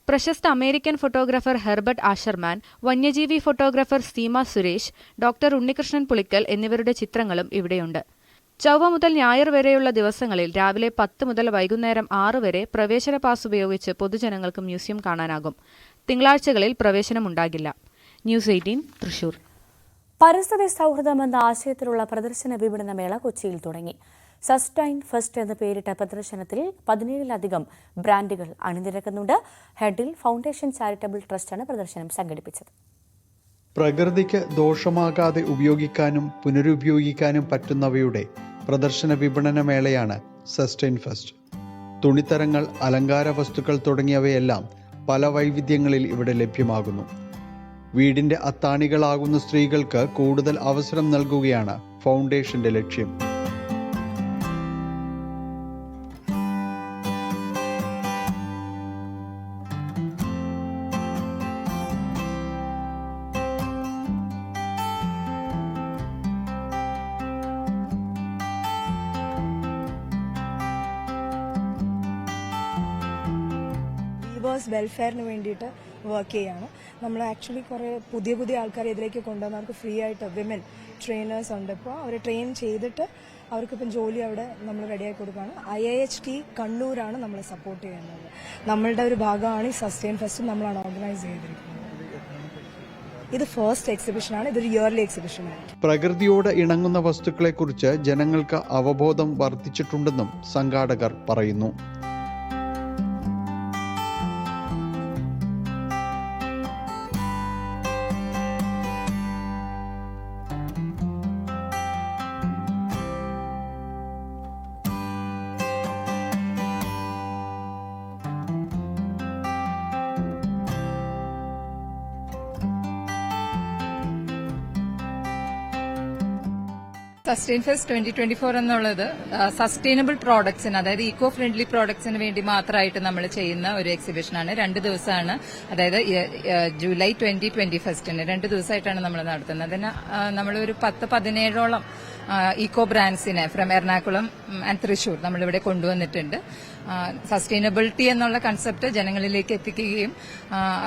പ്രശസ്ത അമേരിക്കൻ ഫോട്ടോഗ്രാഫർ ഹെർബർട്ട് ആഷർമാൻ, വന്യജീവി ഫോട്ടോഗ്രാഫർ സീമ സുരേഷ്, ഡോക്ടർ ഉണ്ണികൃഷ്ണൻ പുളിക്കൽ എന്നിവരുടെ ചിത്രങ്ങളും ഇവിടെയുണ്ട്. ചൊവ്വ മുതൽ ഞായർ വരെയുള്ള ദിവസങ്ങളിൽ രാവിലെ 10 മുതൽ വൈകുന്നേരം 6 വരെ പ്രവേശന പാസ് ഉപയോഗിച്ച് പൊതുജനങ്ങൾക്ക് മ്യൂസിയം കാണാനാകും. തിങ്കളാഴ്ചകളിൽ പ്രവേശനമുണ്ടാകില്ല. ന്യൂസ് 18 തൃശൂർ. പരിസ്ഥിതി സൗഹൃദമെന്ന ആശയത്തിലുള്ള പ്രദർശന വിപണനമേള കൊച്ചിയിൽ തുടങ്ങി. സസ്റ്റൈൻ ഫസ്റ്റ് എന്ന പേരിട്ട പ്രദർശനത്തിൽ 17ലധികം ബ്രാൻഡുകൾ അണിനിരക്കുന്നുണ്ട്. ഹെഡിൽ ഫൗണ്ടേഷൻ ചാരിറ്റബിൾ ട്രസ്റ്റാണ് പ്രദർശനം സംഘടിപ്പിച്ചത്. പ്രകൃതിക്ക് ദോഷമാകാതെ ഉപയോഗിക്കാനും പുനരുപയോഗിക്കാനും പറ്റുന്നവയുടെ പ്രദർശന വിപണനമേളയാണ് സസ്റ്റൈൻ ഫസ്റ്റ്. തുണിത്തരങ്ങൾ, അലങ്കാര വസ്തുക്കൾ തുടങ്ങിയവയെല്ലാം പല വൈവിധ്യങ്ങളിൽ ഇവിടെ ലഭ്യമാകുന്നു. വീടിന്റെ അത്താണികളാകുന്ന സ്ത്രീകൾക്ക് കൂടുതൽ അവസരം നൽകുകയാണ് ഫൗണ്ടേഷന്റെ ലക്ഷ്യം. വെൽഫെയറിന് വേണ്ടിയിട്ട് വർക്ക് ചെയ്യാണ്. നമ്മൾ ആക്ച്വലി കുറേ പുതിയ ആൾക്കാരെ ഇതിലേക്ക് കൊണ്ടുവന്ന് അവർക്ക് ഫ്രീ ആയിട്ട് വിമൻ ട്രെയിനേഴ്സ് ഉണ്ട്. ഇപ്പോൾ അവർ ട്രെയിൻ ചെയ്തിട്ട് അവർക്കിപ്പം ജോലി അവിടെ നമ്മൾ റെഡിയാക്കി കൊടുക്കുകയാണ്. IIHT കണ്ണൂരാണ് നമ്മളെ സപ്പോർട്ട് ചെയ്യുന്നത്. നമ്മളുടെ ഒരു ഭാഗമാണ് ഈ സസ്റ്റൈൻ ഫെസ്റ്റ് നമ്മളാണ് ഓർഗനൈസ് ചെയ്തിരിക്കുന്നത്. ഇത് ഫസ്റ്റ് എക്സിബിഷനാണ്. ഇതൊരു ഇയർലി എക്സിബിഷനാണ്. പ്രകൃതിയോട് ഇണങ്ങുന്ന വസ്തുക്കളെക്കുറിച്ച് ജനങ്ങൾക്ക് അവബോധം വർദ്ധിച്ചിട്ടുണ്ടെന്നും സംഘാടകർ പറയുന്നു. സസ്റ്റെയിൻ ഫെസ്റ്റ് 2024 എന്നുള്ളത് സസ്റ്റൈനബിൾ പ്രോഡക്ട്സിന്, അതായത് ഈക്കോ ഫ്രണ്ട്ലി പ്രോഡക്ട്സിന് വേണ്ടി മാത്രമായിട്ട് നമ്മൾ ചെയ്യുന്ന ഒരു എക്സിബിഷനാണ്. 2 ദിവസമാണ്, അതായത് ജൂലൈ 2021 2 ദിവസമായിട്ടാണ് നമ്മൾ നടത്തുന്നത്. അതിന് നമ്മളൊരു 10-17ഓളം ഈക്കോ ബ്രാൻഡ്സിനെ ഫ്രം എറണാകുളം ആൻഡ് തൃശൂർ നമ്മളിവിടെ കൊണ്ടുവന്നിട്ടുണ്ട്. സസ്റ്റൈനബിലിറ്റി എന്നുള്ള കൺസെപ്റ്റ് ജനങ്ങളിലേക്ക് എത്തിക്കുകയും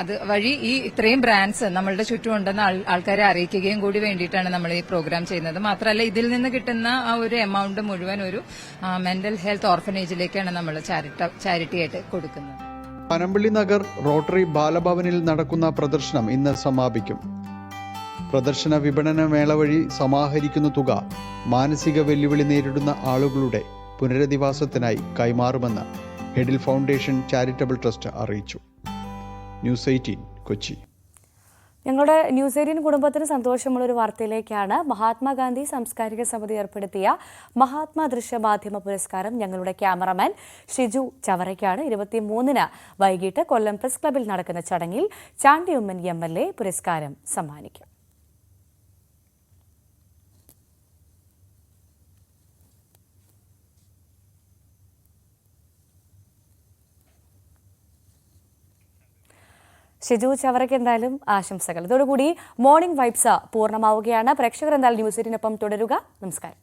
അത് വഴി ഈ ഇത്രയും ബ്രാൻഡ്സ് നമ്മളുടെ ചുറ്റുമുണ്ടെന്ന് ആൾക്കാരെ അറിയിക്കുകയും കൂടി വേണ്ടിയിട്ടാണ് നമ്മൾ ഈ പ്രോഗ്രാം ചെയ്യുന്നത്. മാത്രമല്ല ഇതിൽ നിന്ന് കിട്ടുന്ന ആ ഒരു എമൗണ്ട് മുഴുവൻ ഒരു മെന്റൽ ഹെൽത്ത് ഓർഫനേജിലേക്കാണ് നമ്മൾ ചാരിറ്റി ആയിട്ട് കൊടുക്കുന്നത്. പനമ്പള്ളി നഗർ റോട്ടറി ബാലഭവനിൽ നടക്കുന്ന പ്രദർശനം ഇന്ന് സമാപിക്കും. പ്രദർശന വിപണന മേള വഴി സമാഹരിക്കുന്ന തുക മാനസിക വെല്ലുവിളി നേരിടുന്ന ആളുകളുടെ പുനരധിവാസത്തിനായി കൈമാറുമെന്ന് ഹെഡിൽ ഫൗണ്ടേഷൻ ചാരിറ്റബിൾ ട്രസ്റ്റ് അറിയിച്ചു. ന്യൂസ് 18 കൊച്ചി. ഞങ്ങളുടെ ന്യൂസ് 18 കുടുംബത്തിന് സന്തോഷമുള്ളൊരു വാർത്തയിലേക്കാണ്. മഹാത്മാഗാന്ധി സാംസ്കാരിക സമിതി ഏർപ്പെടുത്തിയ മഹാത്മാ ദൃശ്യമാധ്യമ പുരസ്കാരം ഞങ്ങളുടെ ക്യാമറമാൻ ഷിജു ചവറയ്ക്കാണ്. 23-ന് വൈകിട്ട് കൊല്ലം പ്രസ് ക്ലബിൽ നടക്കുന്ന ചടങ്ങിൽ ചാണ്ടി ഉമ്മൻ MLA പുരസ്കാരം സമ്മാനിക്കും. ഷിജു ചവറയ്ക്ക് എന്തായാലും ആശംസകൾ. ഇതോടുകൂടി മോർണിംഗ് വൈബ്സ് പൂർണ്ണമാവുകയാണ്. പ്രേക്ഷകർ എന്തായാലും ന്യൂസ് 18 തുടരുക. നമസ്കാരം.